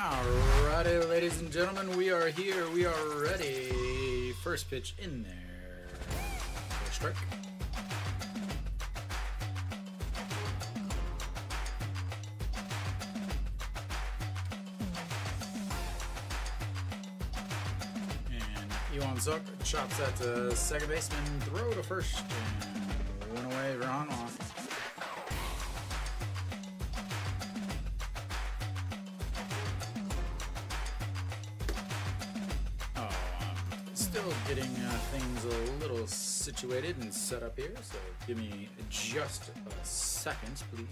Alrighty, ladies and gentlemen, we are here. We are ready. First pitch in there. First strike. Zuck chops at the second baseman, throw to first, and one away for Hanwha. Oh, I'm still getting things a little situated and set up here, so give me just a second, please.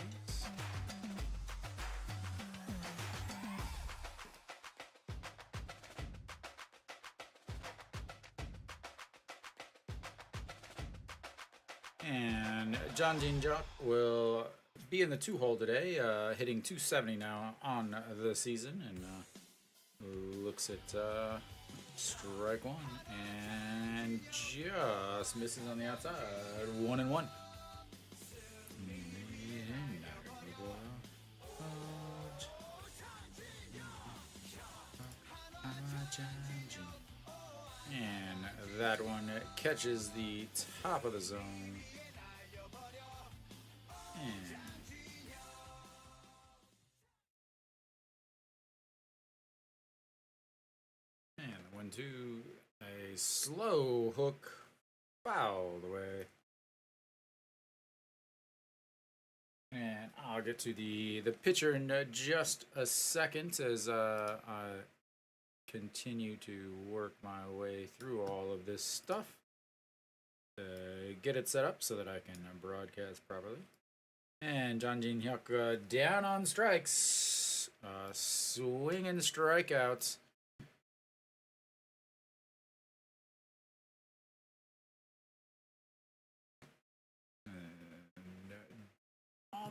And John Jean Jock will be in the 2-hole today, hitting 270 now on the season, and looks at strike one, and just misses on the outside, 1-1. And that one catches the top of the zone. And the 1-2, a slow hook, fouled away. And I'll get to the pitcher in just a second as I continue to work my way through all of this stuff. Get it set up so that I can broadcast properly. And John Jean Hyuk down on strikes. Swinging strikeouts.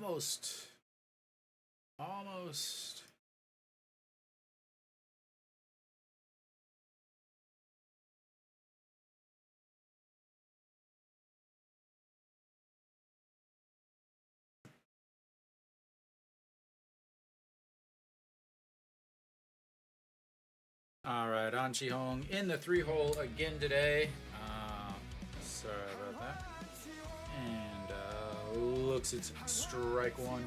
Almost. All right, An Chi-hong in the 3-hole again today. Sorry about that. And looks at strike one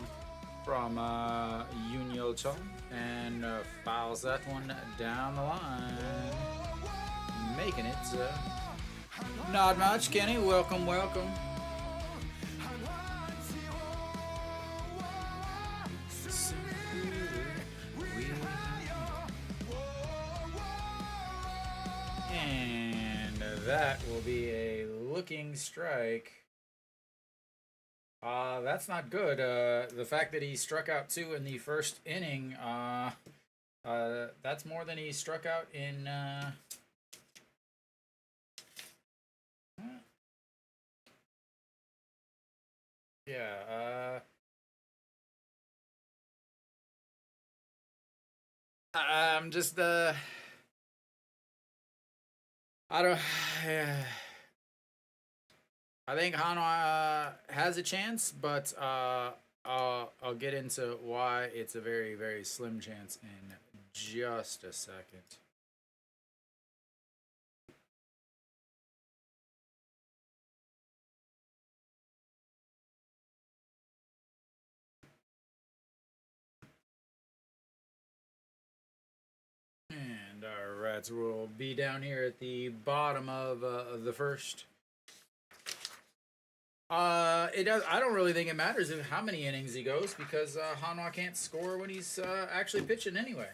from Yoon Yo Chung and fouls that one down the line, making it not much. Kenny, welcome. And that will be a looking strike. That's not good. The fact that he struck out 2 in the first inning, that's more than he struck out in, I'm just, I don't, I think Hanwha has a chance, but I'll get into why it's a very, very slim chance in just a second. And our Rats will be down here at the bottom of the first. It does. I don't really think it matters how many innings he goes, because Hanwha can't score when he's actually pitching anyway.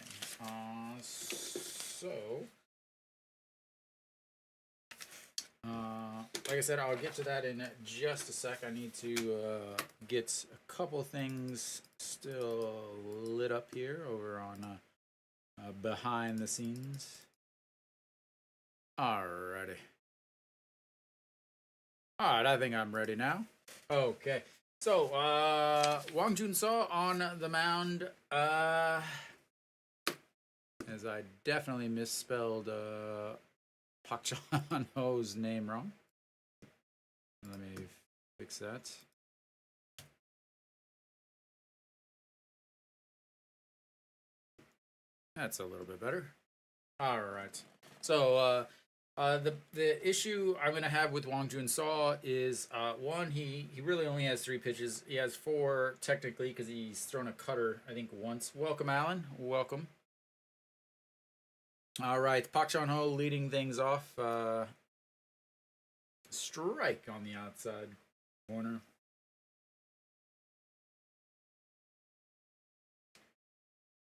Like I said, I'll get to that in just a sec. I need to get a couple things still lit up here over on behind the scenes. Alrighty. Alright, I think I'm ready now. Okay. So, Gwangju on the mound. As I definitely misspelled Park Chan-ho's name wrong. Let me fix that. That's a little bit better. All right. So the issue I'm gonna have with Wang Jun Saw is one, he really only has 3 pitches. He has 4 technically because he's thrown a cutter I think once. Welcome, Alan. Welcome. All right, Pak Chan Ho leading things off. Strike on the outside corner.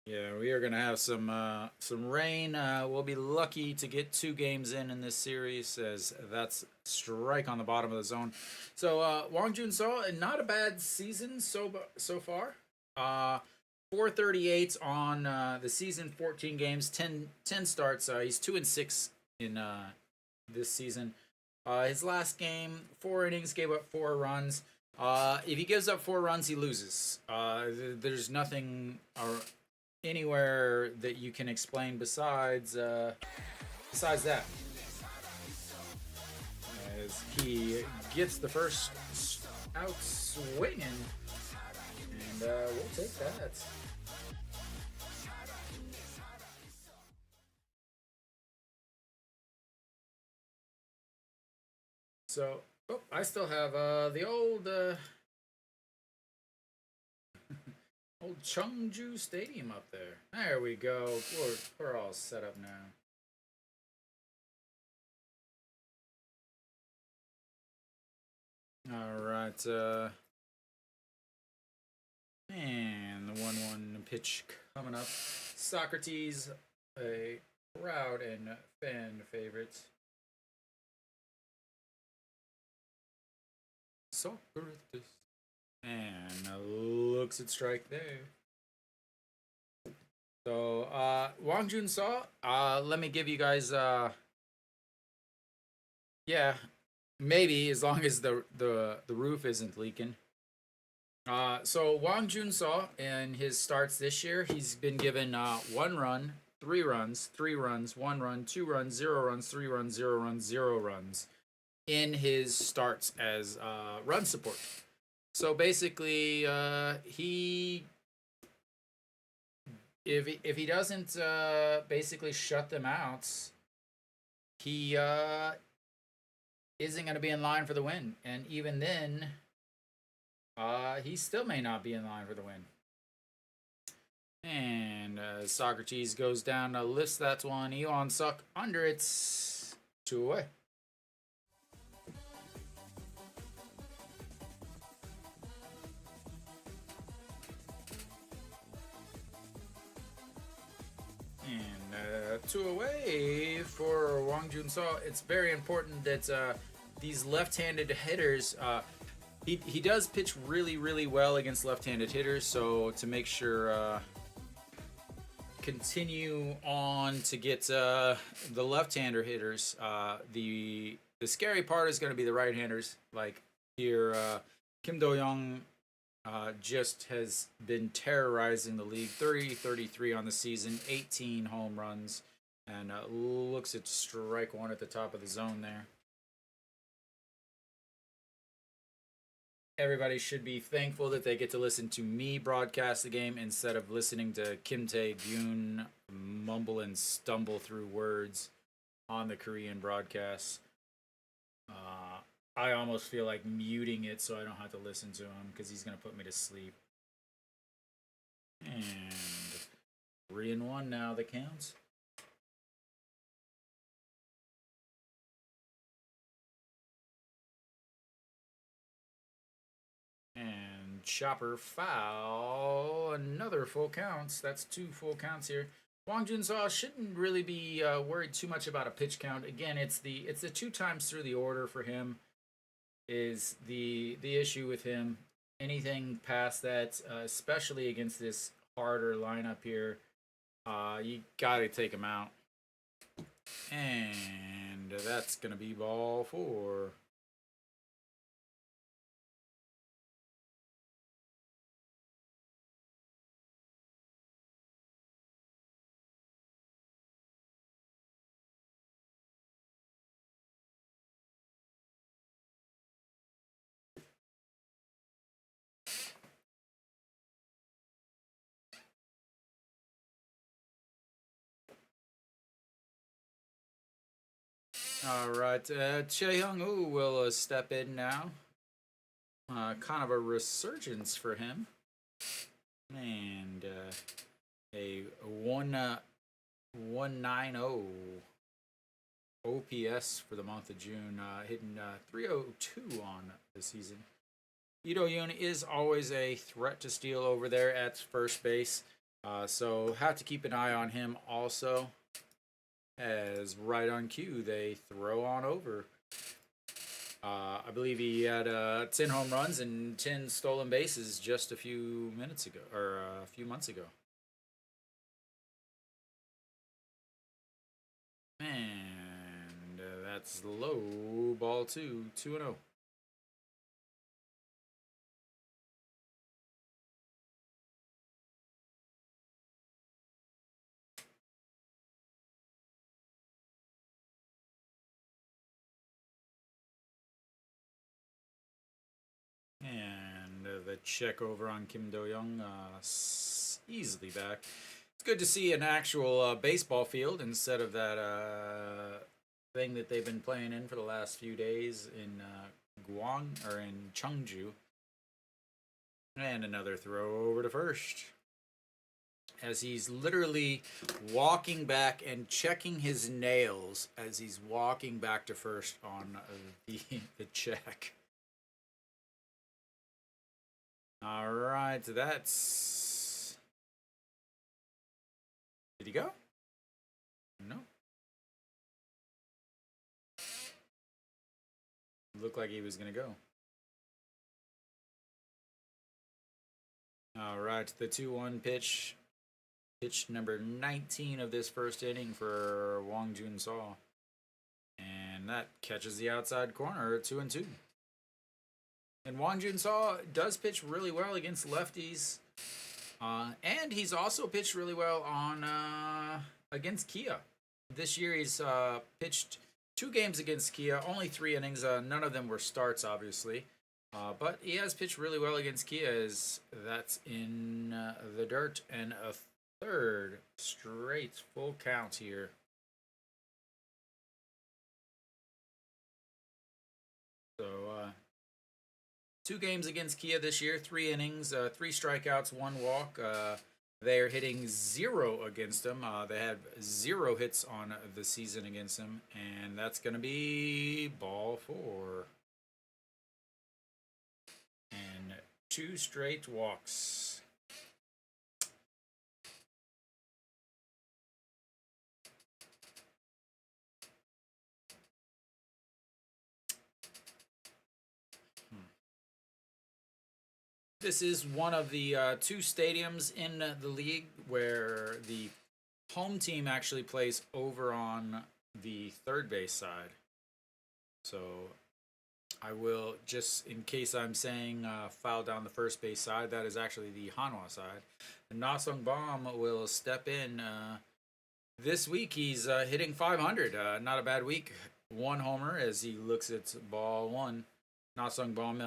Yeah, we are gonna have some rain. We'll be lucky to get 2 games in this series, as that's strike on the bottom of the zone. So Wang Jun Saw, not a bad season so far. 438 on the season, 14 games, 10 starts. He's 2-6 in this season. His last game, 4 innings, gave up 4 runs. If he gives up 4 runs, he loses. There's nothing anywhere that you can explain besides that. As he gets the first out swinging, and we'll take that. So, I still have the old old Gwangju Stadium up there. There we go. We're all set up now. All right. And the 1-1 pitch coming up. Socrates, a crowd and fan favorite. Socrates. And looks at strike there. So, Wang Jun Saw, let me give you guys, yeah, maybe as long as the roof isn't leaking. So Wang Jun Saw in his starts this year, he's been given 1 run, 3 runs, 3 runs, 1 run, 2 runs, 0 runs, 3 runs, 0 runs, 0 runs in his starts as run support. So basically, he if he doesn't basically shut them out, he isn't going to be in line for the win, and even then, he still may not be in line for the win. And Socrates goes down, lifts that one. Eon Suck under it's 2 away. And 2 away for Wang Jun Saw. It's very important that these left-handed hitters. He does pitch really, really well against left-handed hitters, so to make sure continue on to get the left-hander hitters. The scary part is going to be the right-handers. Like here, Kim Do-young just has been terrorizing the league. 30-33 on the season, 18 home runs, and looks at strike 1 at the top of the zone there. Everybody should be thankful that they get to listen to me broadcast the game instead of listening to Kim Tae-gyun mumble and stumble through words on the Korean broadcast. I almost feel like muting it so I don't have to listen to him because he's going to put me to sleep. And 3-1 now, the counts. And chopper foul. Another full counts. That's 2 full counts here. Wang Jun Saw shouldn't really be worried too much about a pitch count. Again, it's the 2 times through the order for him is the issue with him. Anything past that, especially against this harder lineup here, you got to take him out. And that's going to be ball 4. All right, Che Hyung-woo will step in now. Kind of a resurgence for him, and a 190 OPS for the month of June, hitting 302 on the season. Ito Yoon is always a threat to steal over there at first base, so have to keep an eye on him also. As right on cue, they throw on over. I believe he had 10 home runs and 10 stolen bases just a few minutes ago, or a few months ago. And that's low, ball 2, 2-0. And the check over on Kim Do-young, easily back. It's good to see an actual baseball field instead of that thing that they've been playing in for the last few days in in Gwangju. And another throw over to first. As he's literally walking back and checking his nails as he's walking back to first on the check. All right, that's. Did he go? No. Looked like he was going to go. All right, the 2-1 pitch. Pitch number 19 of this first inning for Wang Jun-saw. And that catches the outside corner, 2-2. And Wang Jun-saw does pitch really well against lefties. And he's also pitched really well on against Kia. This year he's pitched 2 games against Kia, only 3 innings. None of them were starts, obviously. But he has pitched really well against Kia. That's in the dirt, and a third straight full count here. So 2 games against Kia this year, 3 innings, 3 strikeouts, 1 walk. They're hitting 0 against him. They have 0 hits on the season against him, and that's going to be ball 4. And 2 straight walks. This is one of the 2 stadiums in the league where the home team actually plays over on the third base side. So I will, just in case I'm saying foul down the first base side, that is actually the Hanwha side. And Na Sung Bom will step in. This week he's hitting 500. Not a bad week. 1 homer as he looks at ball 1. Na Sung Bom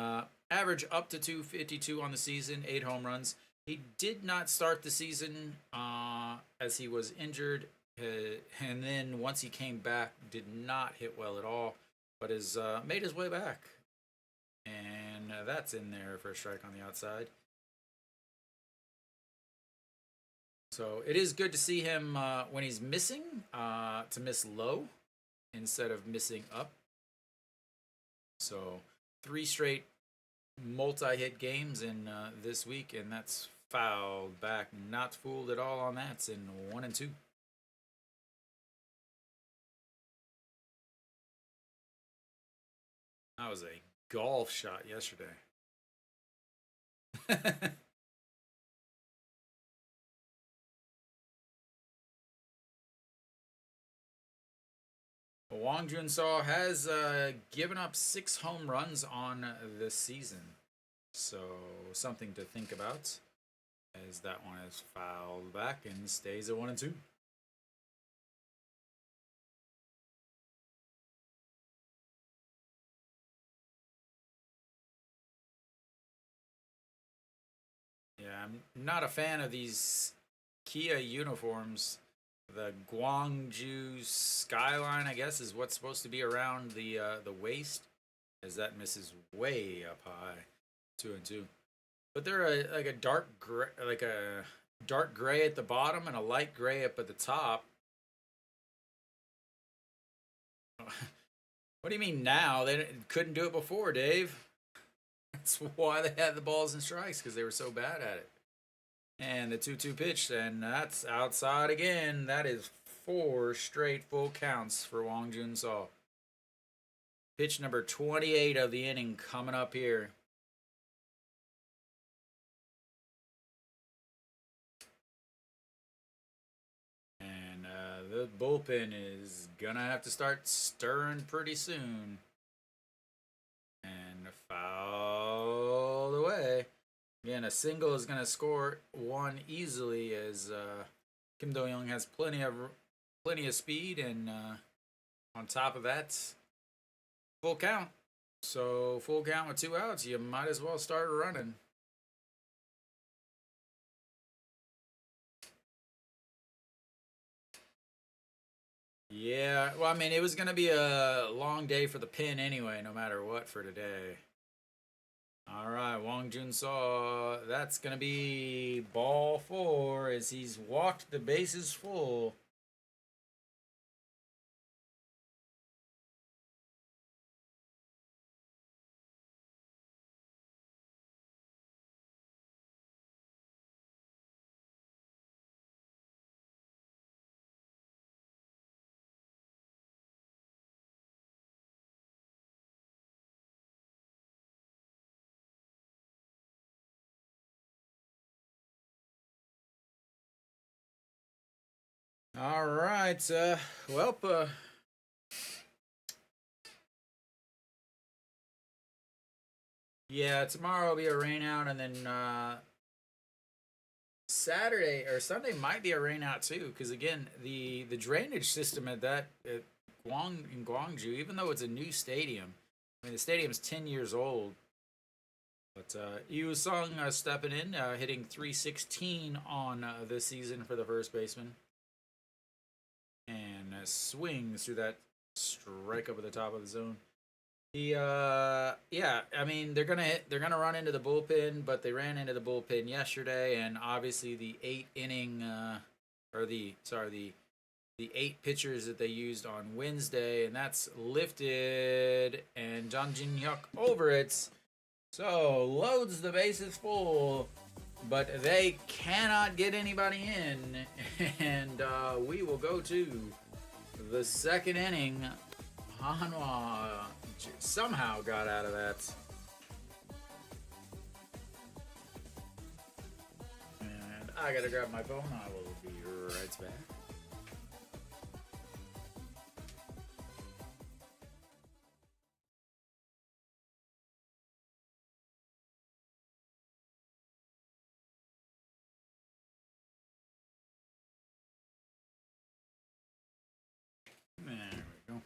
average up to 252 on the season, 8 home runs. He did not start the season as he was injured, and then once he came back, did not hit well at all, but has made his way back. And that's in there for a strike on the outside. So it is good to see him when he's missing to miss low instead of missing up. So 3 straight multi-hit games in this week, and that's fouled back. Not fooled at all on that. It's in 1-2. That was a golf shot yesterday. Wang Jun-saw has given up 6 home runs on this season. So something to think about, as that one is fouled back and stays at 1-2. Yeah, I'm not a fan of these Kia uniforms. the Gwangju skyline, I guess, is what's supposed to be around the waist, as that misses way up high, 2-2. But they're like a dark gray at the bottom and a light gray up at the top. What do you mean now? They couldn't do it before, Dave. That's why they had the balls and strikes, because they were so bad at it. And the 2-2 pitch, and that's outside again. That is 4 straight full counts for Wang Jun-so. Pitch number 28 of the inning coming up here. And the bullpen is going to have to start stirring pretty soon. And fouled away. Again, a single is going to score one easily, as Kim Do-young has plenty of speed, and on top of that, full count. So full count with 2 outs, you might as well start running. Yeah, well, I mean, it was going to be a long day for the pin anyway, no matter what, for today. All right, Wang Jun-so, that's going to be ball 4 as he's walked the bases full. All right, well, yeah, tomorrow will be a rain out, and then Saturday or Sunday might be a rain out too, because again, the drainage system at Gwangju, even though it's a new stadium, I mean the stadium's 10 years old. But Yu Sung stepping in, hitting 316 on this season for the first baseman, and swings through that strike over the top of the zone. Yeah, I mean they're gonna run into the bullpen, but they ran into the bullpen yesterday, and obviously the 8 inning or the 8 pitchers that they used on Wednesday, and that's lifted, and Jang Jin Hyuk over it, so loads the bases full, but they cannot get anybody in, and we will go to the second inning. Hanwha somehow got out of that. And I gotta grab my phone. I will be right back. There we go.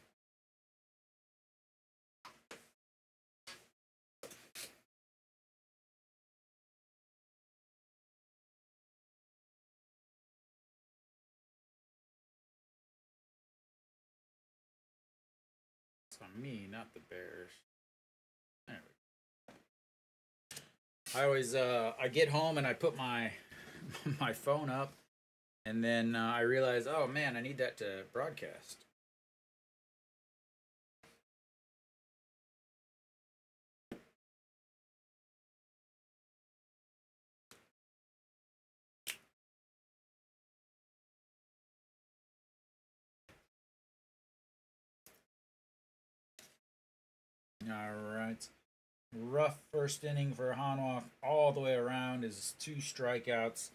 It's on me, not the Bears. There we go. I always I get home and I put my my phone up, and then I realize, oh man, I need that to broadcast. All right. Rough first inning for Hanwha all the way around is 2 strikeouts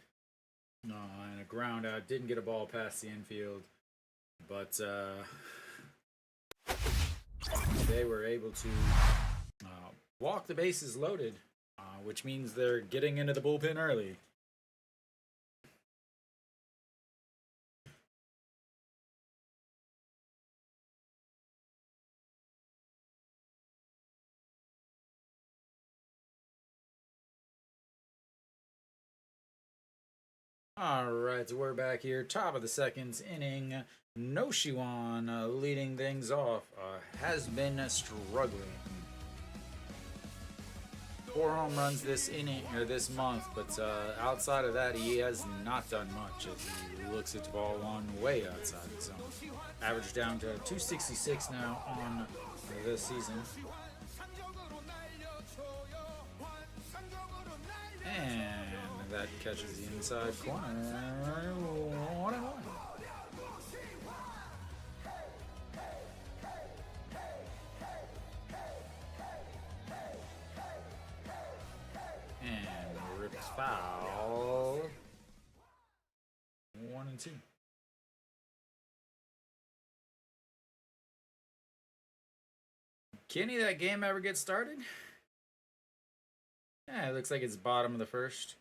and a ground out. Didn't get a ball past the infield, but they were able to walk the bases loaded, which means they're getting into the bullpen early. Alright, so we're back here, top of the second inning. Noshiwan leading things off, has been struggling. 4 home runs this inning or this month, but outside of that, he has not done much as he looks at the ball one way outside the zone. Average down to 266 now on this season. And that catches the inside corner. 1-1. And ripped foul. 1-2. Can any of that game ever get started? Yeah, it looks like it's bottom of the first.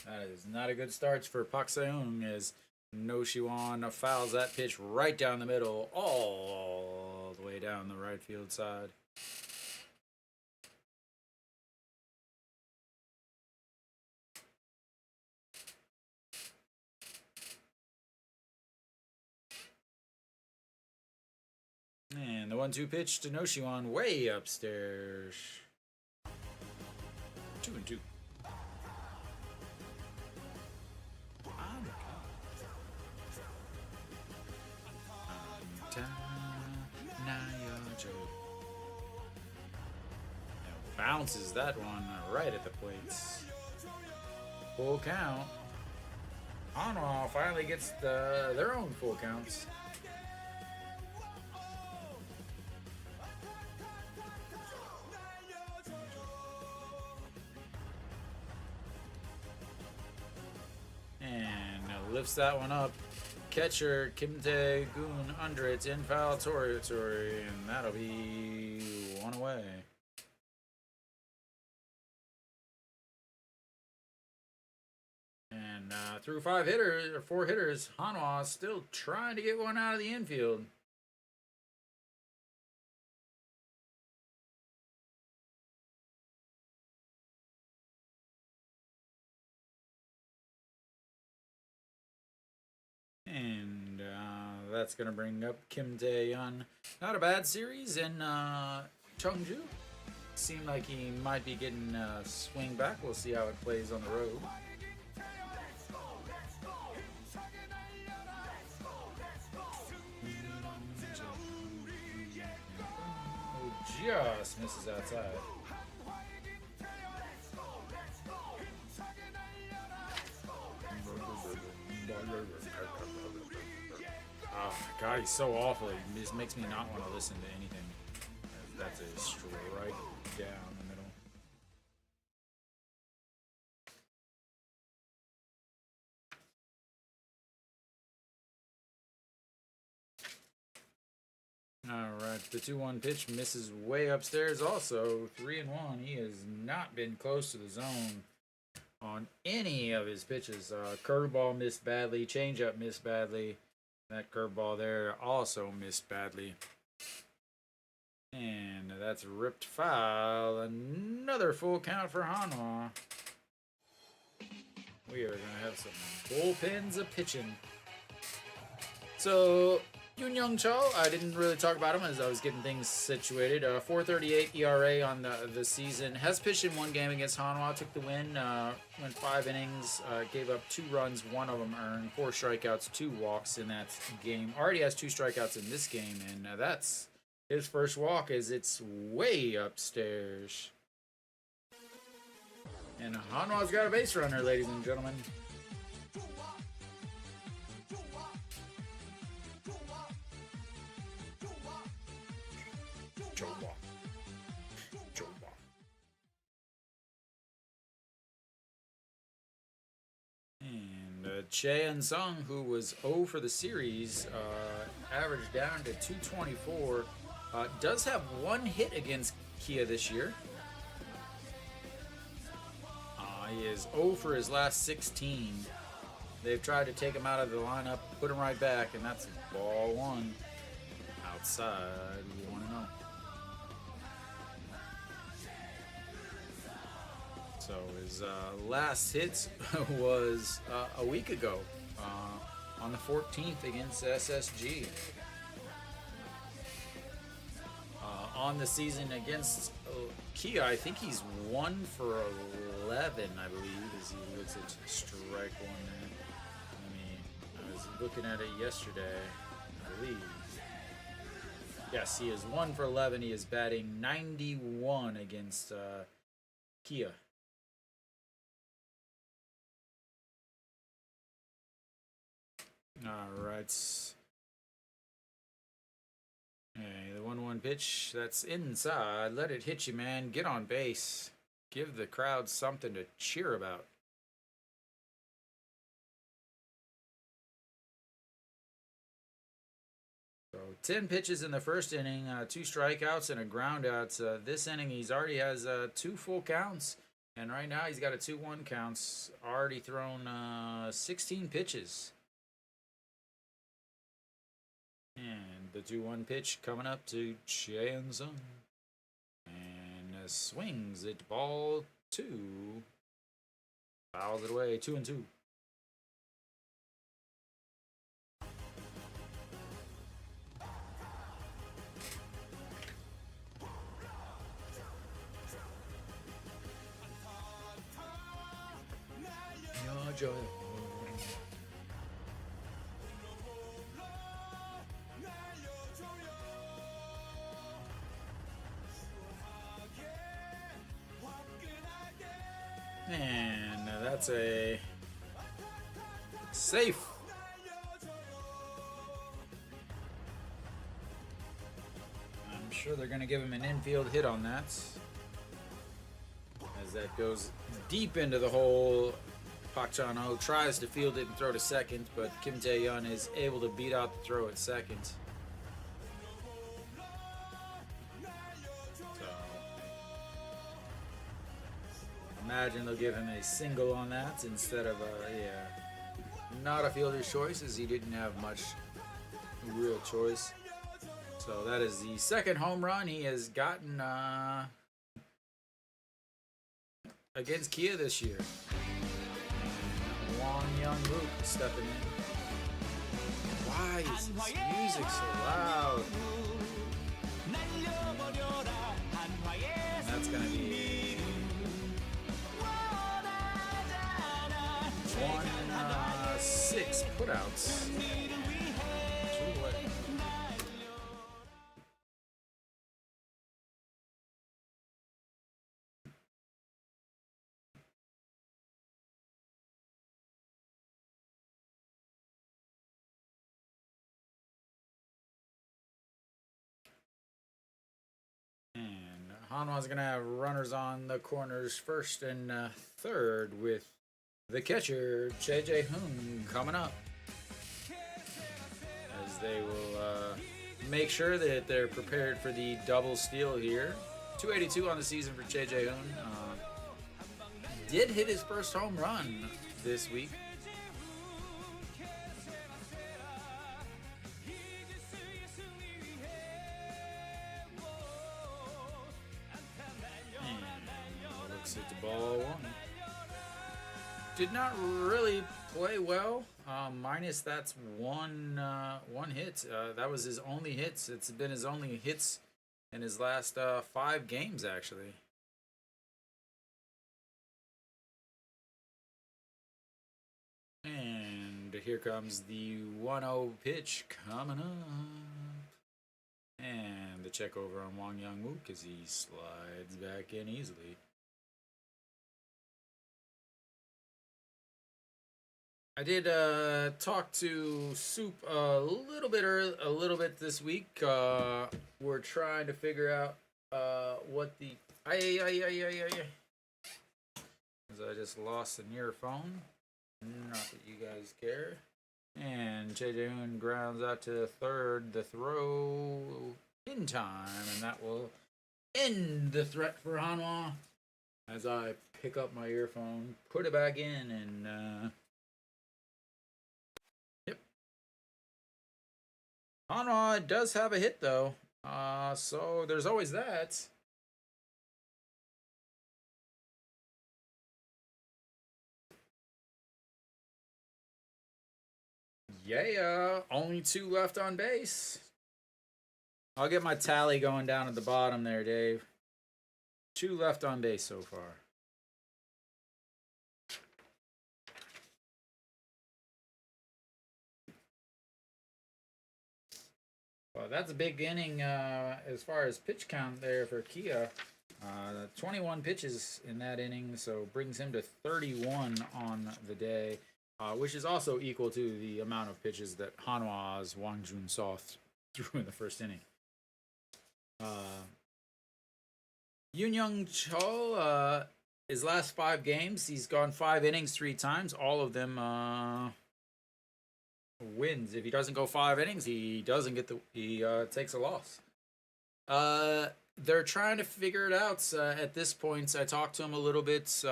That is not a good start for Pak Seung as Noshiwan fouls that pitch right down the middle, all the way down the right field side. And the 1-2 pitch to Noshiwan way upstairs. 2-2. Bounces that one right at the plates. Full count. Hanwha finally gets their own full counts. And lifts that one up. Catcher Kim Tae-gun under its in foul territory, and that'll be 1 away. And through 4 hitters, Hanwha still trying to get one out of the infield. And that's going to bring up Kim Tae-gun. Not a bad series in Gwangju. Seemed like he might be getting a swing back. We'll see how it plays on the road. Just misses outside. Oh my god, he's so awful. He just makes me not want to listen to anything. That's a strike down the middle. Alright, the 2-1 pitch misses way upstairs also. 3-1. He has not been close to the zone on any of his pitches. Curveball missed badly. Changeup missed badly. That curveball there also missed badly. And that's ripped foul. Another full count for Hanwha. We are going to have some bullpens a pitching. So, Yoon Young Cho, I didn't really talk about him as I was getting things situated. 4.38 ERA on the season. Has pitched in 1 game against Hanwha. Took the win. Went 5 innings. Gave up 2 runs. 1 of them earned. 4 strikeouts. 2 walks in that game. Already has 2 strikeouts in this game, and that's his first walk as it's way upstairs. And Hanwha's got a base runner, ladies and gentlemen. Chae Sung, who was 0 for the series, averaged down to 224. Does have 1 hit against Kia this year. He is 0 for his last 16. They've tried to take him out of the lineup, put him right back, and that's ball 1. Outside, 1-0. So his last hit was a week ago on the 14th against SSG. On the season against Kia, I think he's 1 for 11, I believe, as he looks at strike one there. I was looking at it yesterday, I believe. Yes, he is 1 for 11. He is batting 91 against Kia. All right. Okay, the 1-1 pitch, that's inside. Let it hit you, man. Get on base. Give the crowd something to cheer about. So 10 pitches in the first inning, 2 strikeouts and a ground out. This inning, he's already has 2 full counts. And right now, he's got a 2-1 counts. Already thrown 16 pitches. And the 2-1 pitch coming up to Chang Sung. And swings it, ball 2. Fouls it away, 2-2. Joy. And that's a safe. I'm sure they're going to give him an infield hit on that, as that goes deep into the hole. Park Chan-ho tries to field it and throw to second, but Kim Tae-yeon is able to beat out the throw at second. So, imagine they'll give him a single on that instead of not a fielder's choice, as he didn't have much real choice. So that is the second home run he has gotten against Kia this year. Gwangju stepping in. Why is this music so loud? And that's gonna be 1-6 putouts. Hanwha's going to have runners on the corners first and third, with the catcher, Jae-hoon, coming up. As they will make sure that they're prepared for the double steal here. 282 on the season for Jae-hoon. Did hit his first home run this week. Ball 1. Did not really play well. Minus that's one hit. That was his only hits. It's been his only hits in his last 5 games, actually. And here comes the 1-0 pitch coming up. And the check over on Wang Young-woo, because he slides back in easily. I did talk to SOOP a little bit this week. We're trying to figure out what the as I just lost an earphone. Not that you guys care. And Jae-hoon grounds out to third. The throw in time, and that will end the threat for Hanwha. As I pick up my earphone, put it back in, and Hanwha does have a hit, though, so there's always that. Yeah, only 2 left on base. I'll get my tally going down at the bottom there, Dave. 2 left on base so far. Well, that's a big inning as far as pitch count there for Kia. 21 pitches in that inning, so brings him to 31 on the day, which is also equal to the amount of pitches that Hanwha's Gwangju saw through in the first inning. Yoon Young Chol, his last 5 games, he's gone 5 innings 3 times. All of them wins. If he doesn't go 5 innings, he doesn't get he takes a loss. They're trying to figure it out at this point. I talked to him a little bit.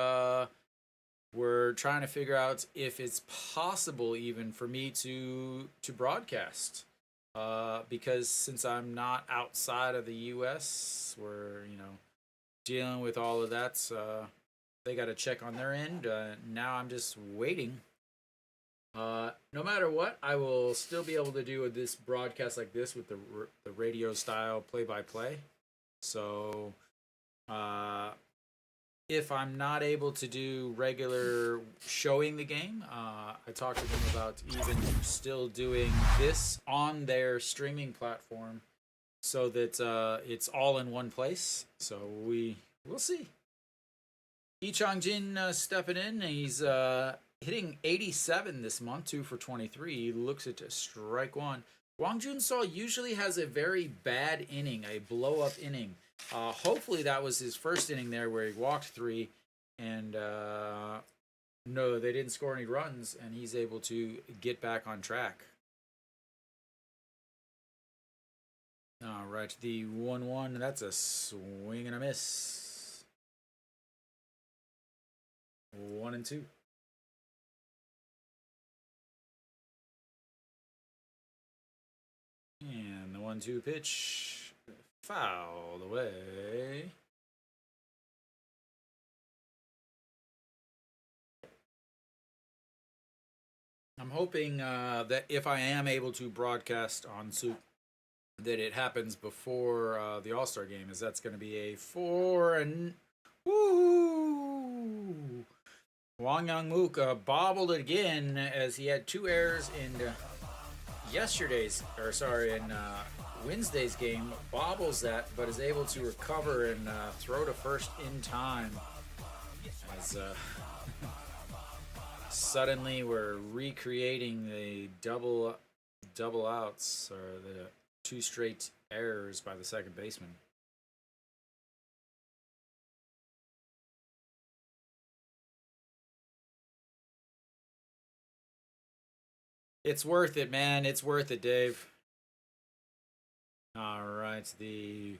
We're trying to figure out if it's possible even for me to broadcast. Because since I'm not outside of the U.S., we're dealing with all of that. They got to check on their end. Now I'm just waiting. No matter what, I will still be able to do this broadcast like this with the radio style play-by-play. So, if I'm not able to do regular showing the game, I talked to them about even still doing this on their streaming platform so that it's all in one place. So we'll see. Lee Chang-jin stepping in. He's hitting 87 this month, 2 for 23. He looks at strike 1. Gwangju Saw usually has a very bad inning, a blow-up inning. Hopefully that was his first inning there where he walked 3, and no, they didn't score any runs, and he's able to get back on track. All right, the 1-1, that's a swing and a miss. 1-2. And the 1-2 pitch fouled away. I'm hoping that if I am able to broadcast on SOOP, that it happens before the All-Star game, as that's going to be a 4 and woo. Wang Yang-mook bobbled it again as he had 2 errors in Wednesday's game, bobbles that, but is able to recover and throw to first in time. As suddenly we're recreating the double outs, or the 2 straight errors by the second baseman. It's worth it, man. It's worth it, Dave. All right, the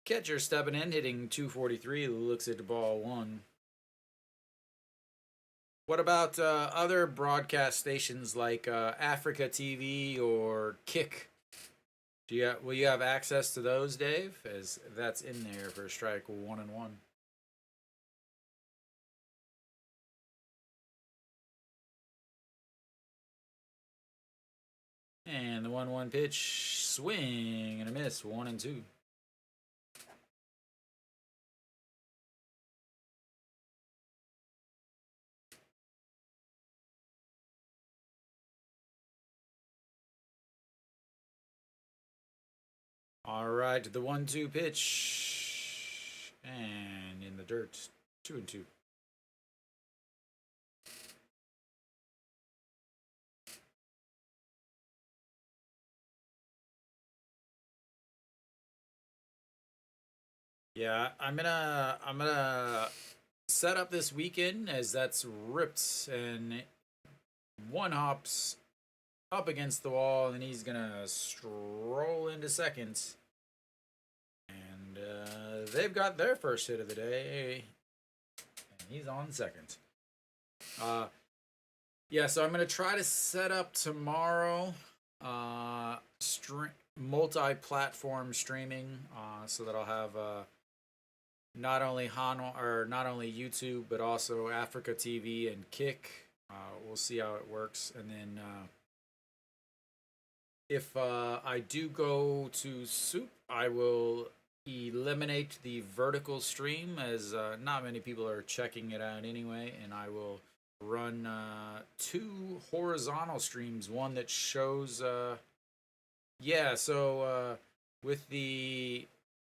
catcher stepping in, hitting 243. Looks at the ball 1. What about other broadcast stations like Africa TV or Kick? Will you have access to those, Dave? As that's in there for strike 1 and 1. And the 1-1 pitch, swing and a miss, 1-2. All right, the 1-2 pitch, and in the dirt, 2-2. Yeah, I'm gonna set up this weekend as that's ripped, and 1 hops up against the wall, and he's gonna stroll into second. And they've got their first hit of the day, and he's on second. Yeah, so I'm gonna try to set up tomorrow multi-platform streaming, so that I'll have not only YouTube, but also Africa TV and Kick, We'll see how it works, and then if I do go to SOOP, I will eliminate the vertical stream as not many people are checking it out anyway, and I will run 2 horizontal streams. One that shows, yeah, so with the,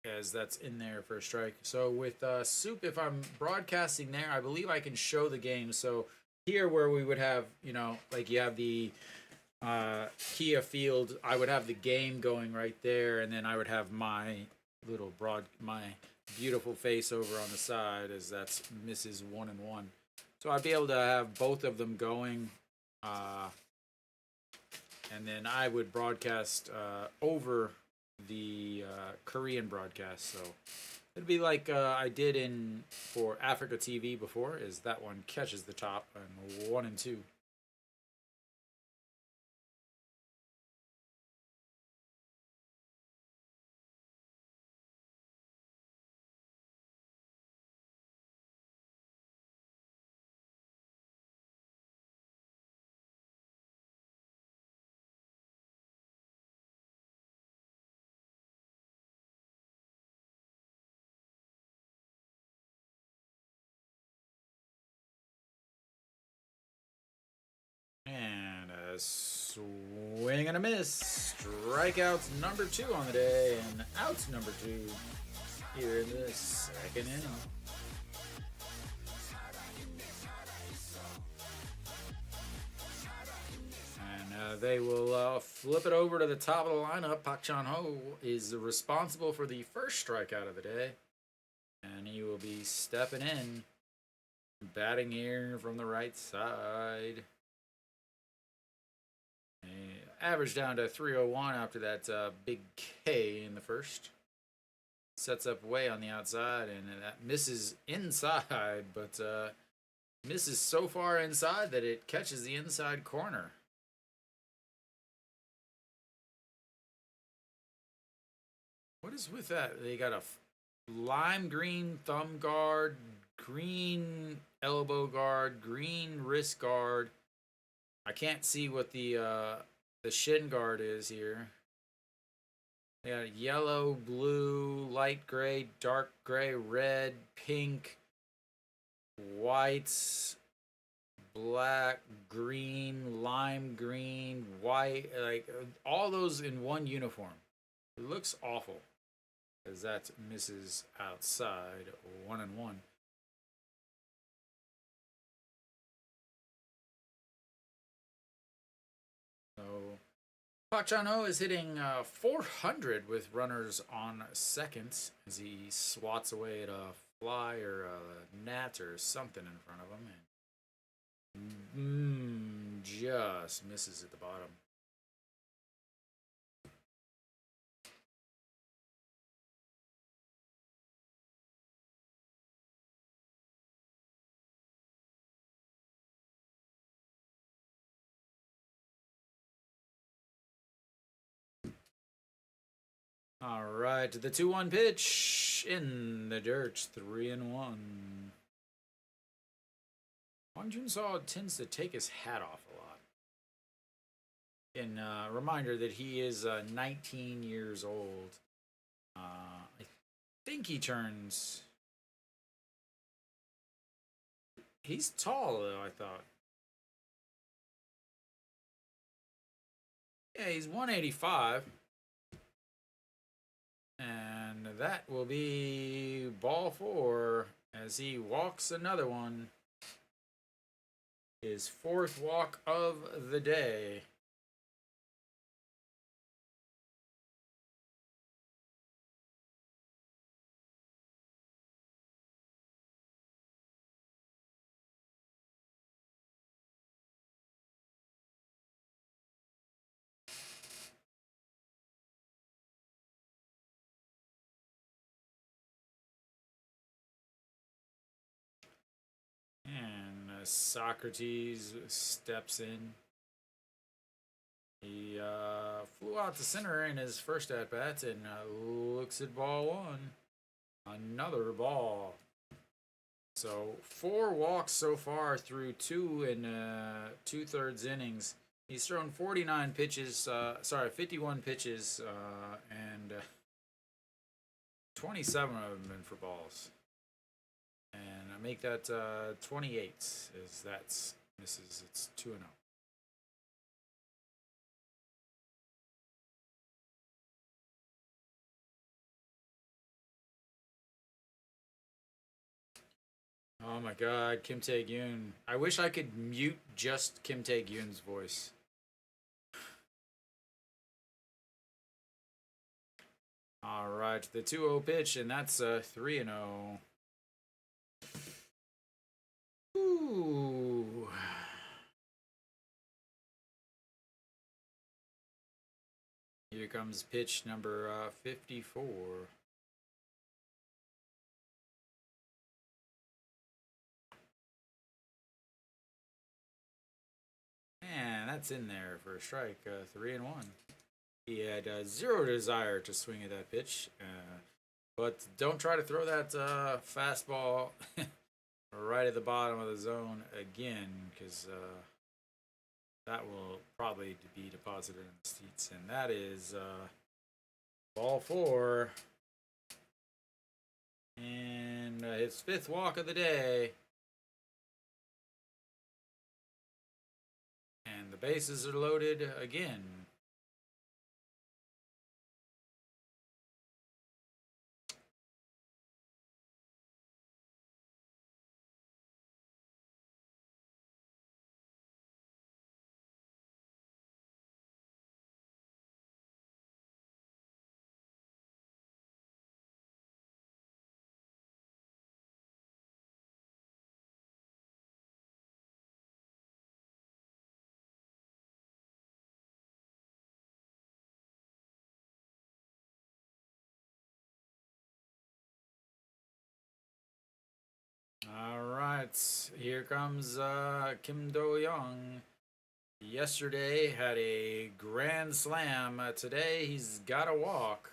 as that's in there for a strike. So with SOOP, if I'm broadcasting there, I believe I can show the game. So here where we would have, you know, like you have the Kia Field, I would have the game going right there, and then I would have my little my beautiful face over on the side, as that's Mrs. 1-1. So I'd be able to have both of them going, and then I would broadcast over the Korean broadcast. So it'd be like I did for Africa TV before, is that one catches the top and 1 and 2. And a swing and a miss. Strikeouts number 2 on the day, and outs number 2 here in the second inning. And they will flip it over to the top of the lineup. Pak Chan-ho is responsible for the first strikeout of the day, and he will be stepping in, batting here from the right side. Average down to 301 after that big K in the first. Sets up way on the outside, and that misses inside, but misses so far inside that it catches the inside corner. What is with that? They got a lime green thumb guard, green elbow guard, green wrist guard. I can't see what the shin guard is here. They got yellow, blue, light gray, dark gray, red, pink, white, black, green, lime green, white, like all those in one uniform. It looks awful, as that misses outside 1-1. So Pak Chan-ho is hitting 400 with runners on second as he swats away at a fly or a gnat or something in front of him, and just misses at the bottom. All right, the 2-1 pitch in the dirt, 3-1. Gwangju Saw tends to take his hat off a lot. And reminder that he is 19 years old. I think he turns. He's tall though, I thought. Yeah, he's 185. And that will be ball 4 as he walks another one. His 4th walk of the day. And Socrates steps in. He flew out to center in his first at bat and looks at ball 1. Another ball. So 4 walks so far through 2 2/3 innings. He's thrown 49 pitches, 51 pitches, and 27 of them been for balls. And I make that 28, as that's misses. It's 2-0. Oh my god, Kim Tae-gyun. I wish I could mute just Kim Tae-gyun's voice. All right, the 2-0 pitch, and that's 3-0. Ooh. Here comes pitch number 54. And that's in there for a strike, 3-1. He had zero desire to swing at that pitch, but don't try to throw that fastball right at the bottom of the zone again, because that will probably be deposited in the seats. And that is ball 4. And his 5th walk of the day. And the bases are loaded again. All right, here comes Kim Do-young. Yesterday had a grand slam. Today he's got a walk.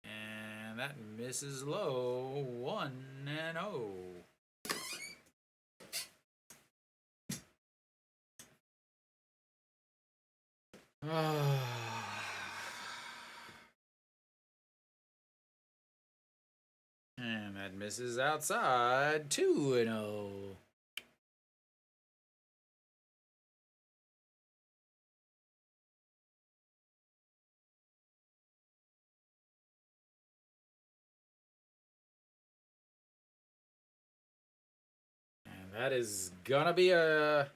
And that misses low. 1-0. And that misses outside. 2-0. And that is gonna be a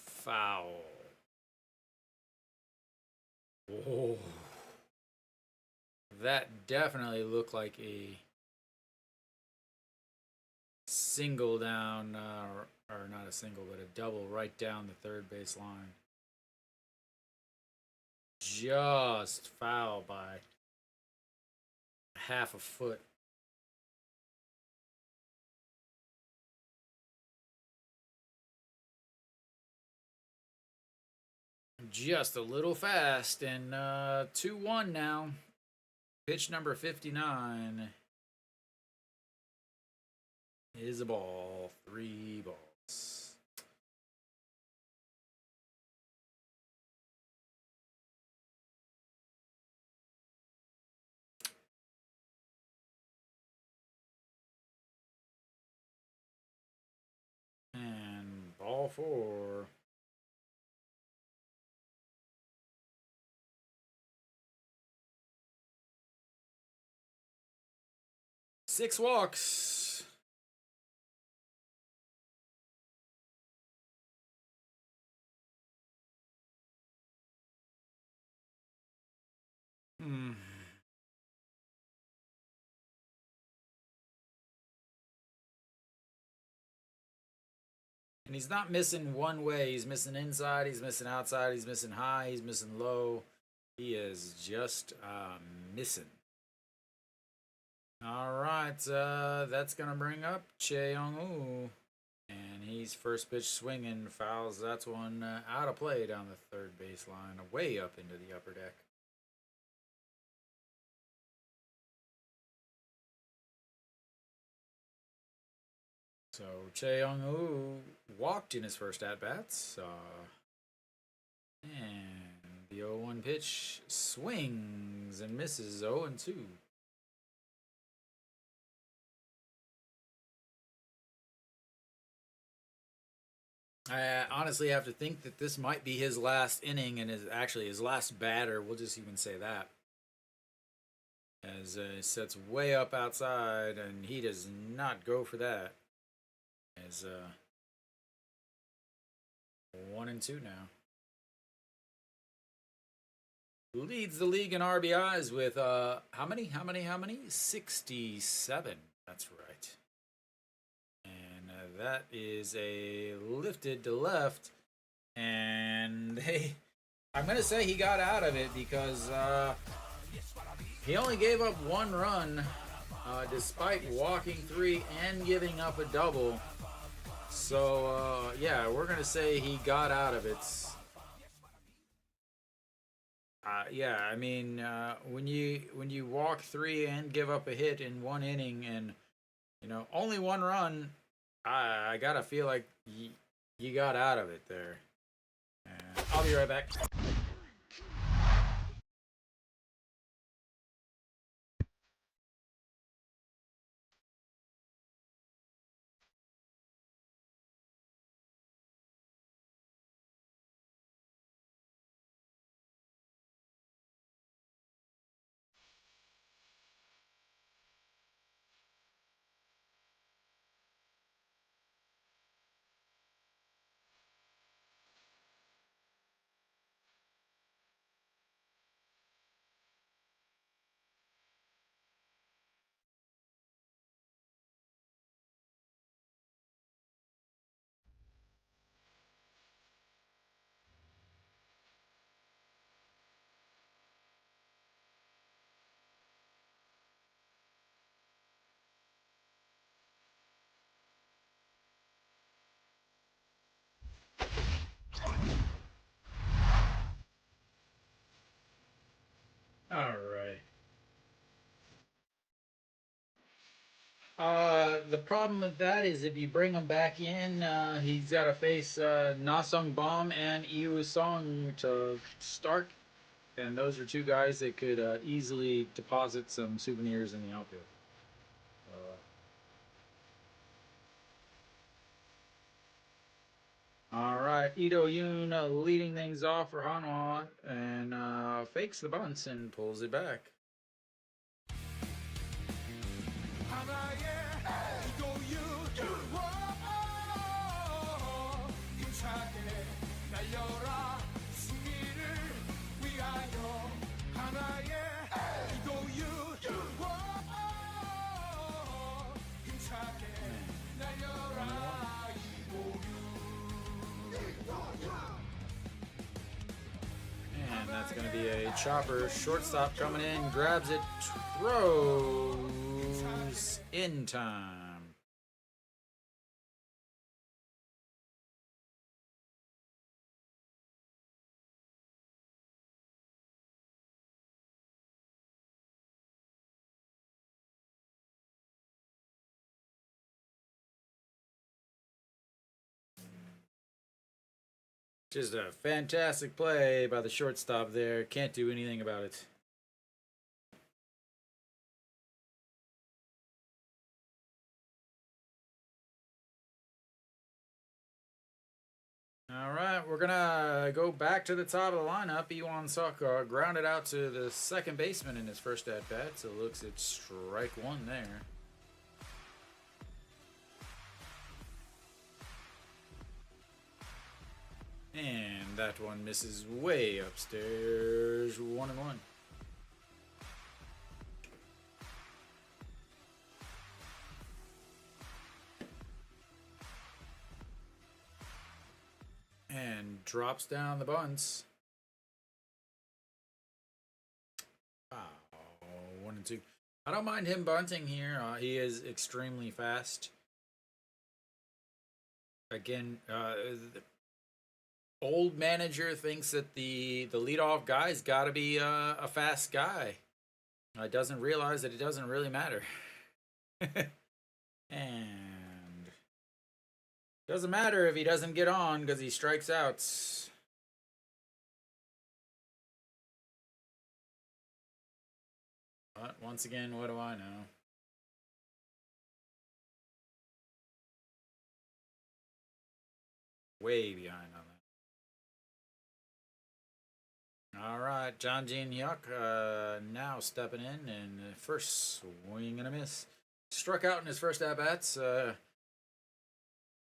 foul. Whoa. That definitely looked like a single down, or not a single, but a double right down the third base line. Just foul by half a foot. Just a little fast, and 2-1 now. Pitch number 59 is a ball. 3 balls. And ball 4. Six walks. Hmm. And he's not missing one way. He's missing inside, he's missing outside, he's missing high, he's missing low. He is just missing. All right, that's going to bring up Che Young-woo. And he's first pitch swinging, fouls. That's one out of play down the third baseline, way up into the upper deck. So Cheong-woo walked in his first at-bats. And the 0-1 pitch swings and misses 0-2. I honestly have to think that this might be his last inning and is actually his last batter. We'll just even say that. As he sets way up outside, and he does not go for that. As 1-2 now. Leads the league in RBIs with how many? 67. That's right. And that is a lifted to left, and I'm gonna say he got out of it because he only gave up 1 run, despite walking 3 and giving up a double. So yeah, we're gonna say he got out of it. Yeah, I mean, when you walk 3 and give up a hit in 1 inning, and only 1 run, I gotta feel like you got out of it there. I'll be right back. All right. The problem with that is if you bring him back in, he's got to face Nasung Bomb and Iwu Song to start, and those are 2 guys that could easily deposit some souvenirs in the outfield. All right, Ito Yoon leading things off for Hanwha, and fakes the bunts and pulls it back. And that's going to be a chopper. Shortstop coming in, grabs it, throws in time. Just a fantastic play by the shortstop there. Can't do anything about it. All right, we're gonna go back to the top of the lineup. Iwan Suk grounded out to the second baseman in his first at bat, so it looks at strike 1 there. And that one misses way upstairs. 1-1. And drops down the bunts. Oh, 1-2. I don't mind him bunting here. He is extremely fast. Again, the old manager thinks that the leadoff guy's got to be a fast guy. Doesn't realize that it doesn't really matter. And Doesn't matter if he doesn't get on because he strikes out. But once again, what do I know? Way behind on that. All right, John Jin Hyuk now stepping in, and first swing and a miss. Struck out in his first at bats.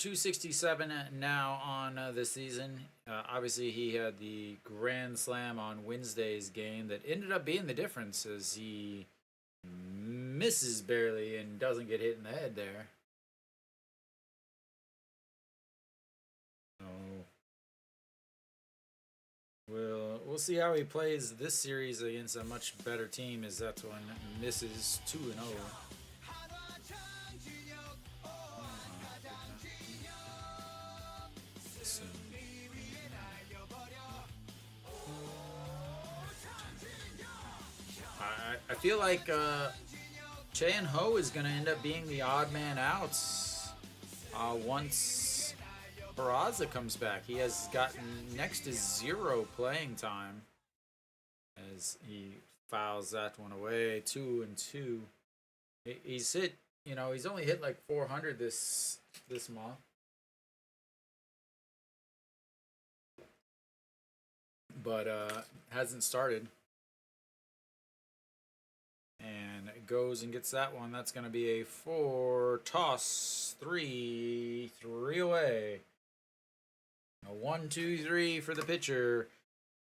267 now on the season. Obviously, he had the grand slam on Wednesday's game that ended up being the difference as he misses barely and doesn't get hit in the head there. So we'll see how he plays this series against a much better team. As that one misses 2-0. I feel like Chaein Ho is going to end up being the odd man out once Peraza comes back. He has gotten next to 0 playing time as he fouls that one away. 2-2. He's hit, he's only hit like 400 this month. But hasn't started. And goes and gets that one. That's going to be a 4 toss. 3 away. A 1-2-3 for the pitcher.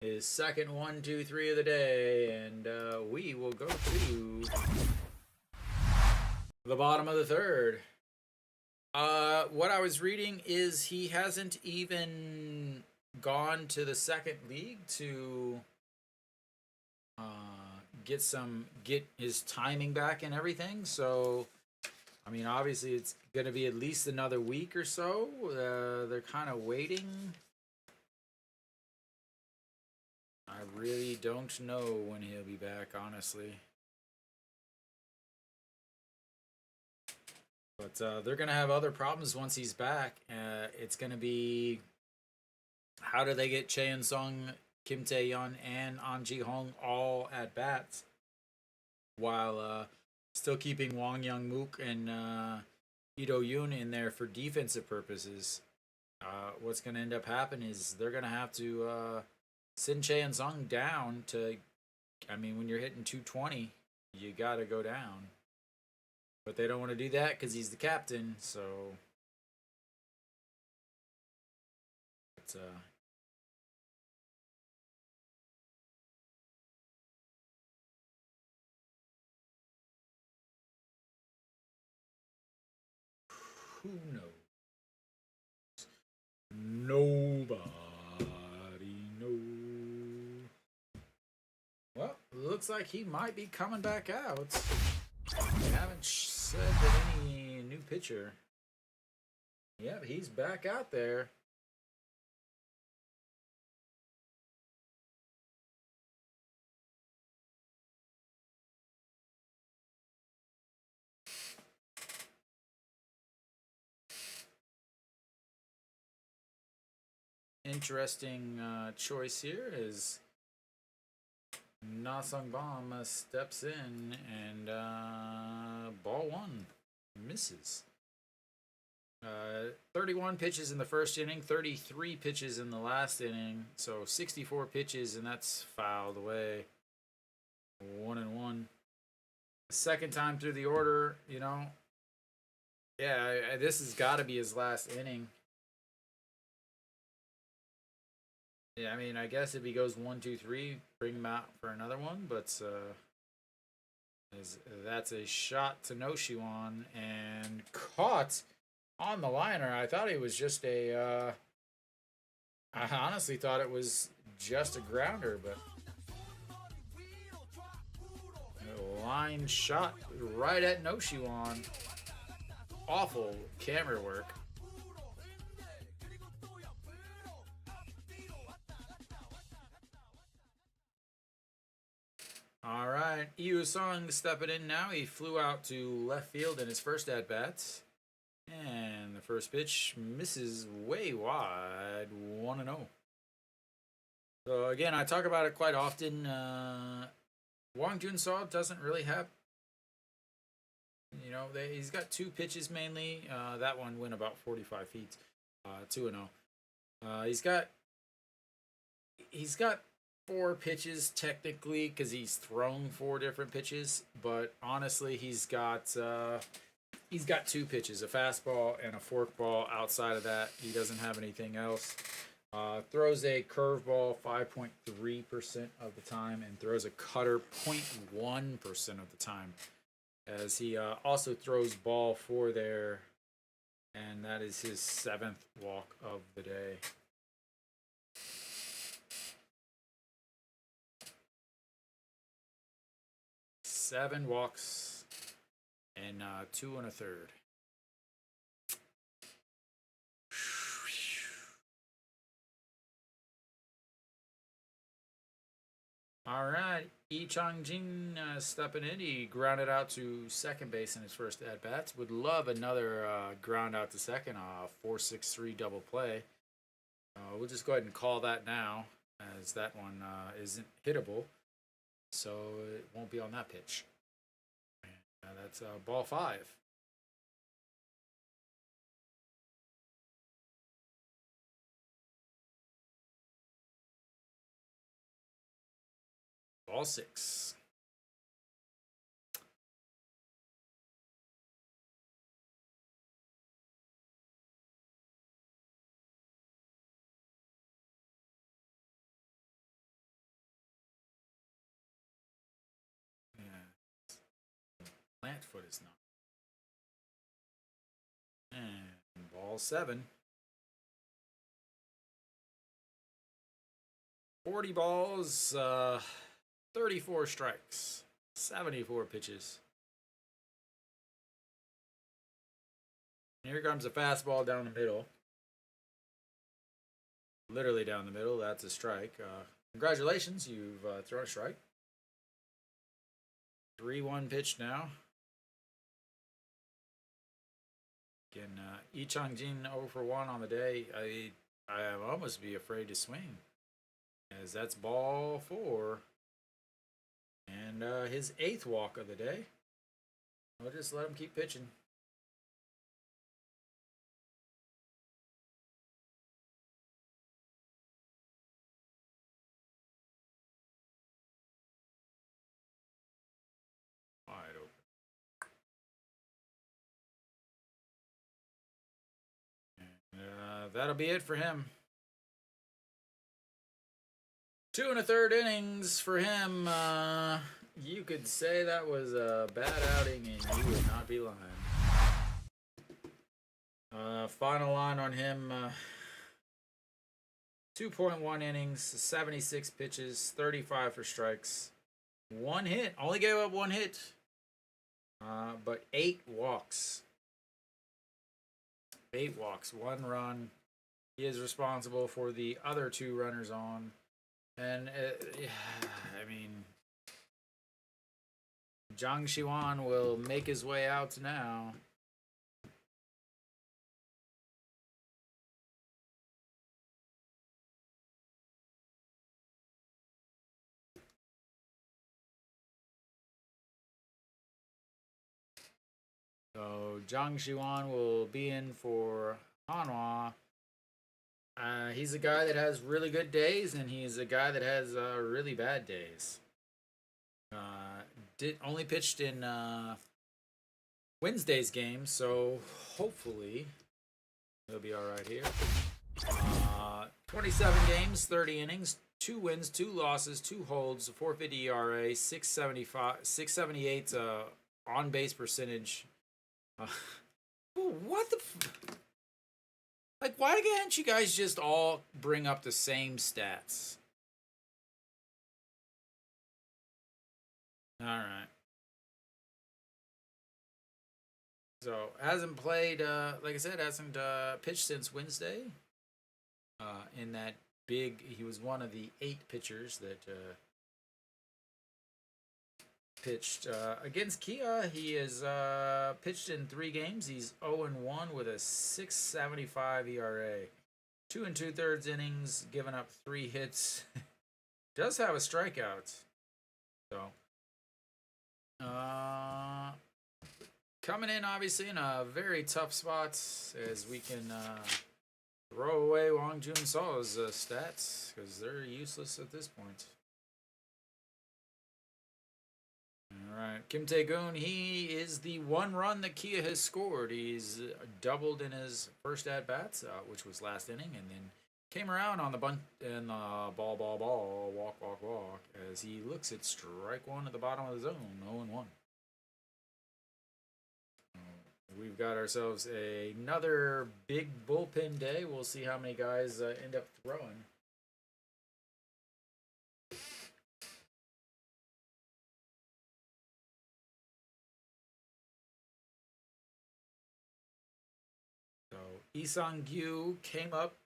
His second 1-2-3 of the day. And we will go to the bottom of the third. What I was reading is he hasn't even gone to the second league to get his timing back and everything. So I mean, obviously it's going to be at least another week or so. They're kind of waiting. I really don't know when he'll be back, honestly. But they're going to have other problems once he's back. It's going to be, how do they get Chaein Sung, Kim Tae-yeon, and An Ji-hong all at bats while still keeping Wang Young-mook and Lee Do-yoon in there for defensive purposes? What's going to end up happening is they're going to have to send Chaein Sung down to, I mean, when you're hitting 220, you got to go down. But they don't want to do that because he's the captain, so it's who knows? Nobody knows. Well, looks like he might be coming back out. They haven't said that any new pitcher. Yep, he's back out there. Interesting choice here is Na Sung Bam steps in and ball one misses. 31 pitches in the first inning, 33 pitches in the last inning, so 64 pitches, and that's fouled away. 1-1. Second time through the order, Yeah, this has got to be his last inning. Yeah, I mean, I guess if he goes 1-2-3, bring him out for another one, but that's a shot to Noshiwan and caught on the liner. I thought it was just I honestly thought it was just a grounder, but a line shot right at Noshiwan. Awful camera work. All right, Yu Sung stepping in now. He flew out to left field in his first at-bat. And the first pitch misses way wide, 1-0. So again, I talk about it quite often. Gwangju doesn't really have, he's got 2 pitches mainly. That one went about 45 feet, 2-0. He's got 4 pitches technically because he's thrown 4 different pitches, but honestly, he's got 2 pitches, a fastball and a forkball. Outside of that, he doesn't have anything else. Throws a curveball 5.3% of the time and throws a cutter 0.1% of the time. As he also throws ball 4 there, and that is his 7th walk of the day. Seven walks and 2 1/3. All right, Yi Chang-jin stepping in. He grounded out to second base in his first at bats. Would love another ground out to second, 4-6-3 double play. We'll just go ahead and call that now, as that one isn't hittable, so it won't be on that pitch. That's ball 5. Ball 6. Yeah. Plant foot is not. And ball 7. 40 balls, 34 strikes, 74 pitches. And here comes a fastball down the middle. Literally down the middle. That's a strike. Congratulations, you've thrown a strike. 3-1 pitch now. Again, Yi Chang-jin 0 for 1 on the day. I almost be afraid to swing, as that's ball 4. And his 8th walk of the day. We'll just let him keep pitching. Wide open. And that'll be it for him. 2 1/3 innings for him. You could say that was a bad outing, and you would not be lying. Final line on him: 2.1 innings, 76 pitches, 35 for strikes, 1 hit. Only gave up 1 hit, but 8 walks. 8 walks, 1 run. He is responsible for the other 2 runners on. And, I mean, Zhang Xiwan will make his way out now. So Zhang Xiwan will be in for Hanwha. He's a guy that has really good days, and he's a guy that has really bad days. Only pitched in Wednesday's game, so hopefully he'll be all right here. 27 games, 30 innings, 2 wins, 2 losses, 2 holds, 4.50 ERA, 678 on base percentage. What the? Like, why can't you guys just all bring up the same stats? All right. So, hasn't played, like I said, hasn't pitched since Wednesday. In that he was one of the 8 pitchers that pitched against Kia. He has pitched in 3 games. He's 0-1 with a 6.75 ERA. 2 2/3 innings, giving up 3 hits. Does have a strikeout. So, coming in obviously in a very tough spot as we can throw away Gwangju and Saw's stats because they're useless at this point. Alright, Kim Tae-goon, he is the 1 run that Kia has scored. He's doubled in his first at-bats, which was last inning, and then came around on the bunt and ball, walk, as he looks at strike 1 at the bottom of the zone, 0-1. We've got ourselves another big bullpen day. We'll see how many guys end up throwing. So Isang-gyu came up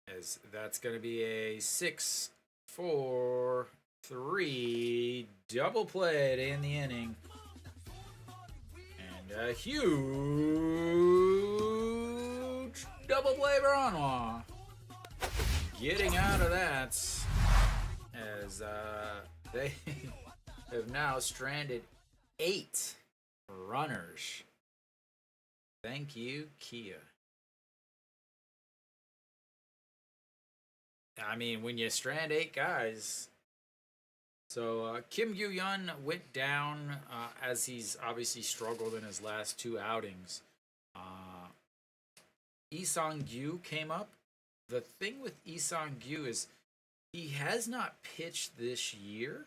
as that's going to be a 6-4-3 double play to end the inning. And a huge double play for Hanwha. Getting out of that as they have now stranded 8 runners. Thank you, Kia. I mean, when you strand 8 guys. So Kim Gyu-yeon went down as he's obviously struggled in his last 2 outings. Lee Sang-gyu came up. The thing with Lee Sang-gyu is he has not pitched this year,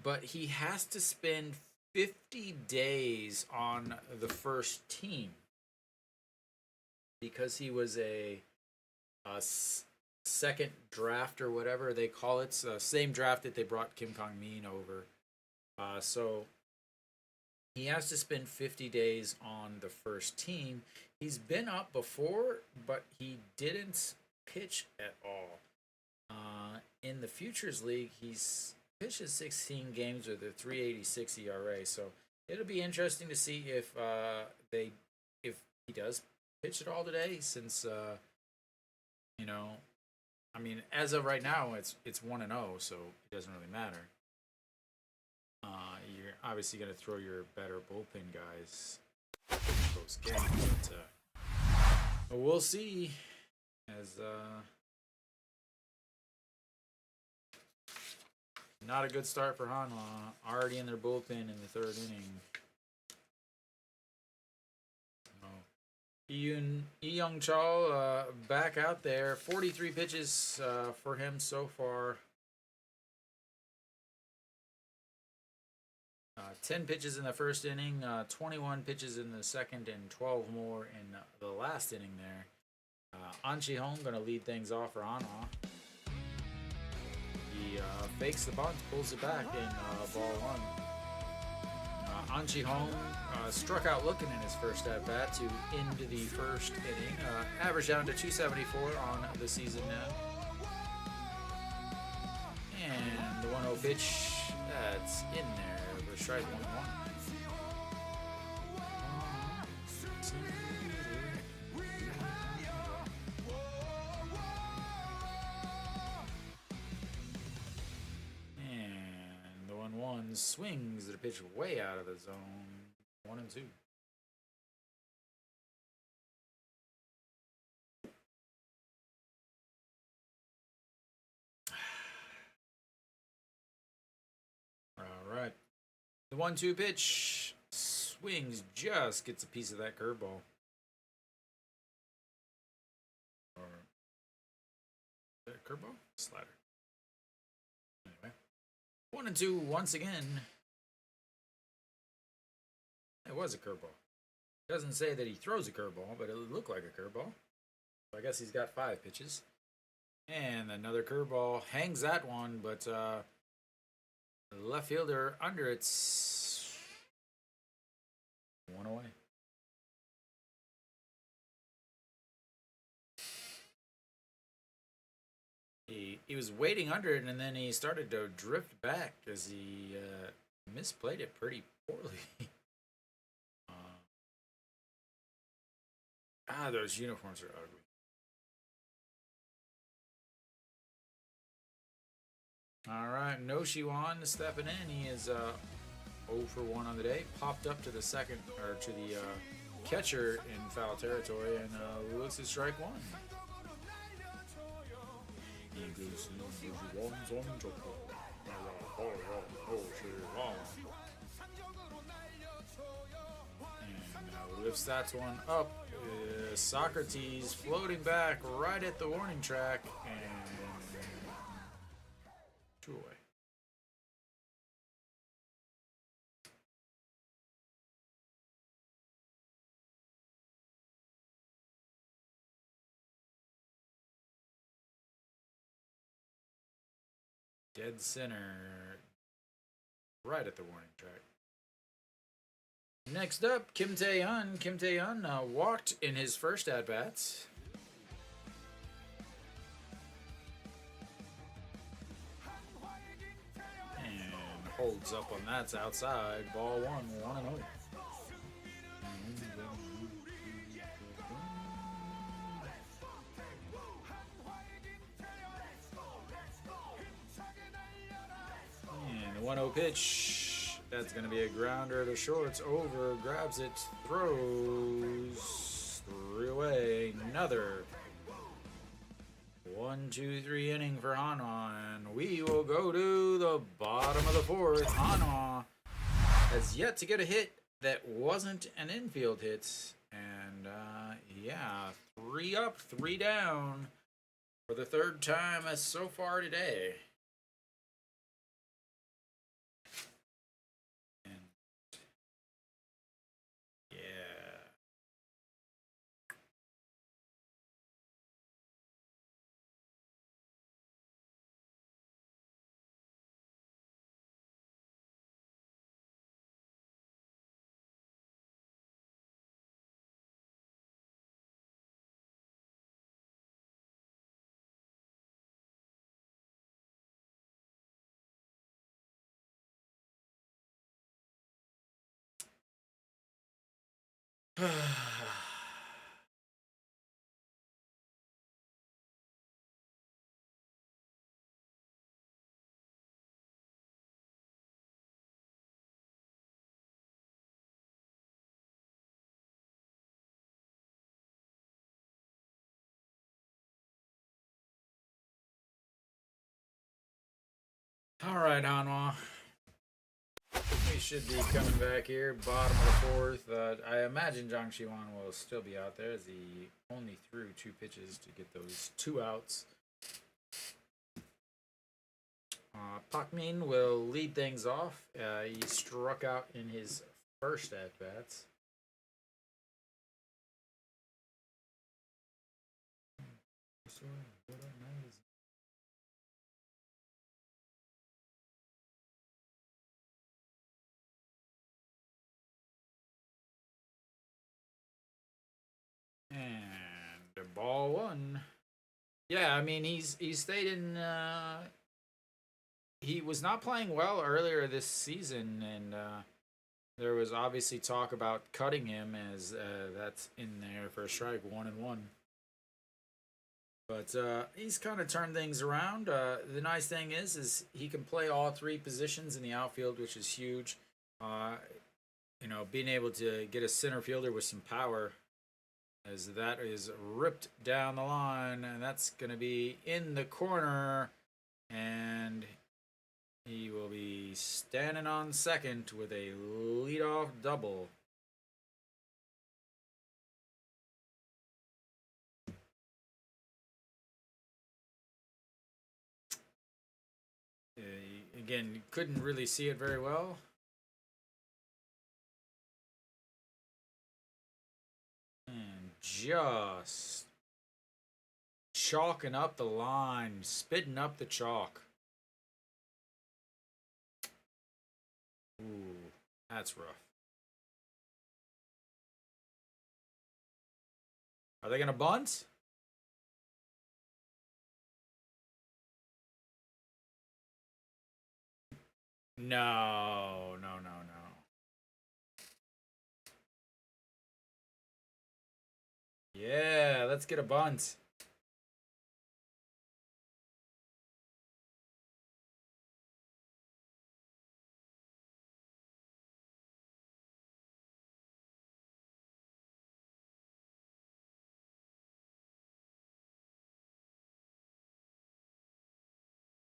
but he has to spend 50 days on the first team because he was a second draft or whatever they call it. Same draft that they brought Kim Kang-min over. So he has to spend 50 days on the first team. He's been up before, but he didn't pitch at all. In the Futures League, he's pitches 16 games with a 3.86 ERA, so it'll be interesting to see if he does pitch it all today. Since I mean, as of right now, it's 1-0, so it doesn't really matter. You're obviously going to throw your better bullpen guys post game, but we'll see. As not a good start for Hanwha. Already in their bullpen in the 3rd inning. Young Chol back out there. 43 pitches for him so far. 10 pitches in the 1st inning, 21 pitches in the 2nd, and 12 more in the last inning there. An Chi-hong going to lead things off for Hanwha. He fakes the bunt, pulls it back in ball 1. An Chi-hong struck out looking in his first at-bat to end the 1st inning. Average down to 274 on the season now. And the 1-0 pitch, that's in there for strike 1-1. Swings that are pitched way out of the zone. 1-2. All right. The 1-2 pitch swings, just gets a piece of that curveball. Or is that a curveball? Slider. 1-2 once again. It was a curveball. Doesn't say that he throws a curveball, but it looked like a curveball. So I guess he's got 5 pitches. And another curveball hangs that one, but the left fielder under it's 1 away. He he was waiting under it, and then he started to drift back because he misplayed it pretty poorly. Those uniforms are ugly. All right, no Shiwan stepping in. He is 0 for 1 on the day. Popped up to the second, or to the catcher in foul territory, and looks at strike one. And lifts that one up. Socrates floating back right at the warning track, and 2 away. Dead center, right at the warning track. Next up, Kim Tae-hyun. Kim Tae-hyun walked in his first at-bats. And holds up on that's outside. Ball 1-0. And the 1-0 pitch. That's going to be a grounder to shorts. Over, grabs it, throws 3 away. Another 1-2-3 inning for Hanwha, and we will go to the bottom of the 4th. Hanwha has yet to get a hit that wasn't an infield hit, and yeah, 3 up, 3 down for the 3rd time as so far today. All right, Hanwha. We should be coming back here, bottom of the 4th. I imagine Jang Shiwan will still be out there as he only threw 2 pitches to get those 2 outs. Pak Min will lead things off. He struck out in his first at-bats. And ball 1. Yeah, I mean he stayed in. He was not playing well earlier this season, and there was obviously talk about cutting him, as that's in there for a strike, 1-1. But he's kind of turned things around. The nice thing is he can play all 3 positions in the outfield, which is huge. You know, being able to get a center fielder with some power, as that is ripped down the line, and that's going to be in the corner, and he will be standing on second with a leadoff double. Again, couldn't really see it very well. And just chalking up the line, spitting up the chalk. Ooh, that's rough. Are they going to bunt? No, no, no, no. Yeah, let's get a bunt.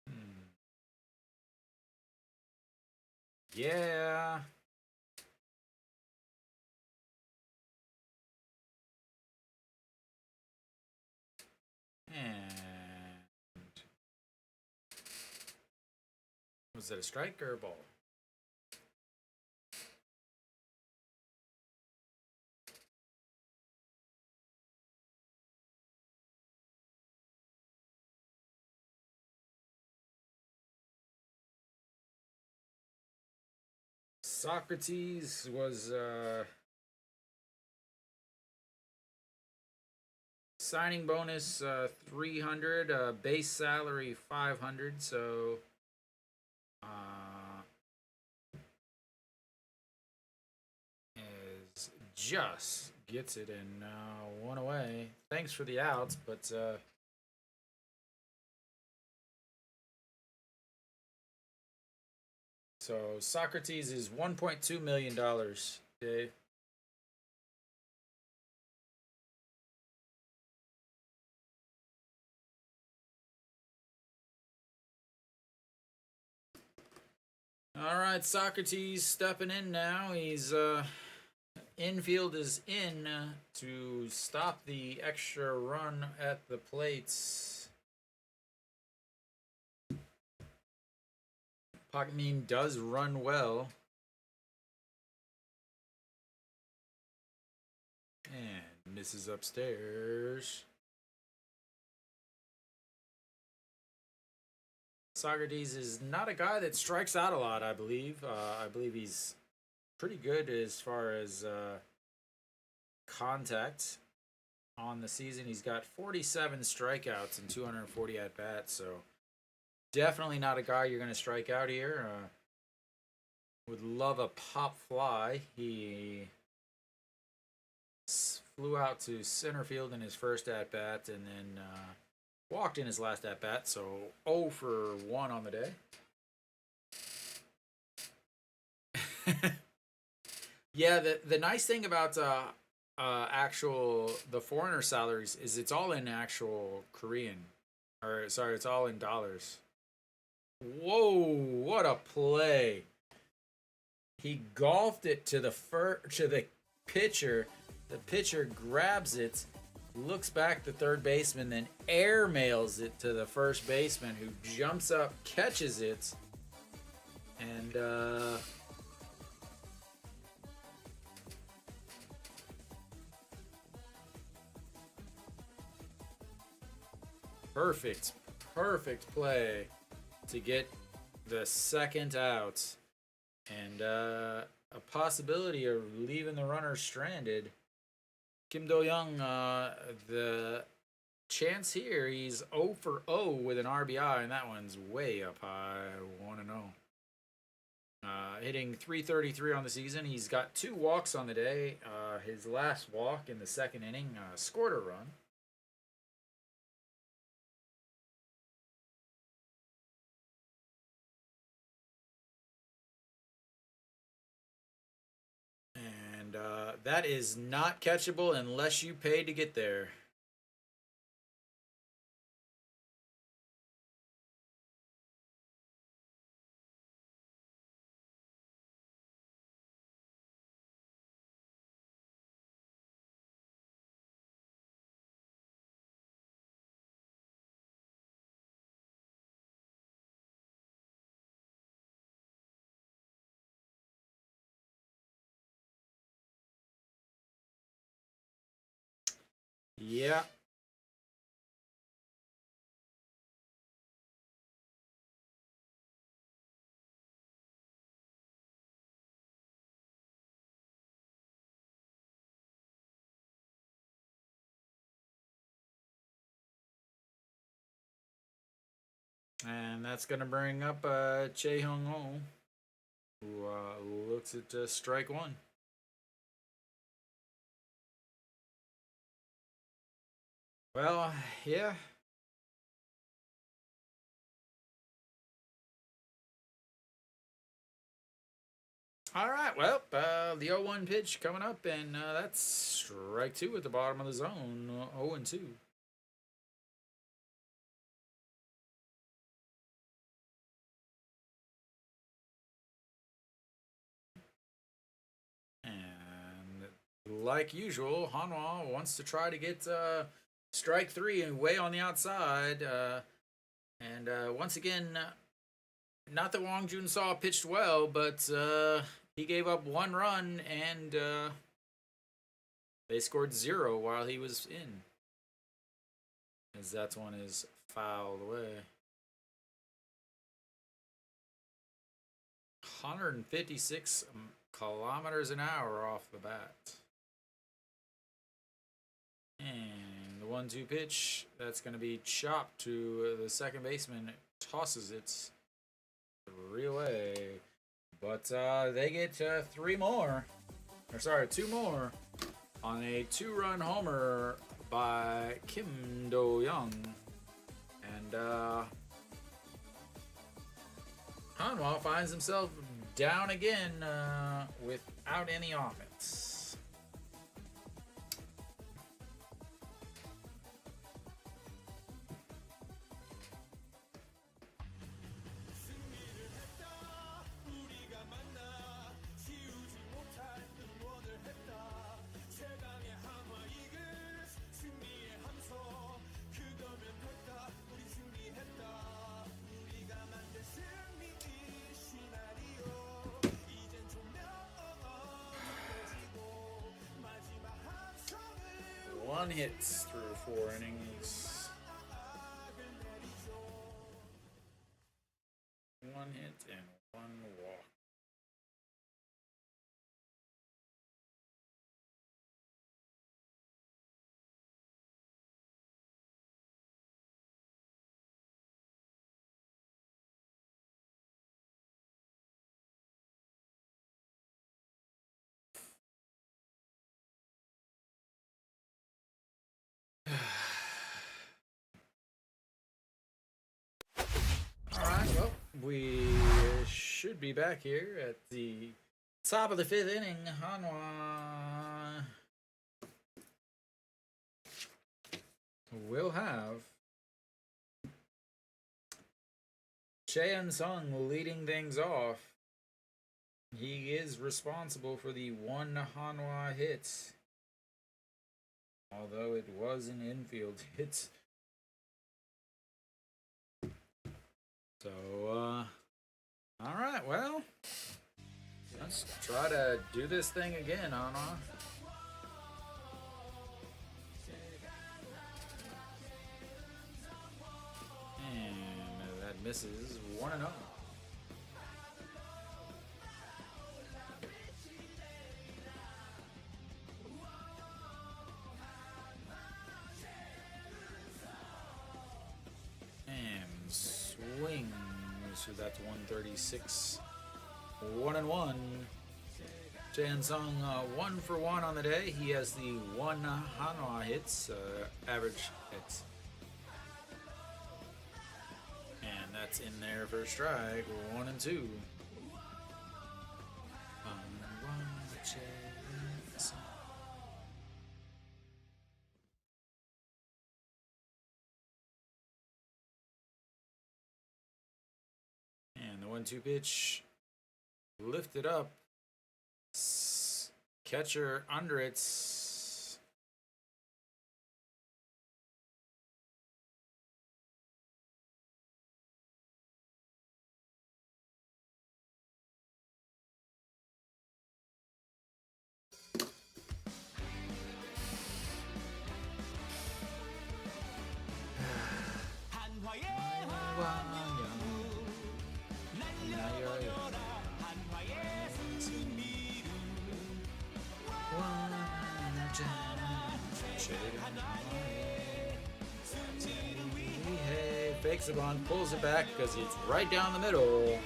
Hmm. Yeah. And was it a strike or a ball? Socrates was signing bonus 300, base salary 500, so uh, is just gets it and one away. Thanks for the outs, but so Socrates is $1.2 million. Dave. All right, Socrates stepping in now. He's infield is in to stop the extra run at the plates. Pocket meme does run well. And misses upstairs. Socrates is not a guy that strikes out a lot, I believe. I believe he's pretty good as far as contact on the season. He's got 47 strikeouts and 240 at bats, so definitely not a guy you're going to strike out here. Would love a pop fly. He flew out to center field in his first at bat and then walked in his last at bat, so 0 for 1 on the day. Yeah, the nice thing about actual the foreigner salaries is it's all in actual Korean, or sorry, it's all in dollars. Whoa! What a play! He golfed it to the pitcher. The pitcher grabs it, looks back to third baseman, then air mails it to the first baseman, who jumps up, catches it, and perfect, perfect play to get the second out, and a possibility of leaving the runner stranded. Kim Do Young, the chance here, he's 0 for 0 with an RBI, and that one's way up high. 1-0. Hitting 333 on the season. He's got 2 walks on the day. His last walk in the second inning scored a run. And that is not catchable unless you pay to get there. Yeah. And that's going to bring up Che Hung Ho. who looks at strike one. Well, yeah. All right, well, the 0-1 pitch coming up, and that's strike two at the bottom of the zone, 0-2. And like usual, Hanwha wants to try to get strike three and way on the outside. And once again, not that Gwangju saw pitched well, but he gave up one run and they scored 0 while he was in. As that one is fouled away. 156 kilometers an hour off the bat. And the 1-2 pitch, that's going to be chopped to the second baseman. Tosses it 3 away. But they get 3 more. Or sorry, 2 more on a 2-run homer by Kim Do-young. And Hanwha finds himself down again without any offense. One hit through 4 innings. 1 hit and 1 walk. Alright, well, we should be back here at the top of the 5th inning. Hanwha will have Cheon Sung leading things off. He is responsible for the 1 Hanwha hit, although it was an infield hit. So, alright, well, let's try to do this thing again, Hanwha. And that misses 1-0. Swing, so that's 136. 1-1. Cheon Sung 1 for 1 on the day. He has the 1 Hanwha hits, average hits. And that's in there for a strike. 1-2. And the 1-2 pitch lifted up. Catcher under it. Fakes it on, pulls it back because it's right down the middle.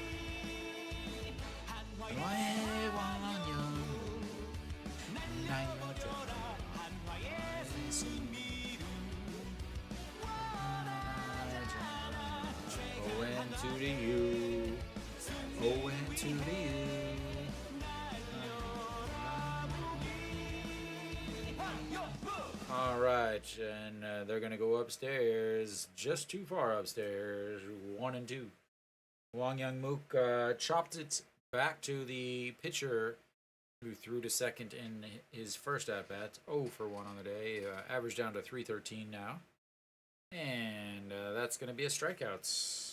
to the U. Oh, and to the U. All right, and they're gonna go upstairs, just too far upstairs. 1-2. Wang Young Mook chopped it back to the pitcher, who threw to second in his first at bat. 0 for 1 on the day. Average down to 313 now, and that's gonna be a strikeout.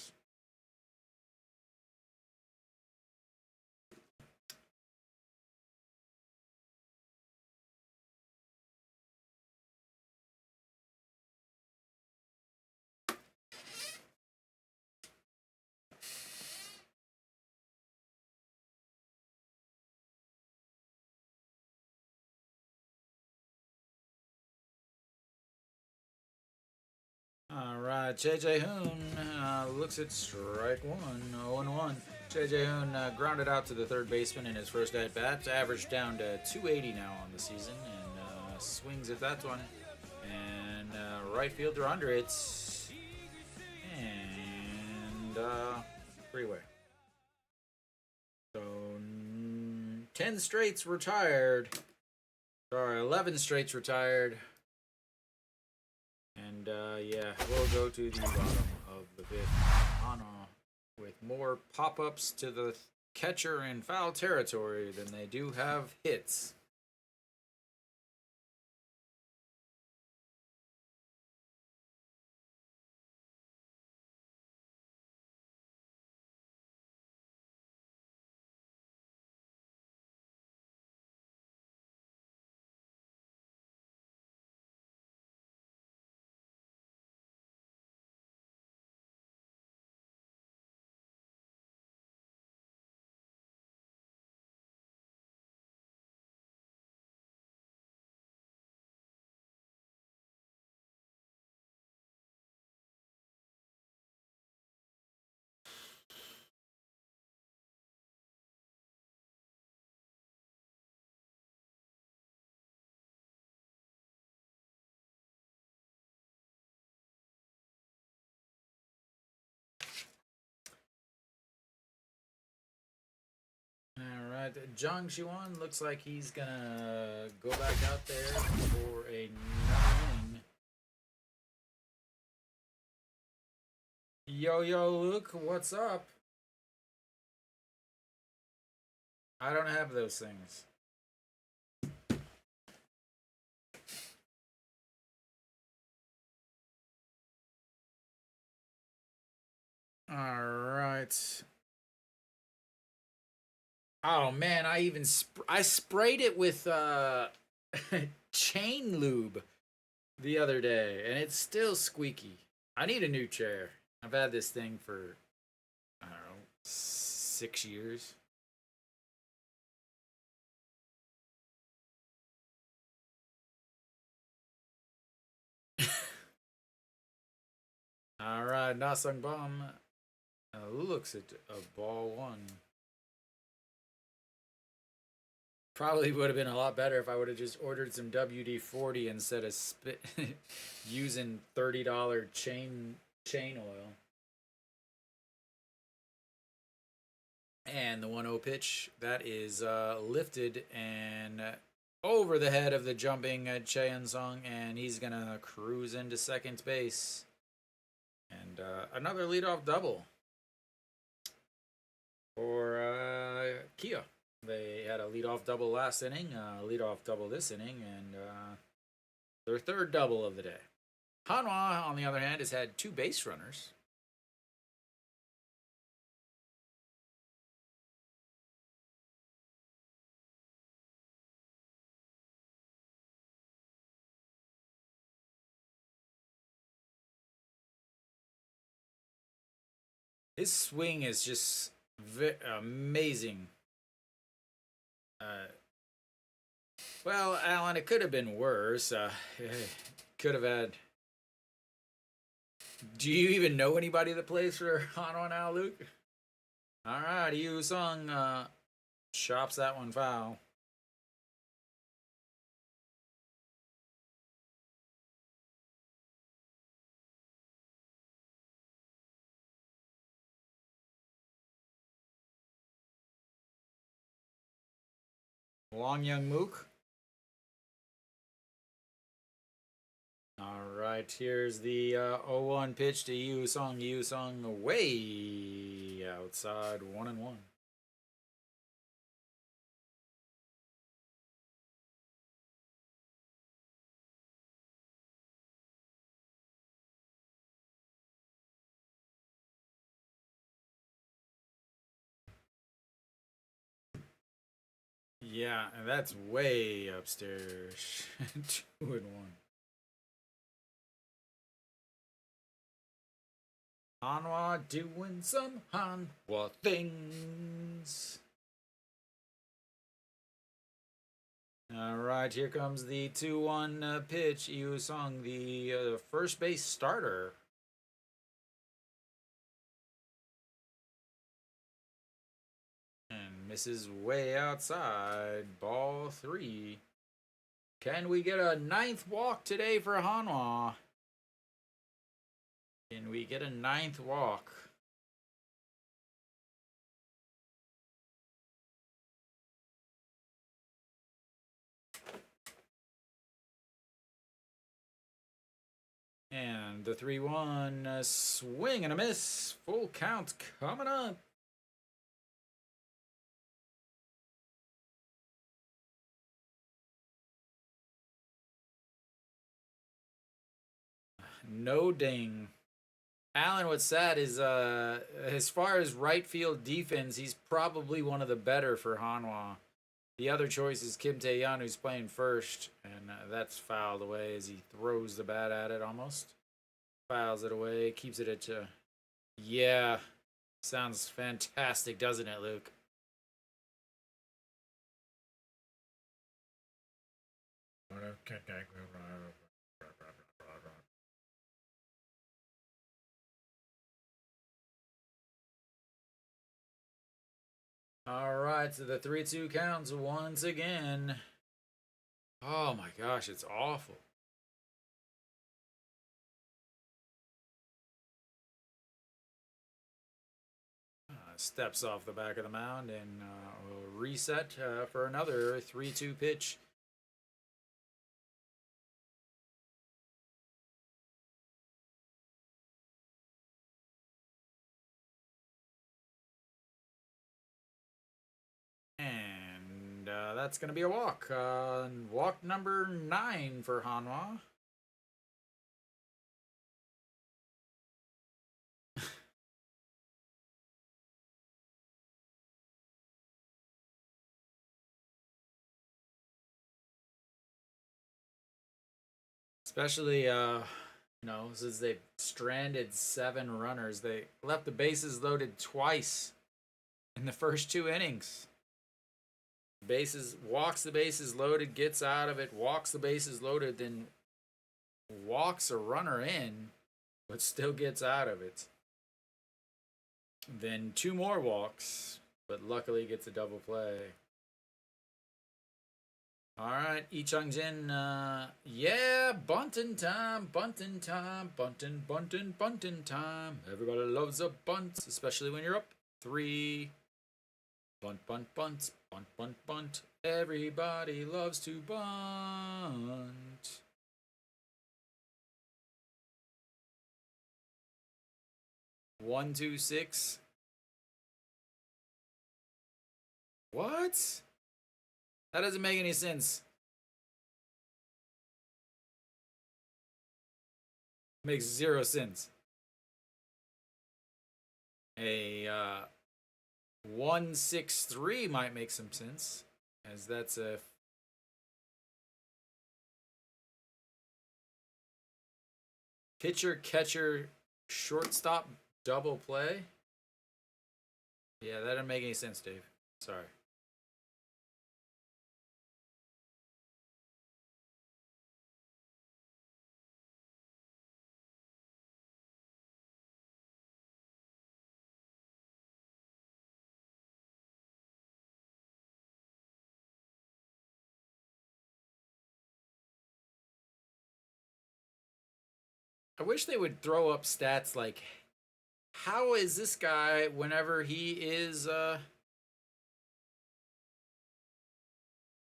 All right, JJ Hoon looks at strike one, 0-1. JJ Hoon grounded out to the third baseman in his first at bat, averaged down to 280 now on the season, and swings at that one. And right fielder under it, and freeway. So 10 straights retired. Sorry, 11 straights retired. And yeah, we'll go to the bottom of the fifth. Hanwha with more pop-ups to the catcher in foul territory than they do have hits. Alright, Zhang Xuan looks like he's gonna go back out there for another inning. Yo, Luke, what's up? I don't have those things. Alright. Oh man, I sprayed it with chain lube the other day, and it's still squeaky. I need a new chair. I've had this thing for I don't know 6 years. All right, Nasung Bomb looks at a ball one. Probably would have been a lot better if I would have just ordered some WD-40 instead of using $30 chain oil. And the 1-0 pitch that is lifted and over the head of the jumping Cheon Song, and he's gonna cruise into second base. And another leadoff double for Kia. They had a leadoff double last inning, leadoff double this inning, and their third double of the day. Hanwha, on the other hand, has had 2 base runners. His swing is just amazing. Well, Alan, it could have been worse. Could have had. Do you even know anybody that plays for Hanwha now, Luke? All right, Yu Sung chops that one foul. Long Young Mook. All right, here's the 0-1 pitch to Yu Song. Yu Song way outside, 1-1. Yeah, and that's way upstairs. 2-1. Hanwha doing some Hanwha things. All right, here comes the 2-1 pitch. Yu Song, the first base starter. And misses way outside. Ball 3. Can we get a 9th walk today for Hanwha? Can we get a 9th walk? And the 3-1 swing and a miss. Full count coming up. No ding. Alan, what's sad is as far as right field defense, he's probably one of the better for Hanwha. The other choice is Kim Tae-yeon, who's playing first, and that's fouled away as he throws the bat at it almost. Fouls it away, keeps it at yeah. Sounds fantastic, doesn't it, Luke? All right, so the 3-2 counts once again. Oh my gosh, it's awful. Steps off the back of the mound and will reset for another 3-2 pitch. And that's going to be a walk. Walk number 9 for Hanwha. Especially, since they've stranded 7 runners, they left the bases loaded twice in the first 2 innings. Walks the bases loaded, gets out of it, walks the bases loaded, then walks a runner in, but still gets out of it. Then 2 more walks, but luckily gets a double play. All right, Lee Chung-jin, yeah, bunting time, bunting time, bunting time. Everybody loves a bunt, especially when you're up 3. Bunt, bunt, bunt, bunt, bunt, bunt. Everybody loves to bunt. One, 2, 6. What? That doesn't make any sense. Makes 0 sense. A 1-6-3 might make some sense, as that's a pitcher, catcher, shortstop double play. Yeah, that didn't make any sense, Dave. Sorry. I wish they would throw up stats like how is this guy whenever he is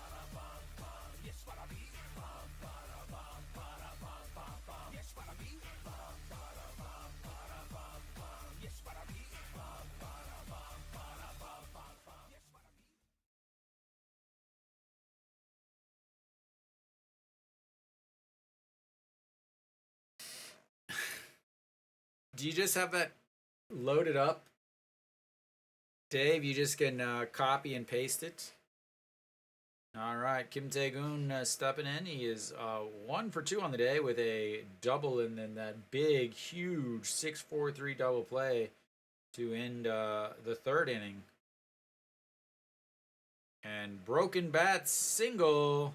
ba-da-ba. Do you just have that loaded up, Dave? You just can copy and paste it. All right, Kim Tae-gun stepping in. He is 1 for 2 on the day with a double and then that big, huge 6-4-3 double play to end the third inning. And broken bat single.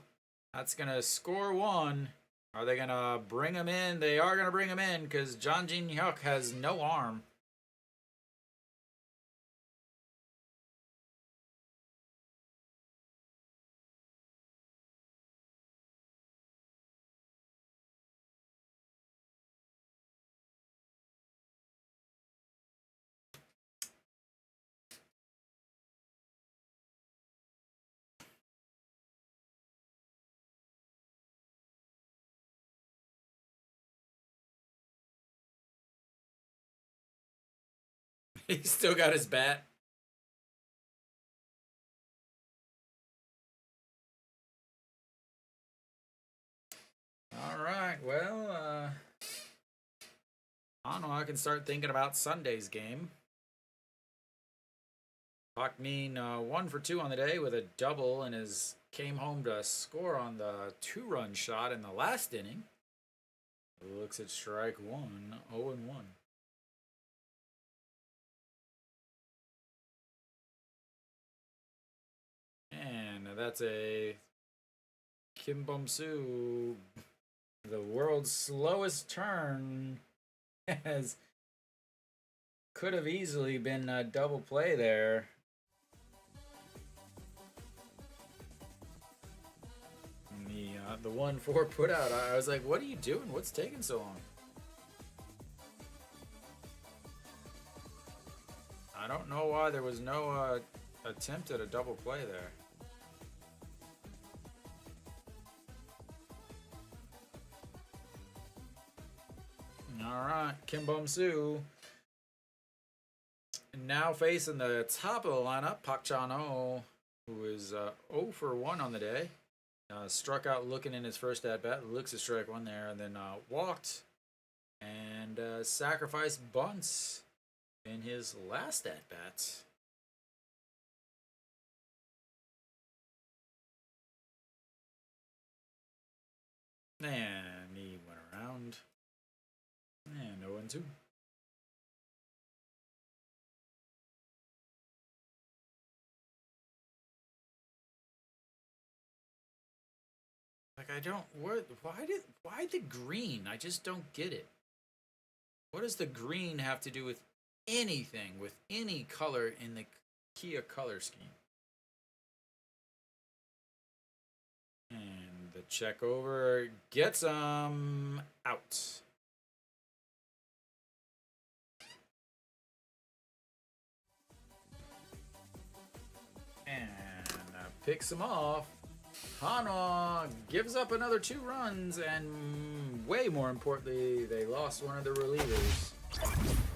That's going to score 1. Are they going to bring him in? They are going to bring him in because John Jin Hyuk has no arm. He's still got his bat. All right, well, Hanwha can start thinking about Sunday's game. Pak Min 1 for 2 on the day with a double and came home to score on the 2-run shot in the last inning. Looks at strike 1, 0-1. And that's a Kim Bum-soo, the world's slowest turn, has could have easily been a double play there. And the 1-4 put out. I was like, what are you doing? What's taking so long? I don't know why there was no attempt at a double play there. All right, Kim Bum-soo now facing the top of the lineup, Pak Chan-ho, who is 0 for 1 on the day. Struck out looking in his first at-bat, looks at strike 1 there, and then walked and sacrificed bunts in his last at-bat. And he went around. And 0-2. Like, I don't, why the green? I just don't get it. What does the green have to do with anything, with any color in the Kia color scheme? And the check over gets him out. And picks him off. Hanwha gives up another 2 runs, and way more importantly, they lost one of the relievers.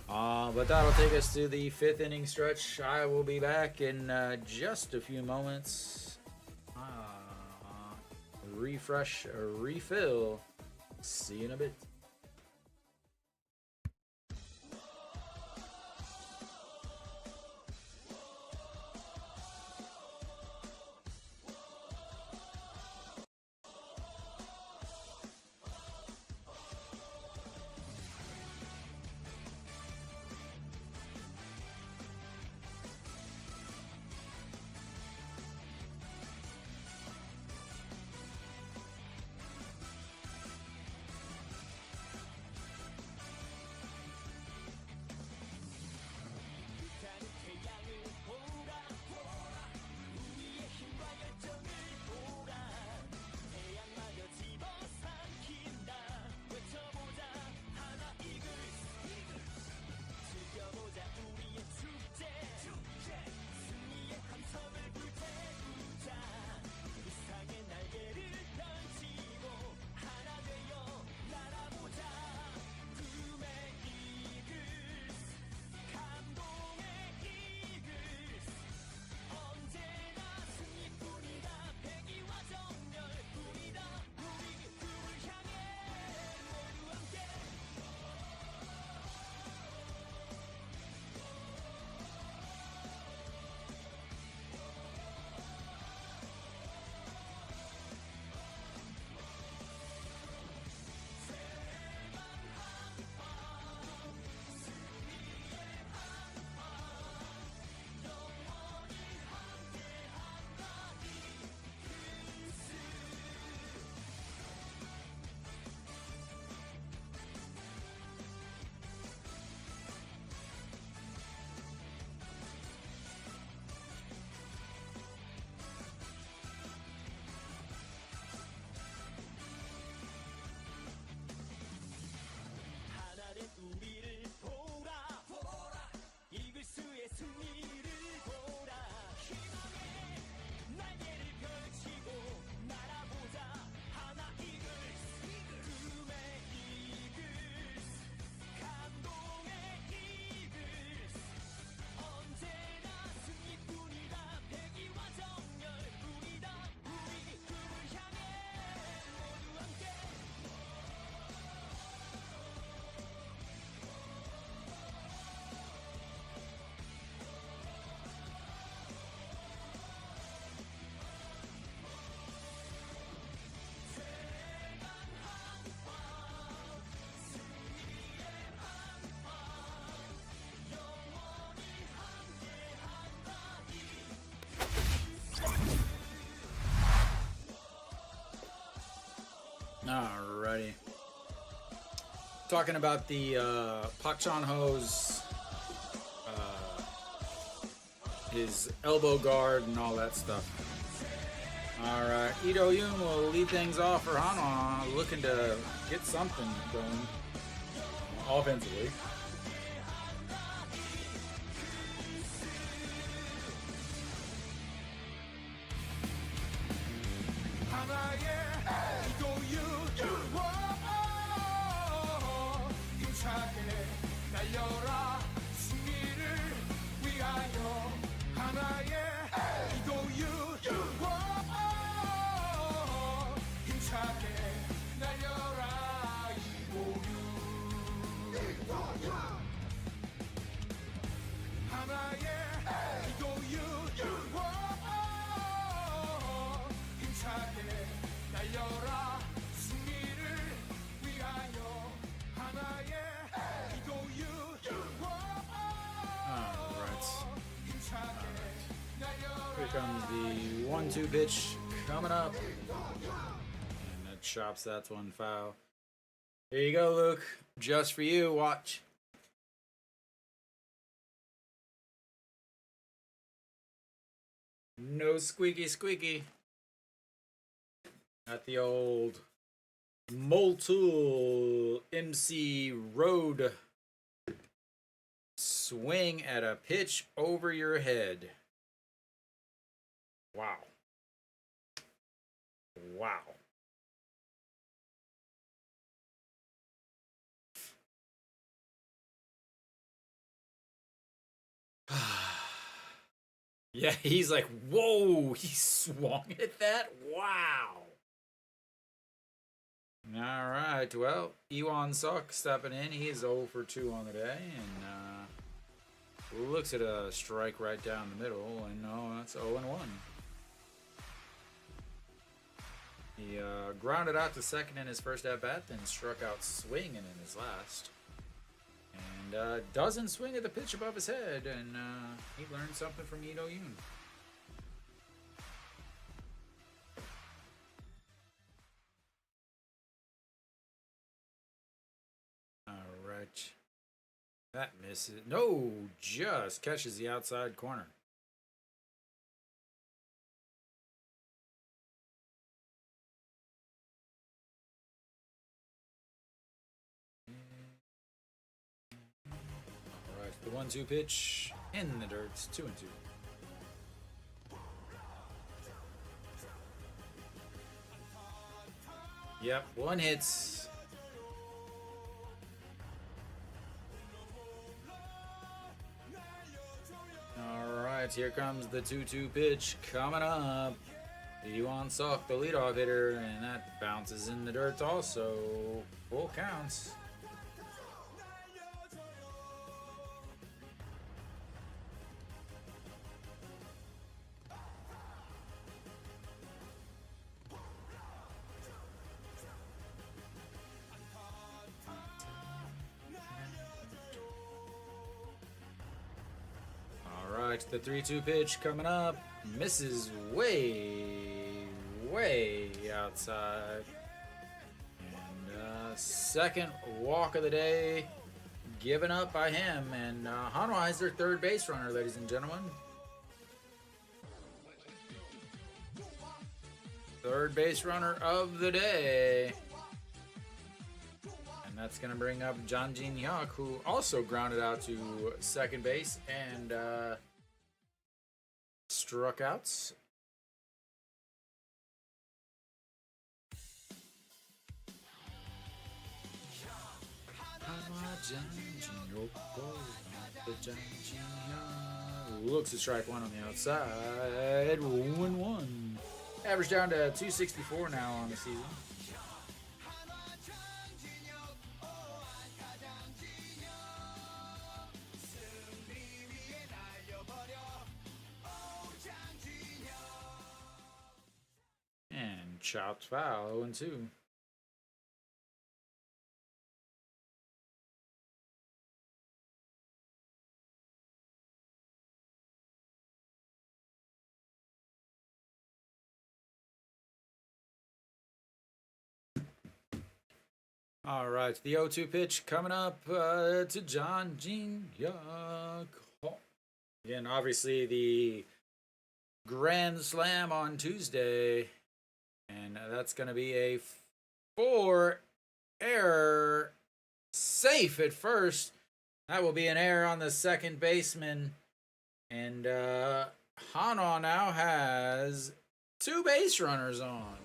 But that'll take us to the 5th inning stretch. I will be back in just a few moments. Refresh, refill. See you in a bit. Talking about the Pak Chan Ho's his elbow guard and all that stuff. All right, Ito Yoon will lead things off for Hanwha, looking to get something going offensively. Here comes the 1-2 pitch coming up. And that chops that one foul. Here you go, Luke. Just for you. Watch. No squeaky squeaky. Got the old Moltool MC Road swing at a pitch over your head. Wow. Wow. Yeah, he's like, whoa, he swung at that? Wow. All right, well, Iwan Suk stepping in. He is 0 for 2 on the day, and looks at a strike right down the middle, and no, that's 0 and 1. He grounded out to second in his first at bat, then struck out swinging in his last. And doesn't swing at the pitch above his head, and he learned something from Ito Yoon. Alright. That misses. No, just catches the outside corner. The 1-2 pitch in the dirt. 2 and 2. Yep, 1 hits. Alright, here comes the 2-2 pitch coming up. Iwan Suk, the leadoff hitter, and that bounces in the dirt also. Full counts. The 3-2 pitch coming up. Misses way outside. And second walk of the day given up by him. And Hanwha is their third base runner, ladies and gentlemen. Third base runner of the day. And that's going to bring up Jang Jin-hyuk, who also grounded out to second base and struck outs. Looks at strike 1 on the outside. 1-1. Average down to 264 now on the season. Chopped foul, 0 and 2. All right, the 0-2 pitch coming up to John Jin Yak. Again, obviously the Grand Slam on Tuesday, and that's going to be a 4-error safe at first. That will be an error on the second baseman, and Hanwha now has 2 base runners on.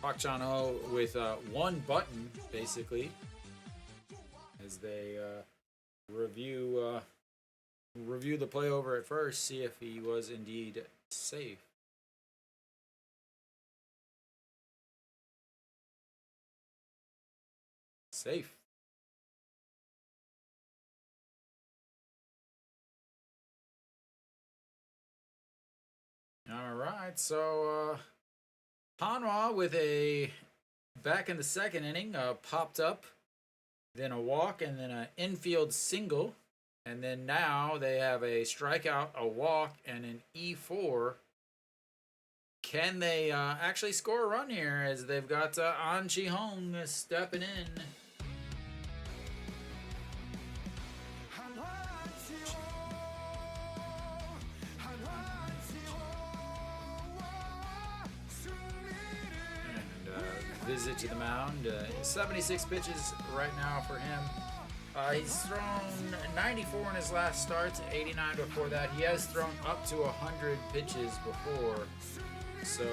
Park Chan-ho with 1 button, basically, as they review the play over at first, see if he was indeed safe. Safe. All right, so Hanwha with a back in the second inning, popped up, then a walk, and then an infield single. And then now they have a strikeout, a walk, and an E4. Can they actually score a run here as they've got An Chi-hong stepping in? Visit to the mound. 76 pitches right now for him. He's thrown 94 in his last starts, 89 before that. He has thrown up to 100 pitches before. So,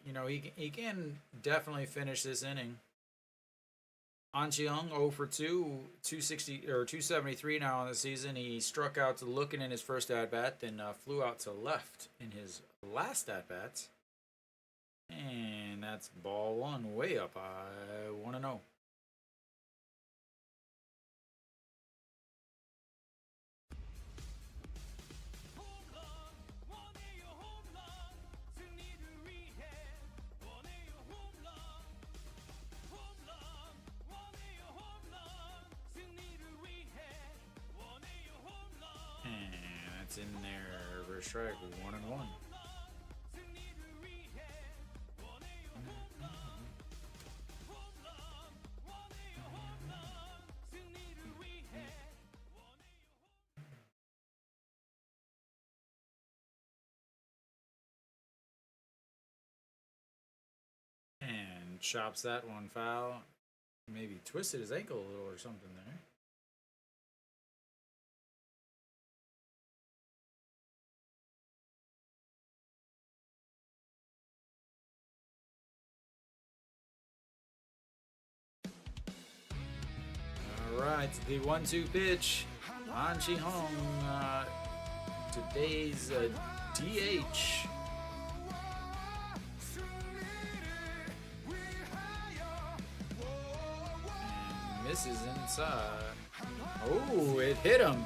you know, he can definitely finish this inning. An Chi-hong 0 for 2, 260 or 273 now in the season. He struck out to looking in his first at bat, then flew out to left in his last at bat, and that's ball 1, way up. I want to know. In there, reverse strike, 1-1. And chops that one foul. Maybe twisted his ankle a little or something there. Alright, the 1-2 pitch. An Chi-hong, today's DH. And misses inside. Oh, it hit him.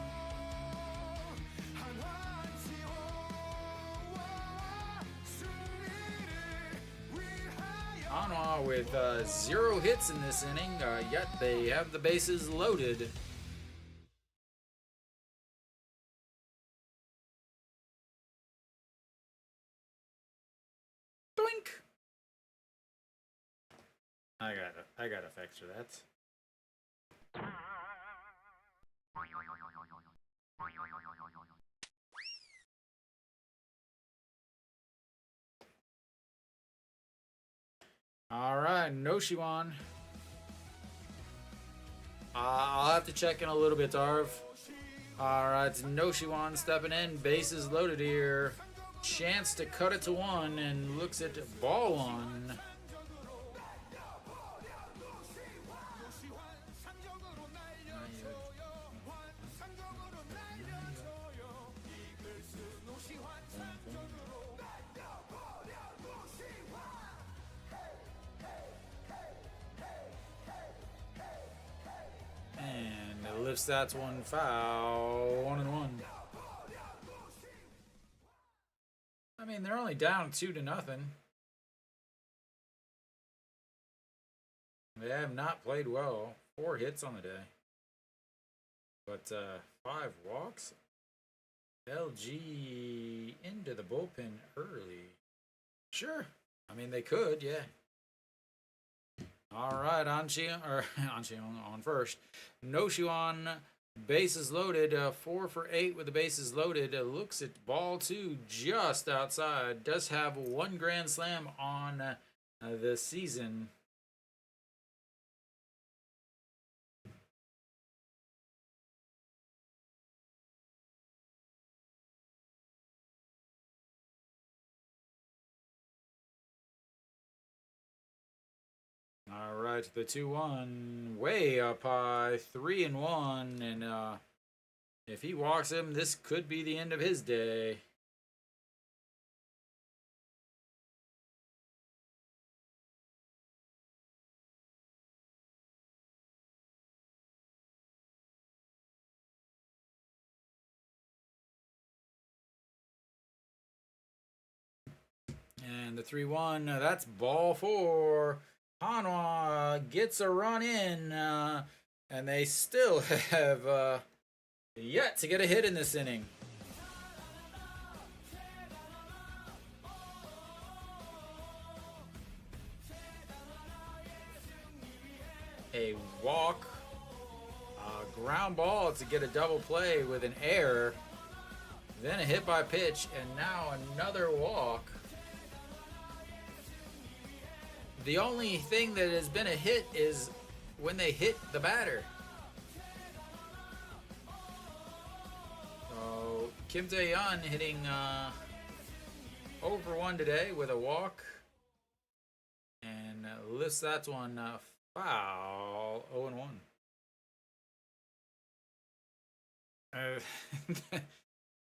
Hanwha with 0 hits in this inning, yet they have the bases loaded. Doink! I got effects for that. All right, Noshiwan. I'll have to check in a little bit, Darv. All right, Noshiwan stepping in. Bases loaded here. Chance to cut it to 1 and looks at ball 1. Lifts that one foul. 1-1. I mean, they're only down 2-0. They have not played well. 4 hits on the day. But 5 walks. LG into the bullpen early. Sure. I mean, they could, yeah. All right, Anchiong on first. Noshu on bases loaded. 4 for 8 with the bases loaded. Looks at ball 2 just outside. Does have 1 grand slam on the season. All right, the 2-1 way up high, 3-1, and if he walks him, this could be the end of his day. And the 3-1, that's ball 4. Hanwha gets a run in, and they still have yet to get a hit in this inning. A walk, a ground ball to get a double play with an error, then a hit by pitch, and now another walk. The only thing that has been a hit is when they hit the batter. So Kim Tae-yeon hitting 0 for 1 today with a walk, and lifts that one foul. 0-1.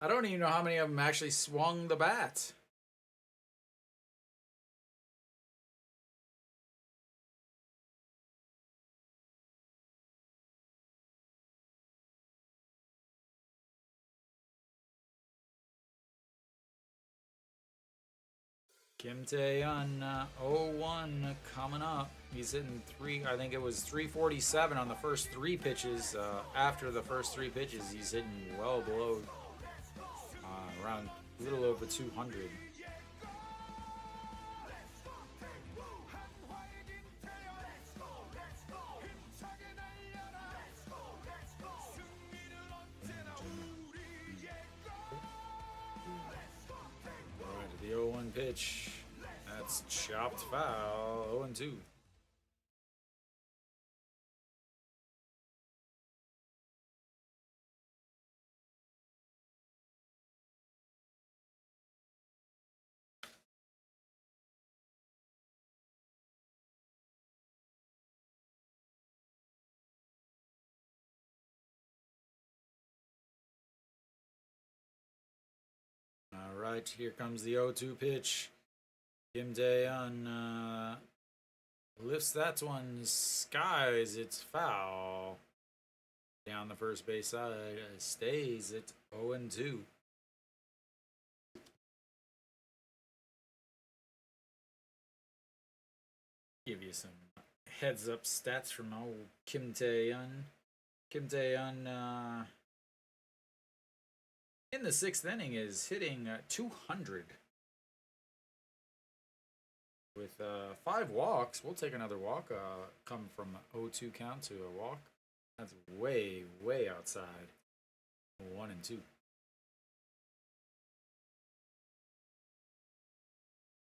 I don't even know how many of them actually swung the bat. Kim Tae-yeon, 0-1 coming up. He's hitting I think it was 347 on the first 3 pitches. After the first 3 pitches, he's hitting well below, around a little over 200. The 0-1 pitch. That's chopped foul. 0-2. All right, here comes the 0-2 pitch. Kim Tae-yeon lifts that one, skies, it's foul. Down the first base side, stays at 0-2. Give you some heads up stats from old Kim Tae-yeon. Kim Tae-yeon in the 6th inning is hitting 200. With 5 walks. We'll take another walk. Come from 0-2 count to a walk. That's way, way outside. 1-2.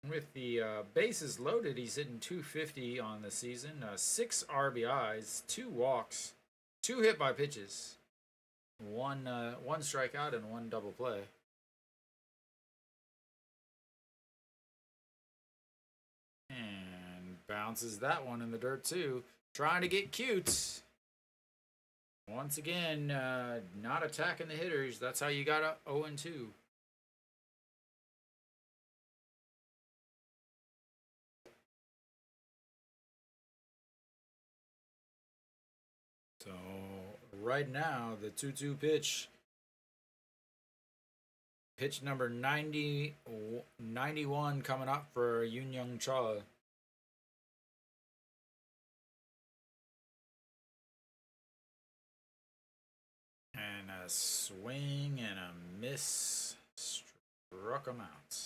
With the bases loaded, he's hitting 250 on the season. 6 RBIs, 2 walks, 2 hit by pitches, one strikeout, and 1 double play. And bounces that one in the dirt too. Trying to get cute. Once again, not attacking the hitters. That's how you got a 0-2. So right now, the 2-2 pitch. Pitch number 91 coming up for Yoon Young Chol. A swing and a miss. Struck him out.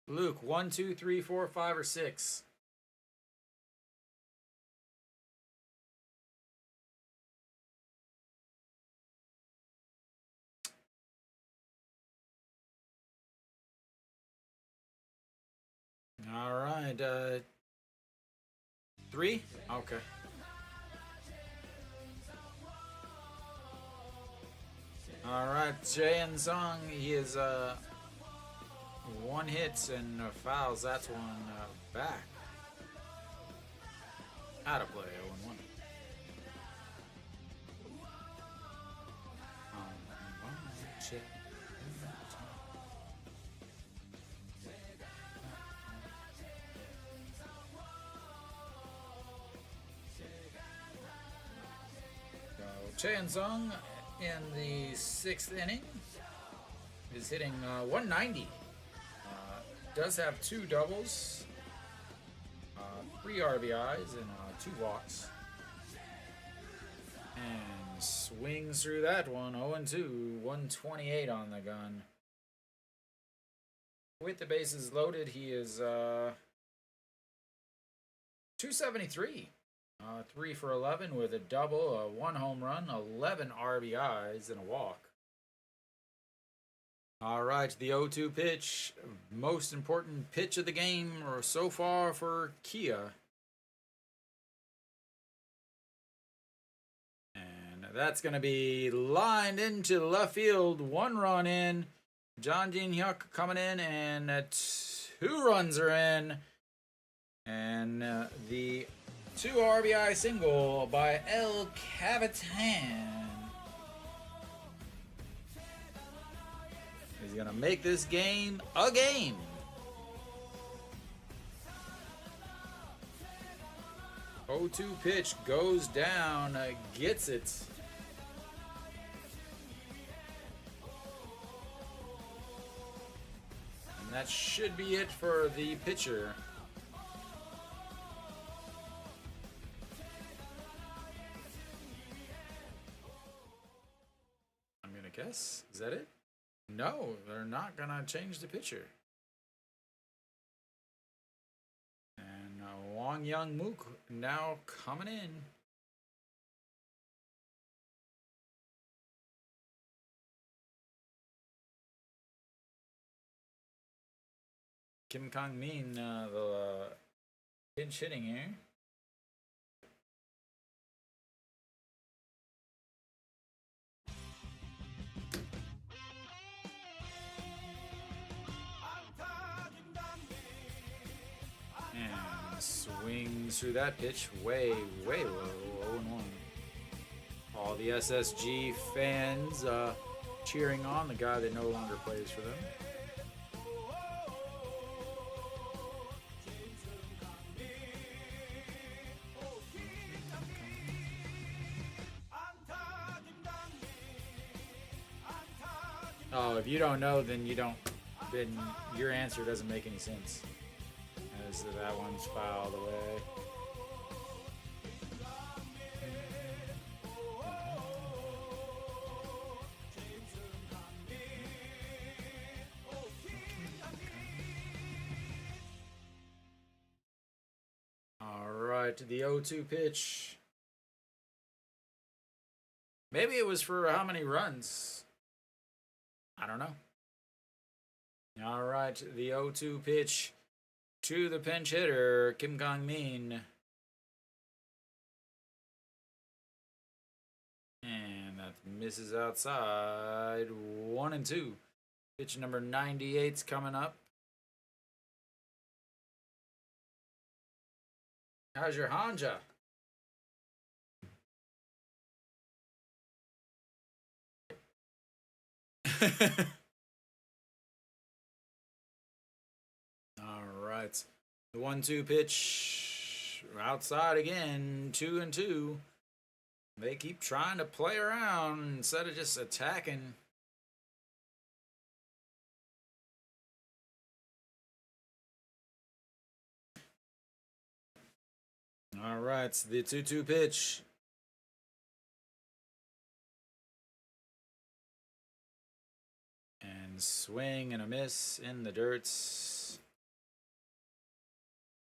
Luke, 1, 2, 3, 4, 5, or 6? All right. 3? Okay. All right, Jay and Sung, he is 1 hit and fouls. That's one back. Out of play, 0-1. Chaeyoung Sung in the 6th inning is hitting 190. Does have 2 doubles, 3 RBIs, and 2 walks. And swings through that one, 0-2, 128 on the gun. With the bases loaded, he is 273. 3 for 11 with a double, 1 home run, 11 RBIs, and a walk. All right, the 0-2 pitch, most important pitch of the game so far for Kia. And that's going to be lined into left field. 1 run in. John Jin Hyuk coming in, and 2 runs are in. And the 2 RBI single by El Capitan. He's gonna make this game a game. Oh, 0-2 pitch goes down, gets it. And that should be it for the pitcher. I'm gonna guess. Is that it? No, they're not gonna change the pitcher. And Wang Young Mook now coming in. Kim Kang Min, the pinch hitting here. And swings through that pitch way, way low, 0-1. All the SSG fans cheering on the guy that no longer plays for them. Oh, if you don't know, then you don't. Then your answer doesn't make any sense. As that one's fouled away. All right, the 0-2 pitch. Maybe it was for how many runs? I don't know. All right, the 0-2 pitch to the pinch hitter, Kim Kang Min. And that misses outside. 1-2. Pitch number 98's coming up. How's your Hanja? All right. The 1-2 pitch outside again. 2-2. They keep trying to play around instead of just attacking. All right, the 2-2 pitch. And swing and a miss in the dirts.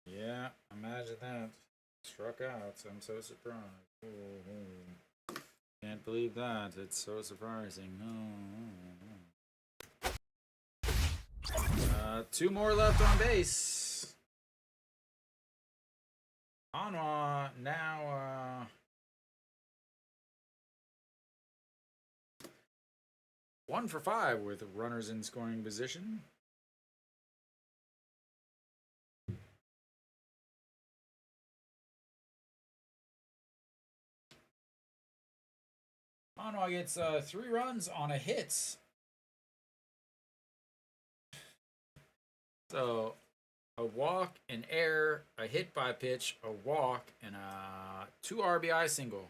Yeah, imagine that. Struck out. I'm so surprised. Oh, can't believe that. It's so surprising. Two more left on base. Hanwha now 1 for 5 with runners in scoring position. Hanwha gets 3 runs on a hit. So a walk, an error, a hit by pitch, a walk, and a 2 RBI single.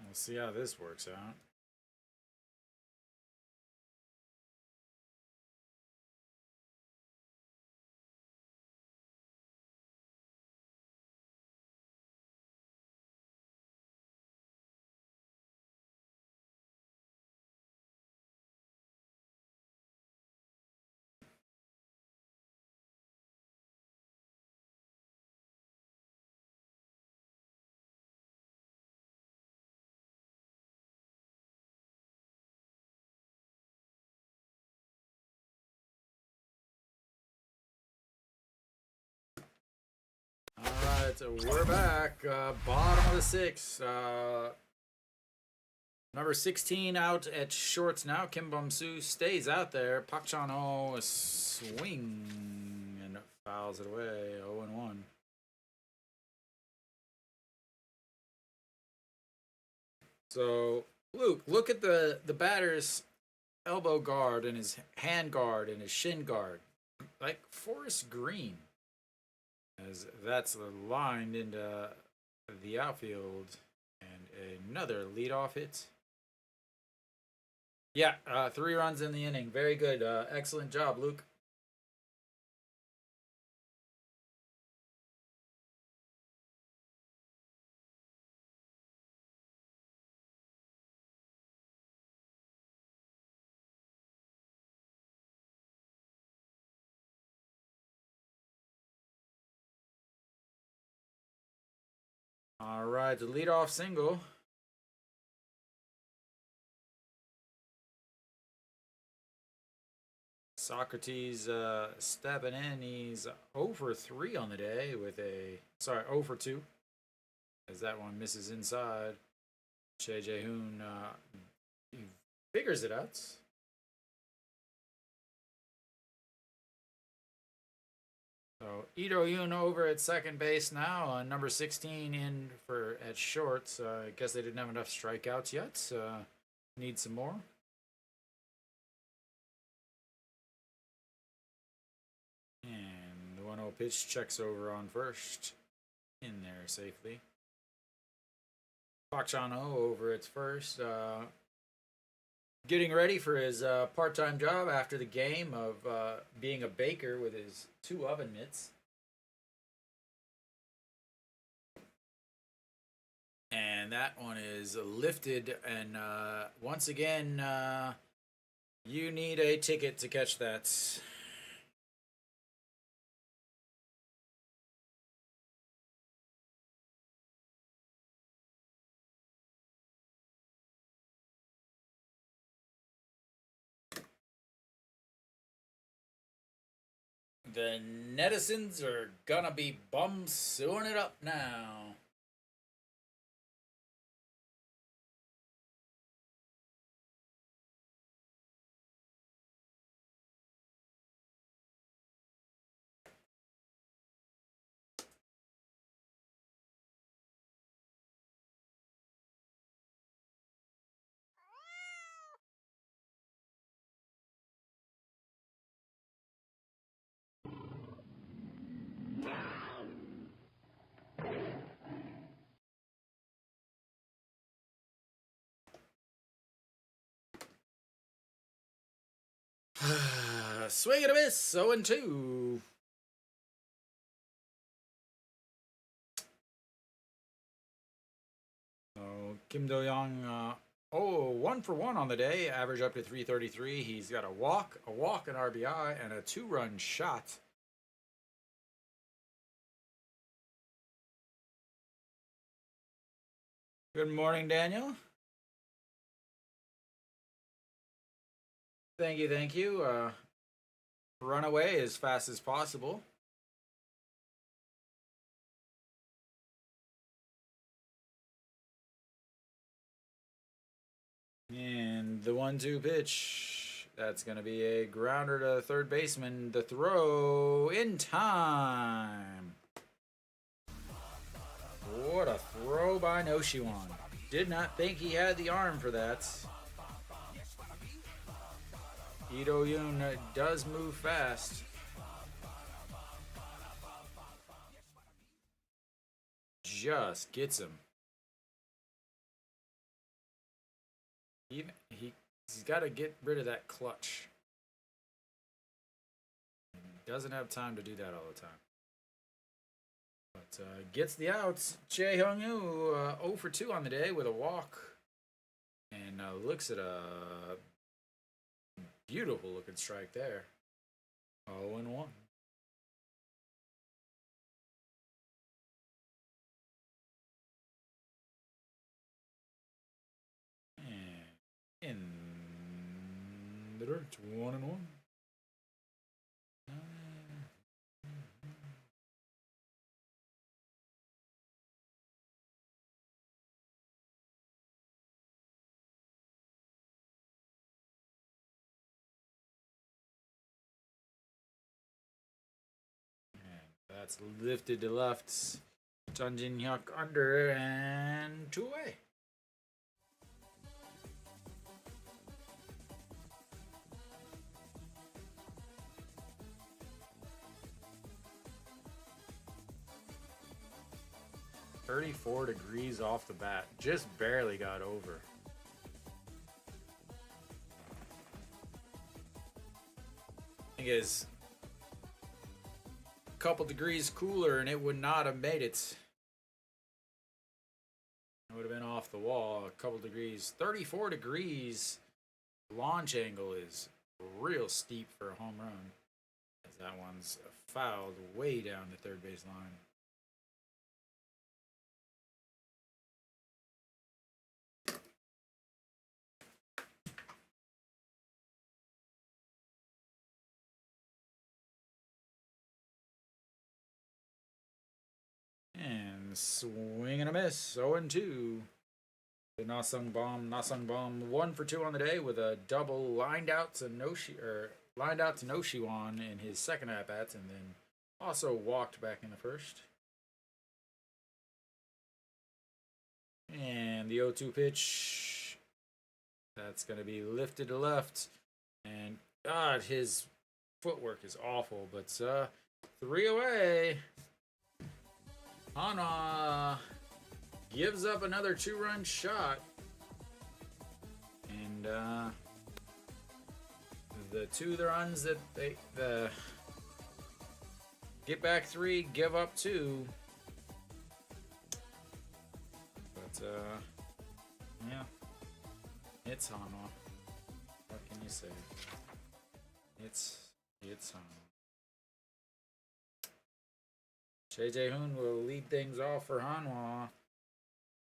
We'll see how this works out. All right, so we're back. Bottom of the 6th. Number 16 out at shorts now. Kim Bum-soo stays out there. Pak Chan-ho, a swing and fouls it away. 0-1. So, Luke, look at the batter's elbow guard and his hand guard and his shin guard. Like forest green. As that's lined into the outfield. And another leadoff hit. Yeah, 3 runs in the inning. Very good. Excellent job, Luke. All right, the leadoff single. Socrates stepping in. He's 0 for 3 on the day with a 0 for 2, as that one misses inside. Che Jae-hoon he figures it out. So Ito Yoon over at second base now. Number 16 in for at short. I guess they didn't have enough strikeouts yet. Need some more. And the 1-0 pitch checks over on first. In there safely. Pak Chan-ho over at first. Getting ready for his part-time job after the game of being a baker with his 2 oven mitts. And that one is lifted. And once again, you need a ticket to catch that. The netizens are gonna be bum-suing it up now. Swing and a miss. 0-2. So Kim Do-young, 1 for 1 on the day. Average up to 333. He's got a walk, an RBI, and a 2-run shot. Good morning, Daniel. Thank you, thank you. Run away as fast as possible. And the 1-2 pitch. That's going to be a grounder to third baseman. The throw in time. What a throw by Noshiwan. Did not think he had the arm for that. Do-young does move fast. Just gets him. He's got to get rid of that clutch. He doesn't have time to do that all the time. But gets the outs. Jae Hyung-woo 0 for 2 on the day with a walk. And looks at a beautiful looking strike there. 0-1. In the dirt, 1-1. And that's lifted to left. Chun Jin Hyuk under and 2 away. .34 degrees off the bat. Just barely got over. Thing is, a couple degrees cooler and it would not have made it. It would have been off the wall. A couple degrees. 34 degrees. Launch angle is real steep for a home run. As that one's fouled way down the third base line. And swing and a miss. 0-2. The Nasung Bomb 1 for 2 on the day with a double lined out to Noshiwan in his second at bats, and then also walked back in the first. And the 0-2 pitch. That's going to be lifted to left. And God, his footwork is awful, but 3 away. Hanwha gives up another 2-run shot. And the 2 runs that they get back 3, give up 2. But yeah, it's Hanwha. What can you say? It's Hanwha. Jae Jae-hoon will lead things off for Hanwha,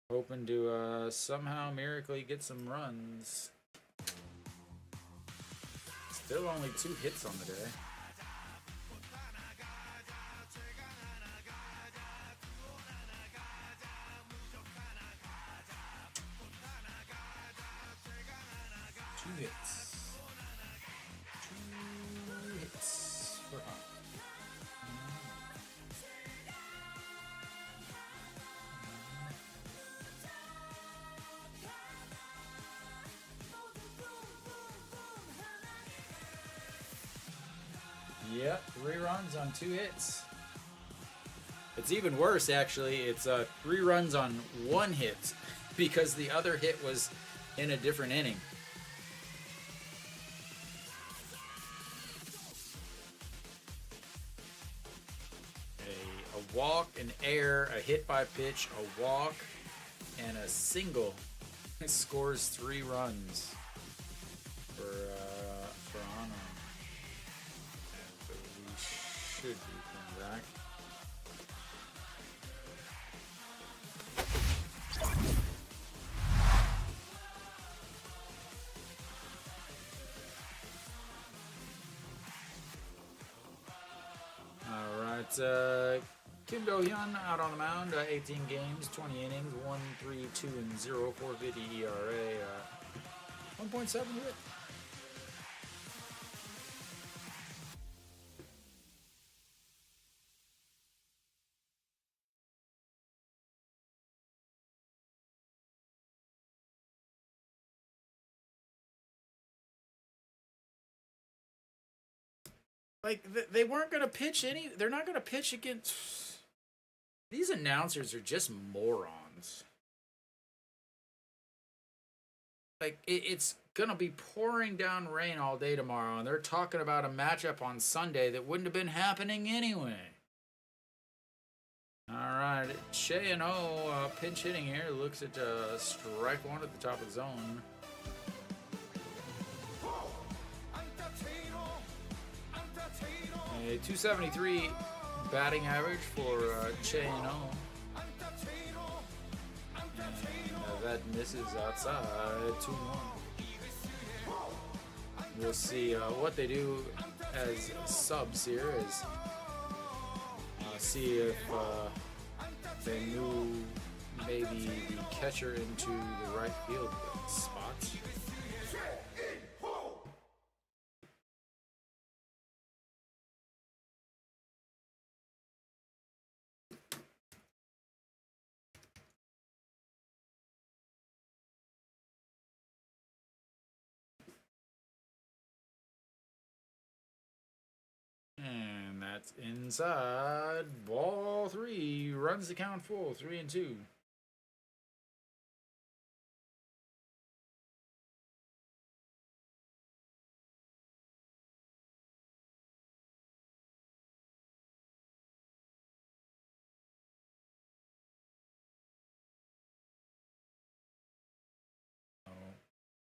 hoping to somehow miraculously get some runs. Still only 2 hits on the day. Two hits for Hanwha. Yep, 3 runs on 2 hits. It's even worse, actually. It's 3 runs on 1 hit because the other hit was in a different inning. walk, an error, a hit by pitch, a walk, and a single. It scores 3 runs for Hanwha. So we should be coming back. Kim Do-hyun out on the mound, 18 games, 20 innings, 1.32-0, 4.50 ERA, 1.7 whip. Like, they weren't going to pitch any. They're not going to pitch against. These announcers are just morons. Like, it's going to be pouring down rain all day tomorrow, and they're talking about a matchup on Sunday that wouldn't have been happening anyway. All right, Che and O pinch hitting here. Looks at strike one at the top of the zone. A 273 batting average for Che and O. And that misses outside 2-1. We'll see what they do as subs here is see if they move maybe the catcher into the right field spot. And that's inside. Ball 3. Runs the count full. 3-2.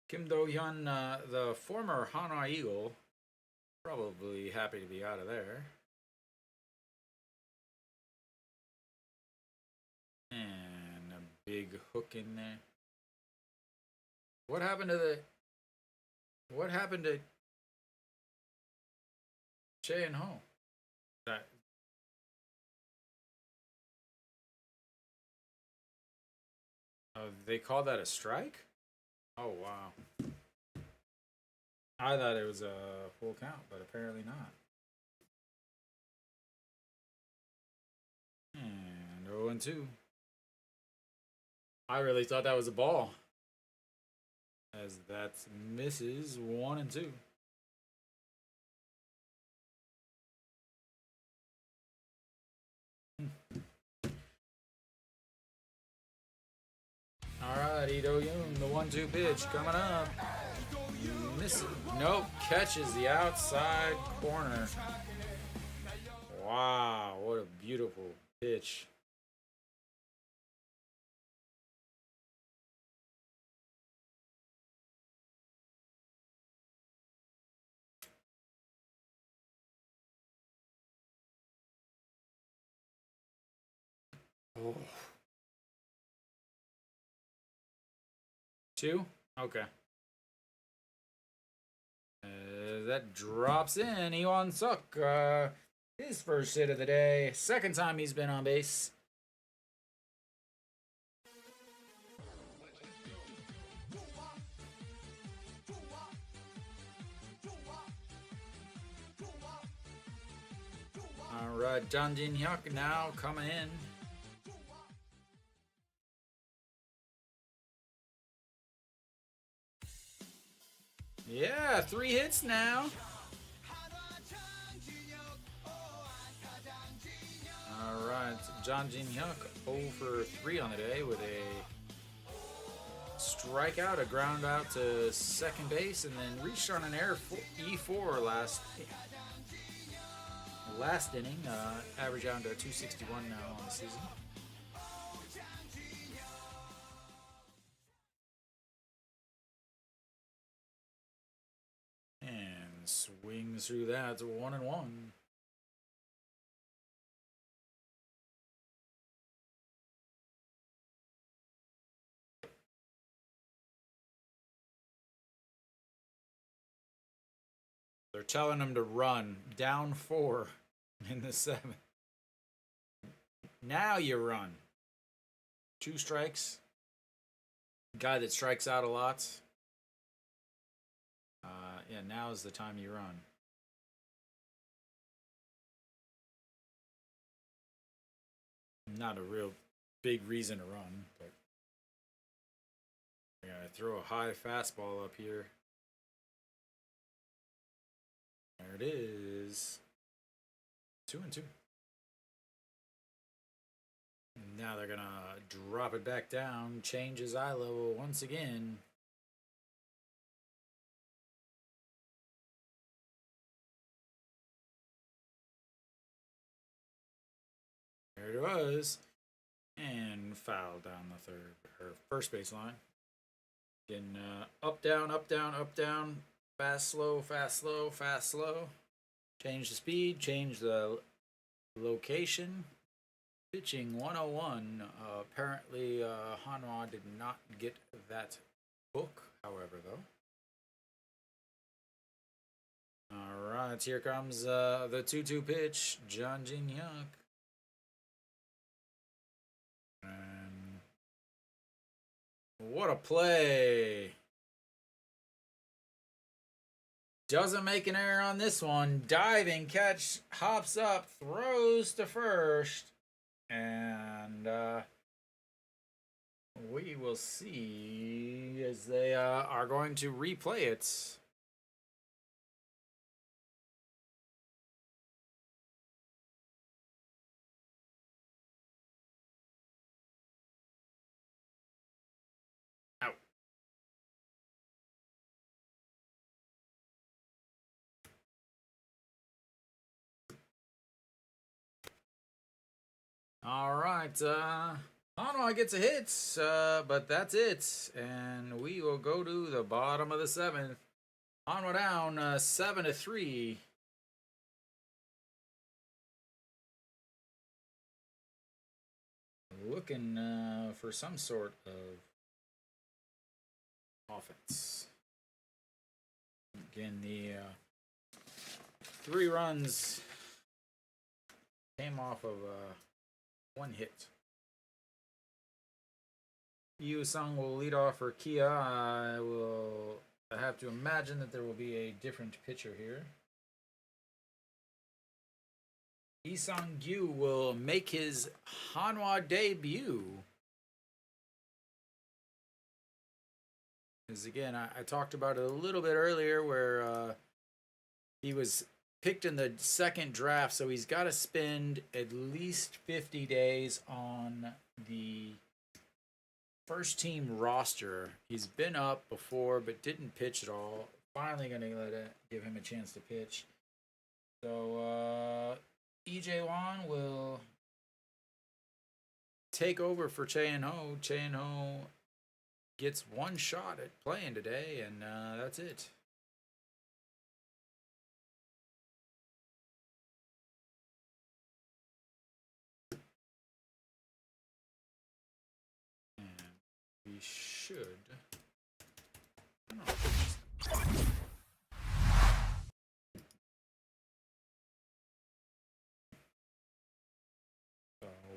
Kim Do-hyun, the former Hanwha Eagle, probably happy to be out of there. And a big hook in there. What happened to Che and Ho? They called that a strike? Oh, wow. I thought it was a full count, but apparently not. And 0-2. I really thought that was a ball. As that misses 1-2. Alright, Do-hyun, the 1-2 pitch coming up. Misses. Nope, catches the outside corner. Wow, what a beautiful pitch. Oh. 2? Okay. That drops in. Iwan Suk, his first hit of the day. Second time he's been on base. All right, Jang Jin-hyuk now coming in. Yeah, 3 hits now. All right, Jang Jin-hyuk 0 for 3 on the day with a strikeout, a ground out to second base, and then reached on an error E4 last inning, average down to 261 now on the season. And swings through that to 1-1. They're telling him to run. Down 4 in the 7th. Now you run. 2 strikes. Guy that strikes out a lot. Yeah, now is the time you run. Not a real big reason to run, but I gotta throw a high fastball up here. There it is. 2-2. Now they're gonna drop it back down, change his eye level once again. There it was. And foul down the third or first base line. Again, up, down, up, down, up, down. Fast, slow, fast, slow, fast, slow. Change the speed, change the location. Pitching 101. Apparently, Hanwha did not get that book, however, though. All right, here comes the 2-2 pitch. John Jin Hyuk. And what a play. Doesn't make an error on this one. Diving catch, hops up, throws to first. And we will see as they are going to replay it. Out. All right, Hanwha gets a hit, but that's it, and we will go to the bottom of the 7th. Hanwha down 7-3. Looking for some sort of offense. Again, the 3 runs came off of 1 hit. Yu Sung will lead off for Kia. I have to imagine that there will be a different pitcher here. Lee Sang-gyu will make his Hanwha debut. Because again, I talked about it a little bit earlier where he was picked in the 2nd draft, so he's got to spend at least 50 days on the first team roster. He's been up before but didn't pitch at all. Finally going to give him a chance to pitch. So EJ Wan will take over for Chae-in-ho. Chae-in-ho gets 1 shot at playing today, and that's it. And we should.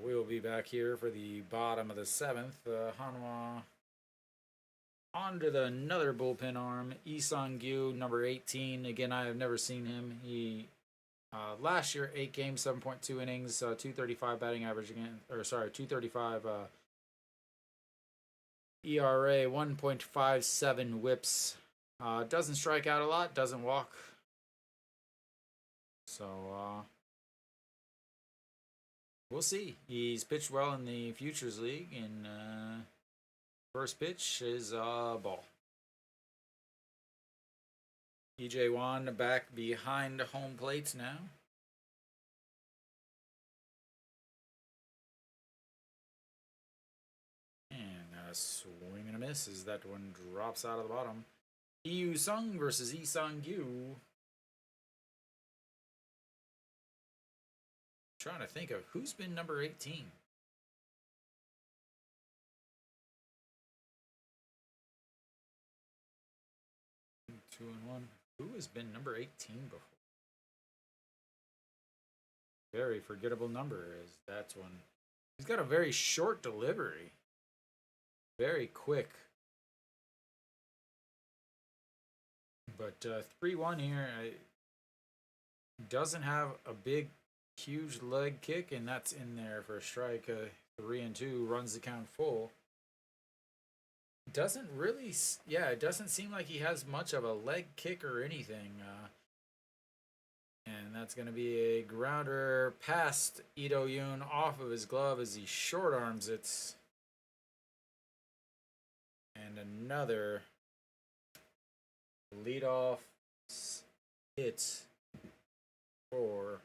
We'll be back here for the bottom of the 7th. Hanwha onto another bullpen arm. Lee Sang-gyu, number 18. Again, I have never seen him. He last year 8 games, 7.2 innings, 235 batting average again. Or sorry, 235 ERA, 1.57 WHIPs. Doesn't strike out a lot. Doesn't walk. So we'll see. He's pitched well in the Futures League, and first pitch is ball. EJ Wan back behind home plates now. A swing and a miss as that one drops out of the bottom. Yu Sung versus Lee Sang-gyu. Trying to think of who's been number 18. Two and one. Who has been number 18 before? Very forgettable number is that one. He's got a very short delivery. Very quick. But 3-1 here. Doesn't have a big, huge leg kick, and that's in there for a strike. 3-2 runs the count full. Doesn't really, yeah, it doesn't seem like he has much of a leg kick or anything. And that's going to be a grounder past Ito Yoon off of his glove as he short arms it. And another leadoff hit for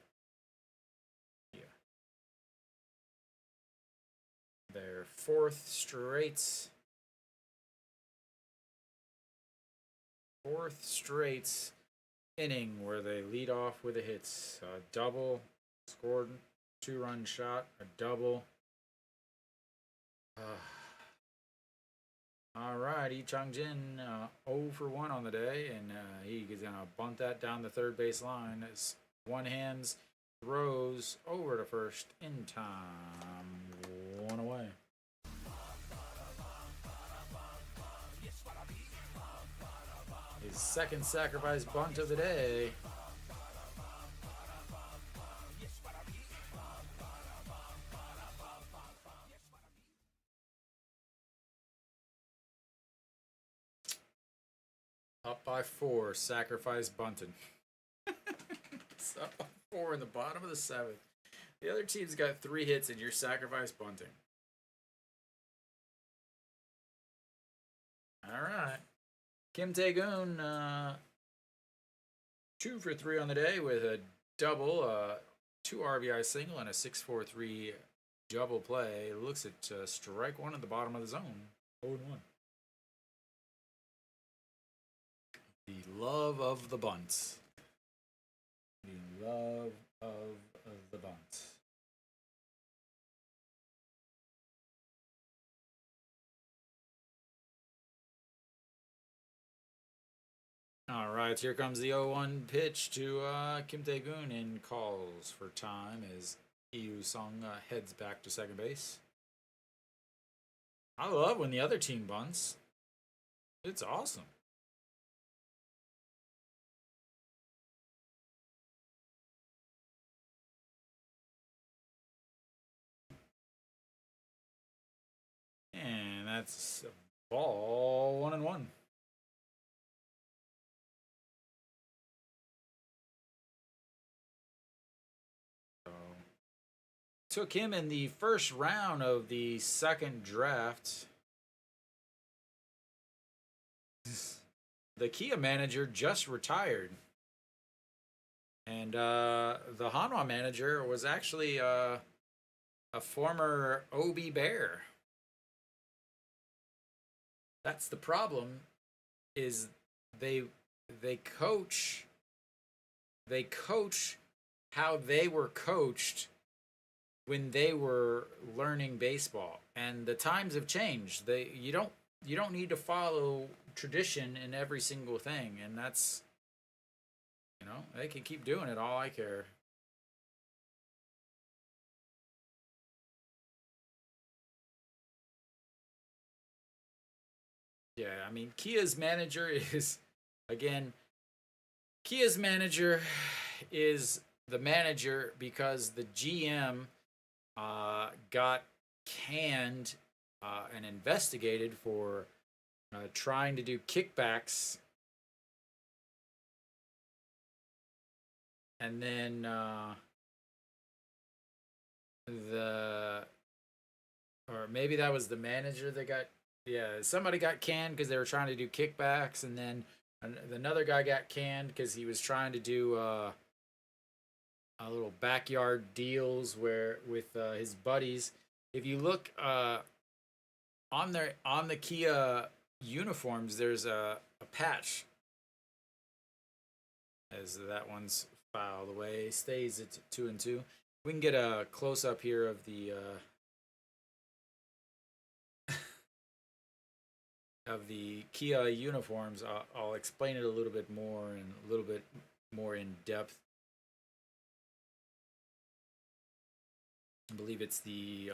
their fourth straight inning where they lead off with a hit. A double, scored 2-run shot, a double. All right, Lee Chang-jin 0 for 1 on the day, and he's going to bunt that down the third base line as one hands throws over to first in time. 1 away. His second sacrifice bunt of the day. Up by 4, sacrifice bunting. So 4 in the bottom of the 7th. The other team's got 3 hits and you're sacrifice bunting. All right. Kim Tae-goon, 2 for 3 on the day with a double, 2 RBI single, and a 6-4-3 double play. Looks at strike 1 at the bottom of the zone. 0-1. The love of the bunt. The love of the bunt. All right, here comes the 0-1 pitch to Kim Tae-goon, and calls for time as Yu Sung heads back to second base. I love when the other team bunts. It's awesome. And that's a ball, 1-1. Took him in the first round of the second draft. The Kia manager just retired. And the Hanwha manager was actually a former OB Bear. That's the problem, is they coach how they were coached when they were learning baseball, and the times have changed. You don't need to follow tradition in every single thing, and that's, they can keep doing it. All I care. Yeah, I mean, Kia's manager is the manager because the GM got canned and investigated for trying to do kickbacks, and then or maybe that was the manager that got, somebody got canned because they were trying to do kickbacks, and then another guy got canned because he was trying to do a little backyard deals with his buddies. If you look on the Kia uniforms, there's a patch as that one's filed away. Stays at 2-2. We can get a close up here of the Kia uniforms. I'll explain it a little bit more and a little bit more in depth. I believe it's the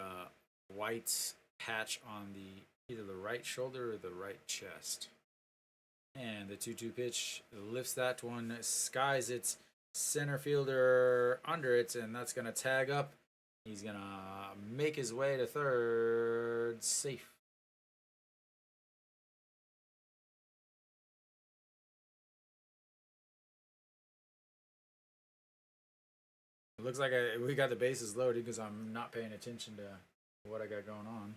white patch on the either the right shoulder or the right chest. And the 2-2 pitch lifts that one, skies its center fielder under it, and that's going to tag up. He's going to make his way to third, safe. It looks like we got the bases loaded because I'm not paying attention to what I got going on.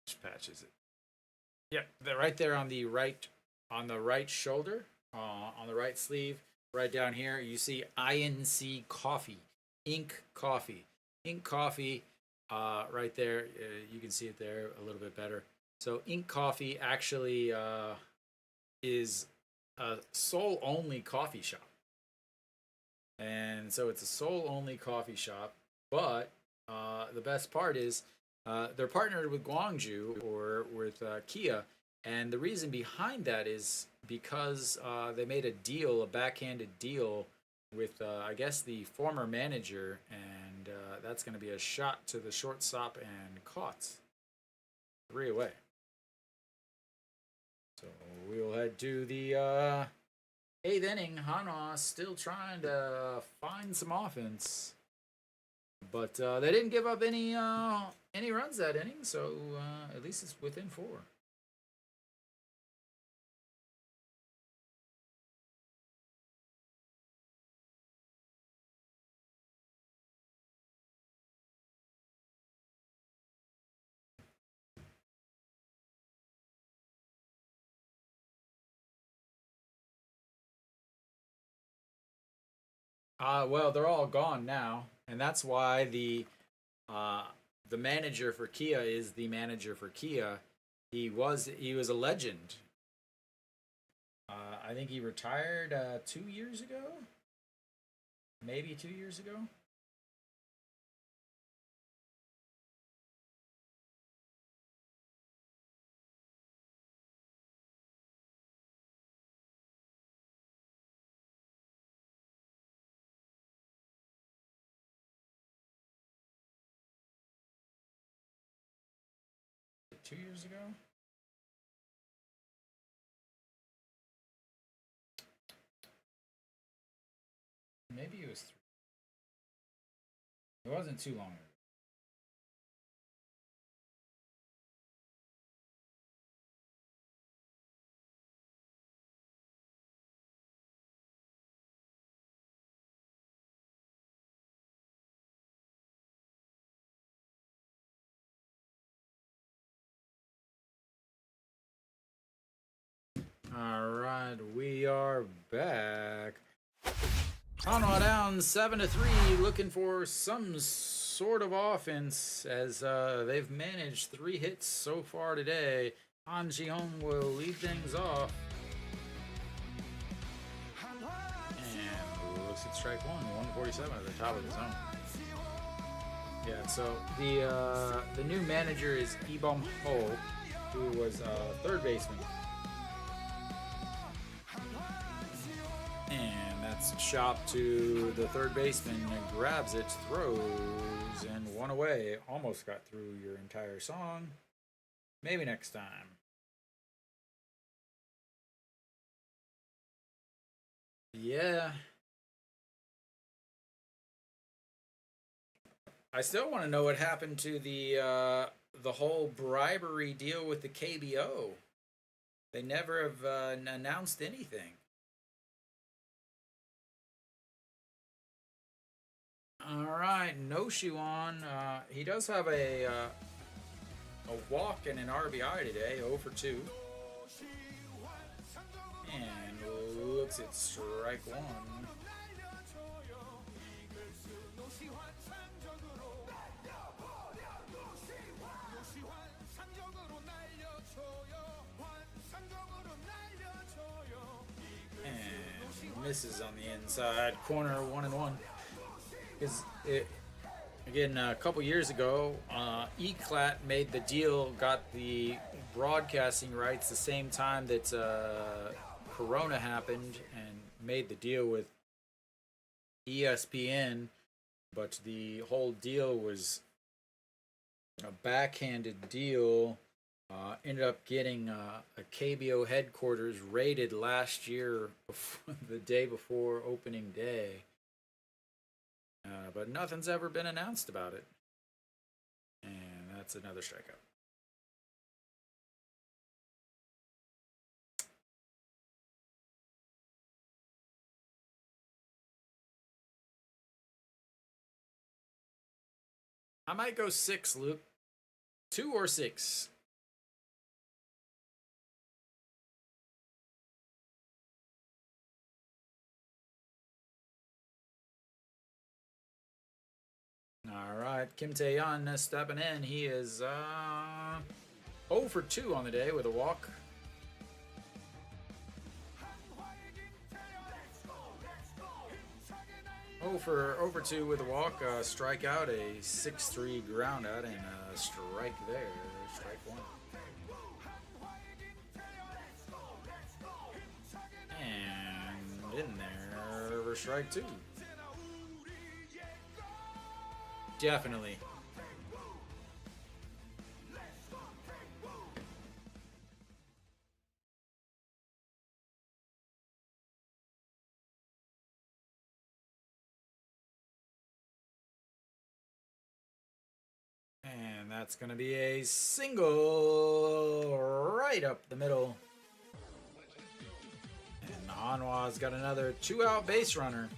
Which patch is it? Yeah, right there on the right shoulder, on the right sleeve, right down here. You see INC Coffee, Ink Coffee, Ink Coffee. Right there, you can see it there a little bit better. So Ink Coffee actually is a soul-only coffee shop. And so it's a soul-only coffee shop, but the best part is they're partnered with Gwangju or with Kia, and the reason behind that is because they made a deal, a backhanded deal with, I guess, the former manager, and that's going to be a shot to the shortstop and caught. 3 away. So we'll head to the 8th inning. Hanwha still trying to find some offense, but they didn't give up any runs that inning, so at least it's within 4. Well, they're all gone now, and that's why the manager for Kia is the manager for Kia. He was a legend. I think he retired 2 years ago, maybe 2 years ago. Two years ago? Maybe it was 3. It wasn't too long ago. All right, we are back. Hanwha down 7-3, looking for some sort of offense as they've managed 3 hits so far today. Han Ji-hong will lead things off. And looks at strike 147 at the top of the zone. Yeah, so the new manager is Ibom Ho, who was third baseman. And that's chopped to the third baseman and grabs it, throws, and 1 away. Almost got through your entire song. Maybe next time. Yeah. I still want to know what happened to the whole bribery deal with the KBO. They never have announced anything. All right, No Shiwan. He does have a walk and an RBI today, 0 for 2. And looks at strike 1. misses on the inside corner, 1-1. Because again, a couple years ago, ECLAT made the deal, got the broadcasting rights the same time that Corona happened, and made the deal with ESPN. But the whole deal was a backhanded deal. Ended up getting a KBO headquarters raided last year, the day before opening day. But nothing's ever been announced about it. And that's another strikeout. I might go 6, Luke. 2 or 6. All right, Kim Tae-yeon stepping in. He is 0 for 2 on the day with a walk. Over 2 with a walk, strikeout, a 6-3 ground out, and a strike there. Strike 1. And in there for strike 2. Definitely. And that's going to be a single right up the middle. And Hanwha's got another 2-out base runner.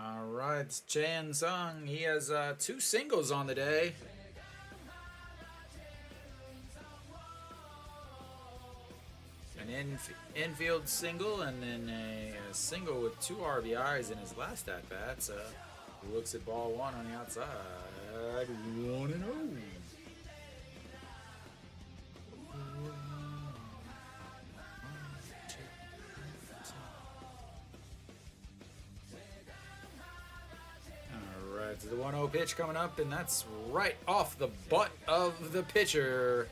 All right, it's Chan Sung. He has 2 singles on the day. An infield single, and then a single with 2 RBIs in his last at bat. He looks at ball 1 on the outside. 1-0. The 1-0 pitch coming up, and that's right off the butt of the pitcher.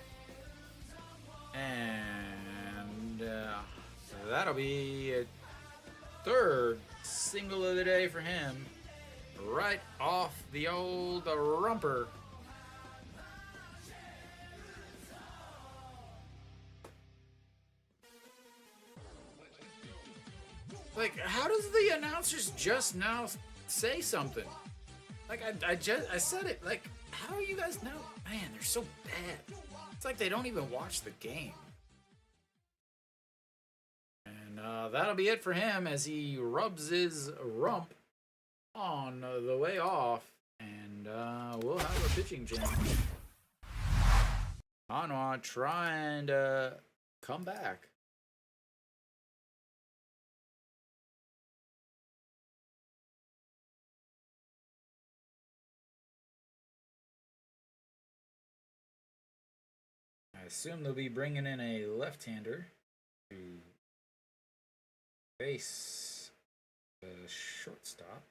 And that'll be a 3rd single of the day for him. Right off the old rumper. Like, how does the announcers just now say something? Like, I said it. Like, how do you guys know? Man, they're so bad. It's like they don't even watch the game. And that'll be it for him as he rubs his rump on the way off. And we'll have a pitching change. Hanwha trying to come back. I assume they'll be bringing in a left-hander to face the shortstop.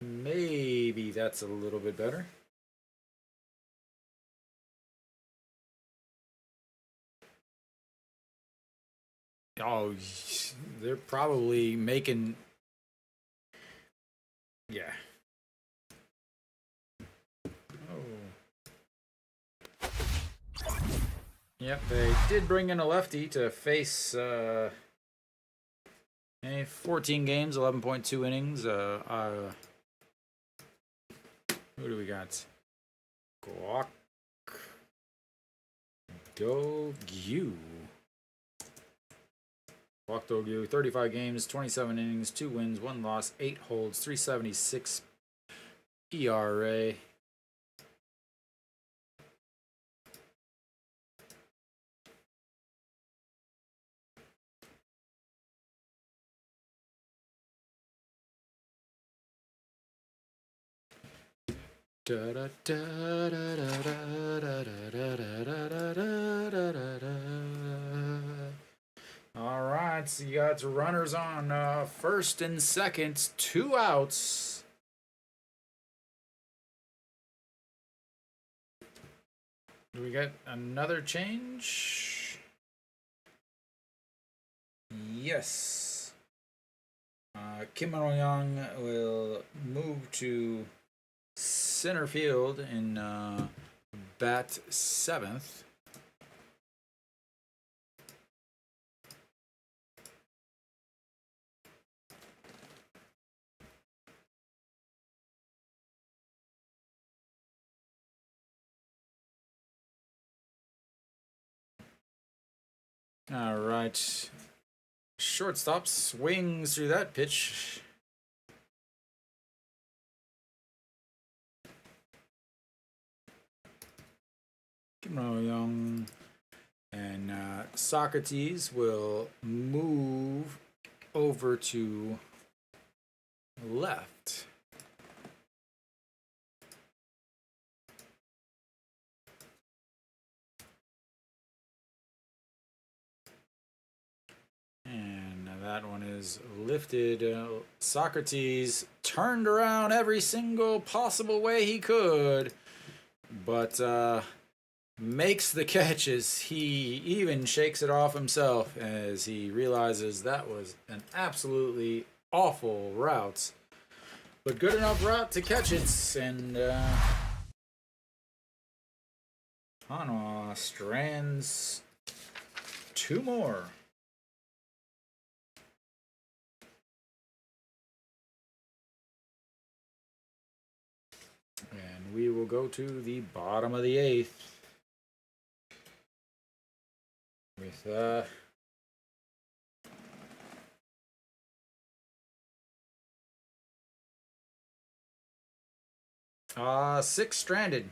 Maybe that's a little bit better. Oh, they're probably making... Yeah. Oh. Yep, they did bring in a lefty to face 14 games, 11.2 innings. Who do we got? Gwangju. Gwangju, 35 games, 27 innings, 2 wins, 1 loss, 8 holds, 376 ERA. All right, so you got runners on first and second, 2 outs. Do we get another change? Yes. Kim Young will move to center field in bat 7th. All right. Shortstop swings through that pitch. Kim Young and Socrates will move over to left. And that one is lifted. Socrates turned around every single possible way he could, but makes the catches. He even shakes it off himself as he realizes that was an absolutely awful route, but good enough route to catch it. And Hanwha strands 2 more. And we will go to the bottom of the 8th with 6 stranded.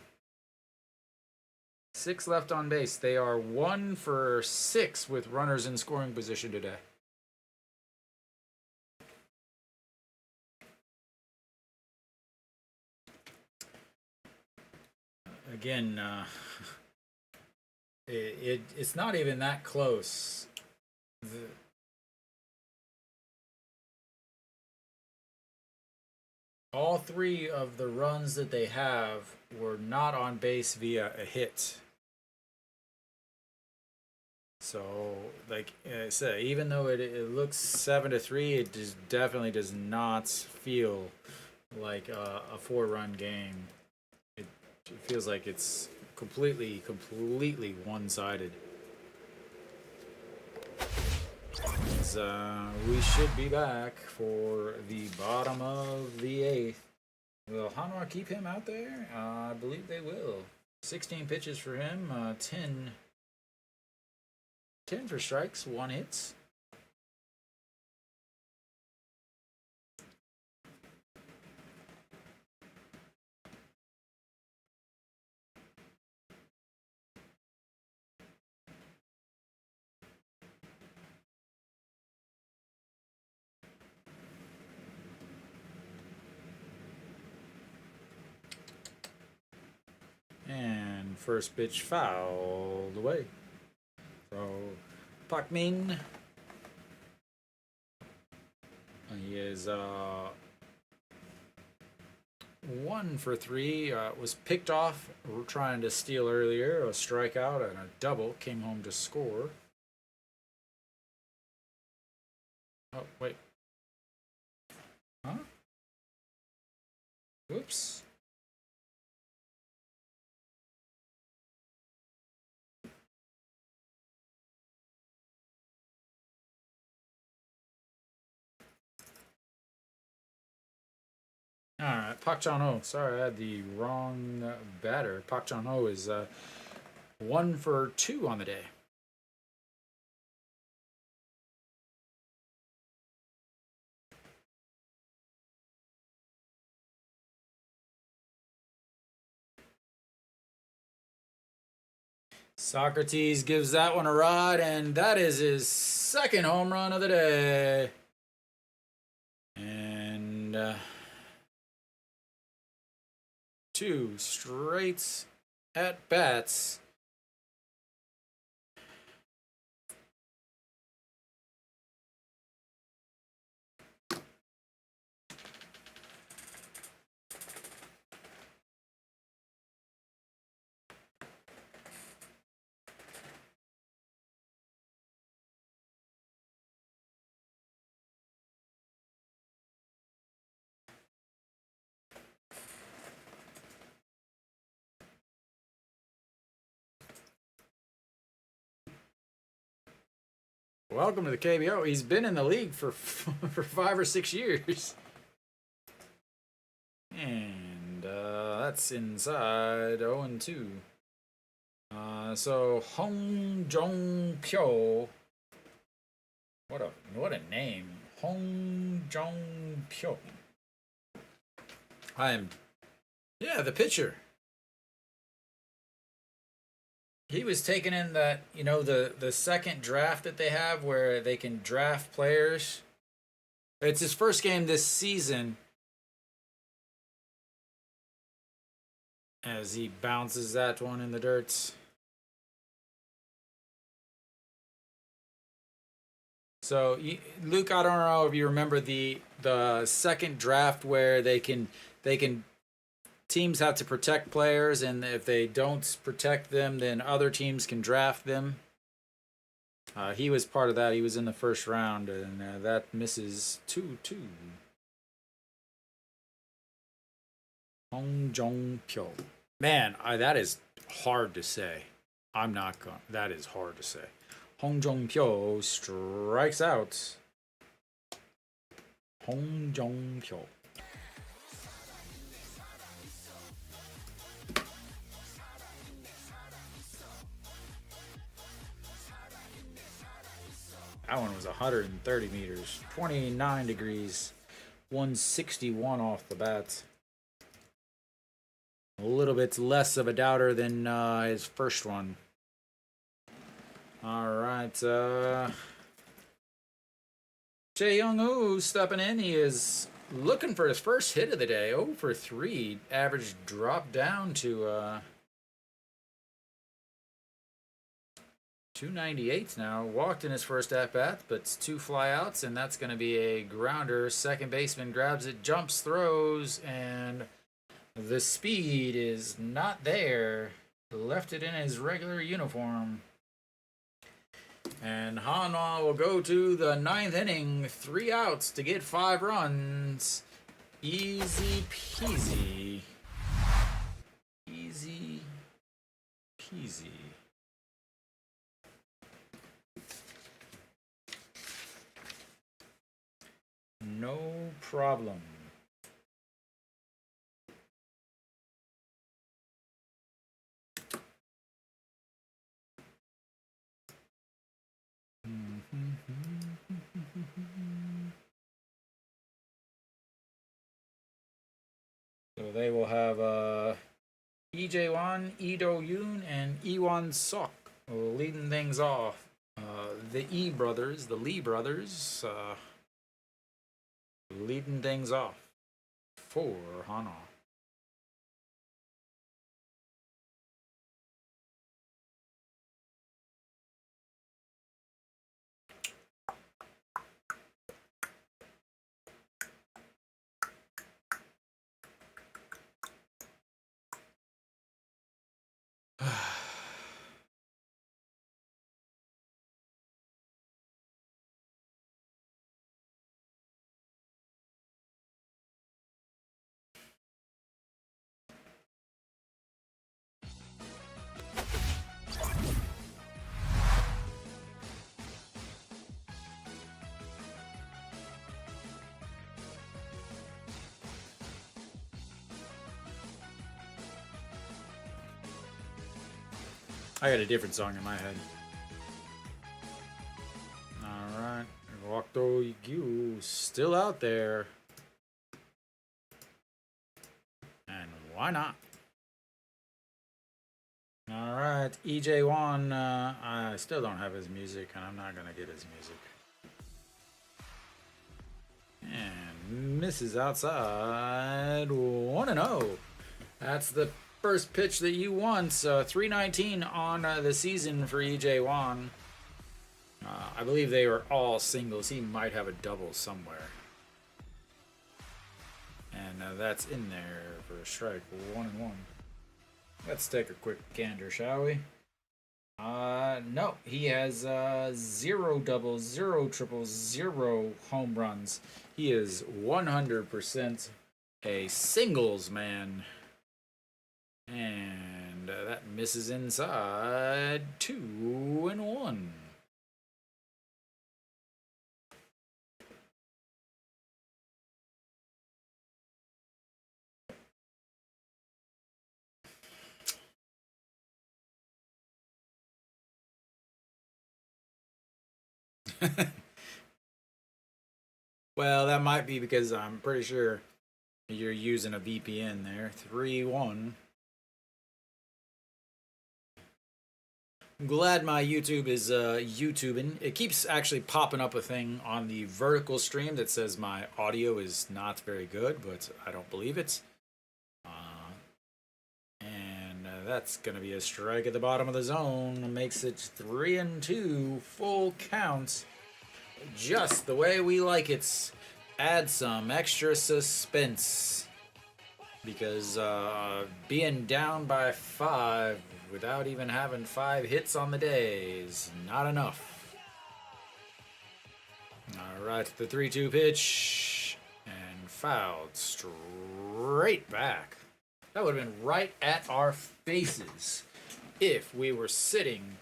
6 left on base. They are 1 for 6 with runners in scoring position today. Again, it's not even that close. All 3 of the runs that they have were not on base via a hit. So, like I said, even though it looks 7-3, it definitely does not feel like a 4-run game. It feels like it's completely one-sided. We should be back for the bottom of the 8th. Will Hanwha keep him out there? I believe they will. 16 pitches for him, 10 for strikes, 1 hit. And first pitch fouled away. So Pak Min. He is 1 for 3. Was picked off trying to steal earlier. A strikeout and a double. Came home to score. Oh, wait. Huh? Whoops. Alright, Pak Chan-ho. Sorry, I had the wrong batter. Pak Chan-ho is 1 for 2 on the day. Socrates gives that one a rod, and that is his second home run of the day. And 2 straight at bats. Welcome to the KBO. He's been in the league for 5 or 6 years. And that's inside 0-2. So Hong Jong Pyo. What a name. Hong Jong Pyo. The pitcher. He was taken in that, the second draft that they have where they can draft players. It's his first game this season. As he bounces that one in the dirt. So, Luke, I don't know if you remember the second draft where they can teams have to protect players, and if they don't protect them, then other teams can draft them. He was part of that. He was in the first round, and that misses 2-2. Hong Jong Pyo. Man, that is hard to say. I'm not going. That is hard to say. Hong Jong Pyo strikes out. Hong Jong Pyo. That one was 130 meters, 29 degrees, 161 off the bat. A little bit less of a doubter than his first one. All right. Jae Young-woo stepping in. He is looking for his first hit of the day. 0 for 3. Average dropped down to 298 now. Walked in his first at-bat, but it's 2 flyouts, and that's going to be a grounder. Second baseman grabs it, jumps, throws, and the speed is not there. Left it in his regular uniform. And Hanwha will go to the 9th inning. 3 outs to get 5 runs. Easy peasy. Easy peasy. No problem. So they will have EJ1, Ido Yoon, and Iwan Sok leading things off. The Lee brothers, leading things off for Hanwha. I got a different song in my head. Alright. Gwangju still out there. And why not? Alright, EJ1, I still don't have his music, and I'm not gonna get his music. And misses outside 1-0. That's the first pitch that you won. So 319 on the season for EJ1. I believe they were all singles. He might have a double somewhere. And that's in there for a strike. 1-1. Let's take a quick gander, shall we? No. He has 0 doubles, 0 triples, 0 home runs. He is 100% a singles man. And that misses inside 2-1. Well, that might be because I'm pretty sure you're using a VPN there. 3-1. I'm glad my YouTube is YouTubing. It keeps actually popping up a thing on the vertical stream that says my audio is not very good, but I don't believe it. And that's going to be a strike at the bottom of the zone. Makes it 3-2, full count. Just the way we like it. Add some extra suspense. Because being down by 5 without even having 5 hits on the day is not enough. Alright, the 3-2 pitch. And fouled straight back. That would have been right at our faces if we were sitting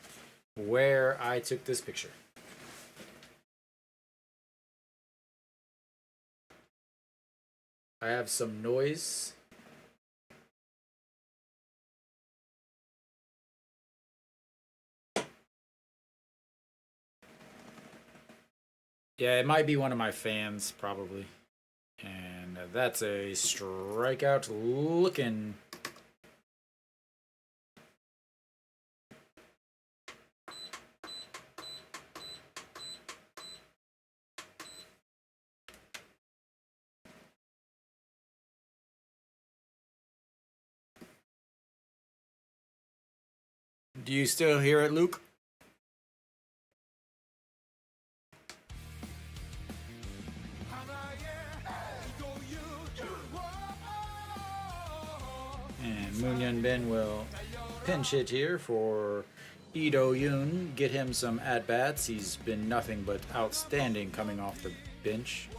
where I took this picture. I have some noise. Yeah, it might be one of my fans, probably. And that's a strikeout looking. Do you still hear it, Luke? And Moon Yun Bin will pinch hit here for Lee Do-yoon. Get him some at-bats. He's been nothing but outstanding coming off the bench.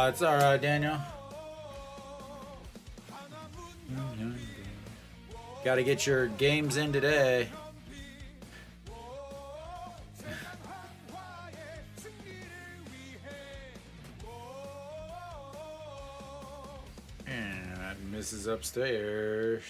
It's alright, Daniel. Gotta get your games in today. And that misses upstairs.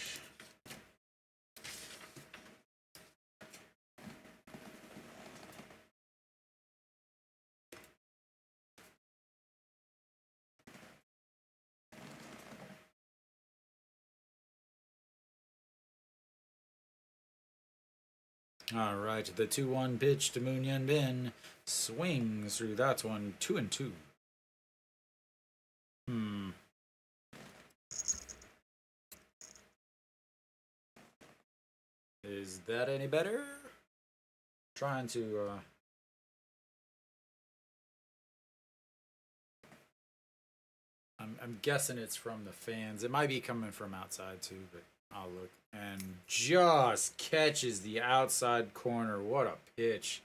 All right, the 2-1 pitch to Moon Yun Bin swings through that one, 2-2. Is that any better? Trying to I'm guessing it's from the fans. It might be coming from outside too, but I'll look. And just catches the outside corner. What a pitch.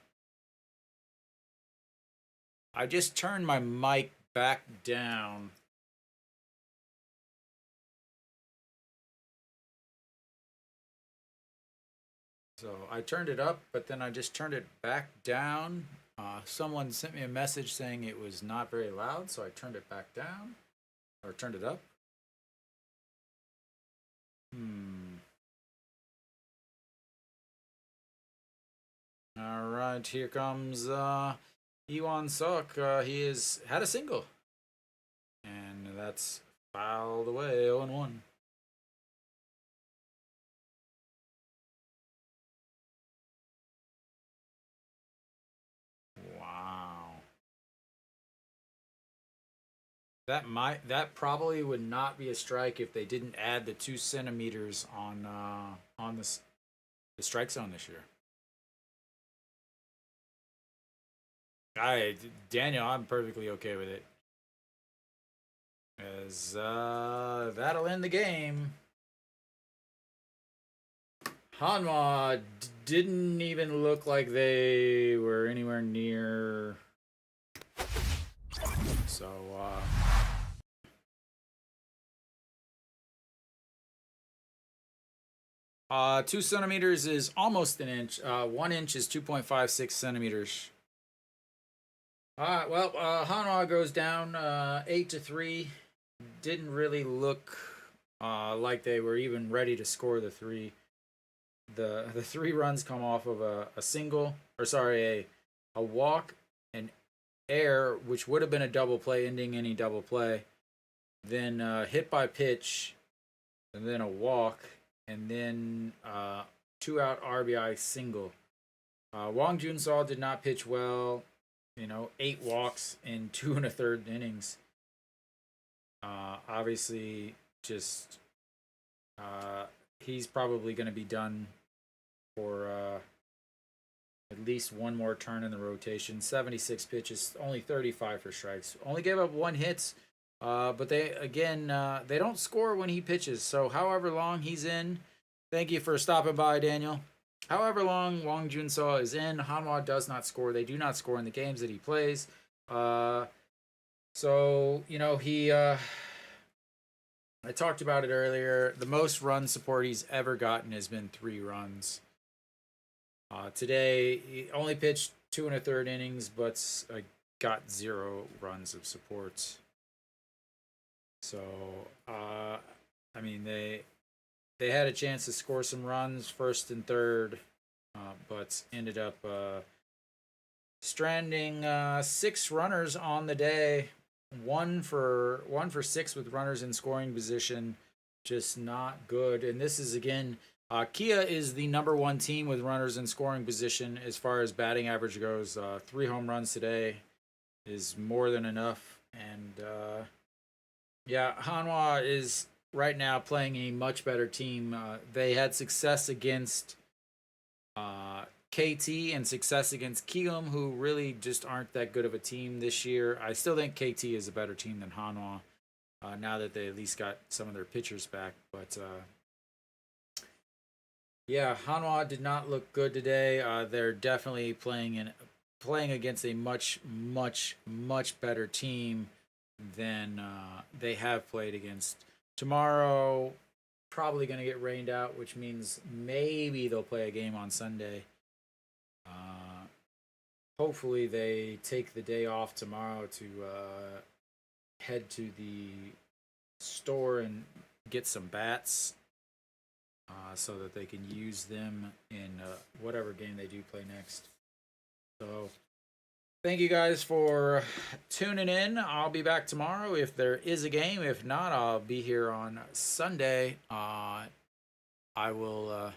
I just turned my mic back down. So I turned it up, but then I just turned it back down Someone sent me a message saying it was not very loud, so I turned it back down, or turned it up. All right, here comes Iwan Suk. He has had a single, and that's fouled away 0-1. Wow. That probably would not be a strike if they didn't add the 2 centimeters on the strike zone this year. I Daniel, I'm perfectly okay with it. As that'll end the game. Hanwha didn't even look like they were anywhere near. So 2 centimeters is almost an inch. 1 inch is 2.56 centimeters. Well, Hanwha goes down 8-3. Didn't really look like they were even ready to score the three. The 3 runs come off of a single, or sorry, a walk, an air, which would have been a double play, ending any double play. Then hit by pitch, and then a walk, and then 2-out RBI single. Gwangju did not pitch well. 8 walks in 2 1/3 innings. Obviously, just he's probably going to be done for at least one more turn in the rotation. 76 pitches, only 35 for strikes. Only gave up 1 hit, but they don't score when he pitches. So however long he's in, thank you for stopping by, Daniel. However long Wang Junso is in, Hanwha does not score. They do not score in the games that he plays. I talked about it earlier. The most run support he's ever gotten has been 3 runs. Today, he only pitched 2 1/3 innings, but got 0 runs of support. So, they had a chance to score some runs, first and third, but ended up stranding 6 runners on the day. One for 6 with runners in scoring position, just not good. And this is again, Kia is the #1 team with runners in scoring position as far as batting average goes. 3 home runs today is more than enough. And Hanwha is right now playing a much better team. They had success against KT and success against Kiwoom, who really just aren't that good of a team this year. I still think KT is a better team than Hanwha, now that they at least got some of their pitchers back. But Hanwha did not look good today. They're definitely playing against a much, much, much better team than they have played against. Tomorrow, probably going to get rained out, which means maybe they'll play a game on Sunday. Hopefully they take the day off tomorrow to head to the store and get some bats so that they can use them in whatever game they do play next. So thank you guys for tuning in. I'll be back tomorrow if there is a game. If not, I'll be here on Sunday. I will.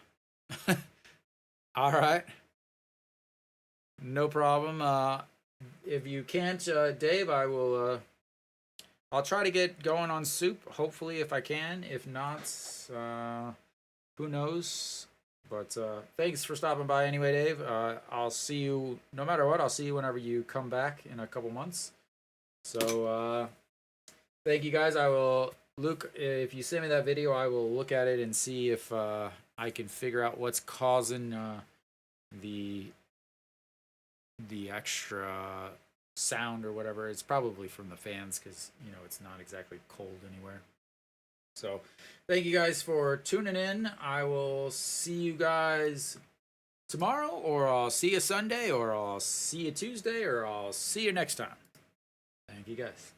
All right. No problem. If you can't, Dave, I will. I'll try to get going on SOOP. Hopefully, if I can. If not, who knows? But thanks for stopping by anyway, Dave. I'll see you. No matter what, I'll see you whenever you come back in a couple months. So thank you guys. I will. Luke, if you send me that video, I will look at it and see if I can figure out what's causing the extra sound or whatever. It's probably from the fans because it's not exactly cold anywhere. So thank you guys for tuning in. I will see you guys tomorrow, or I'll see you Sunday, or I'll see you Tuesday, or I'll see you next time. Thank you guys.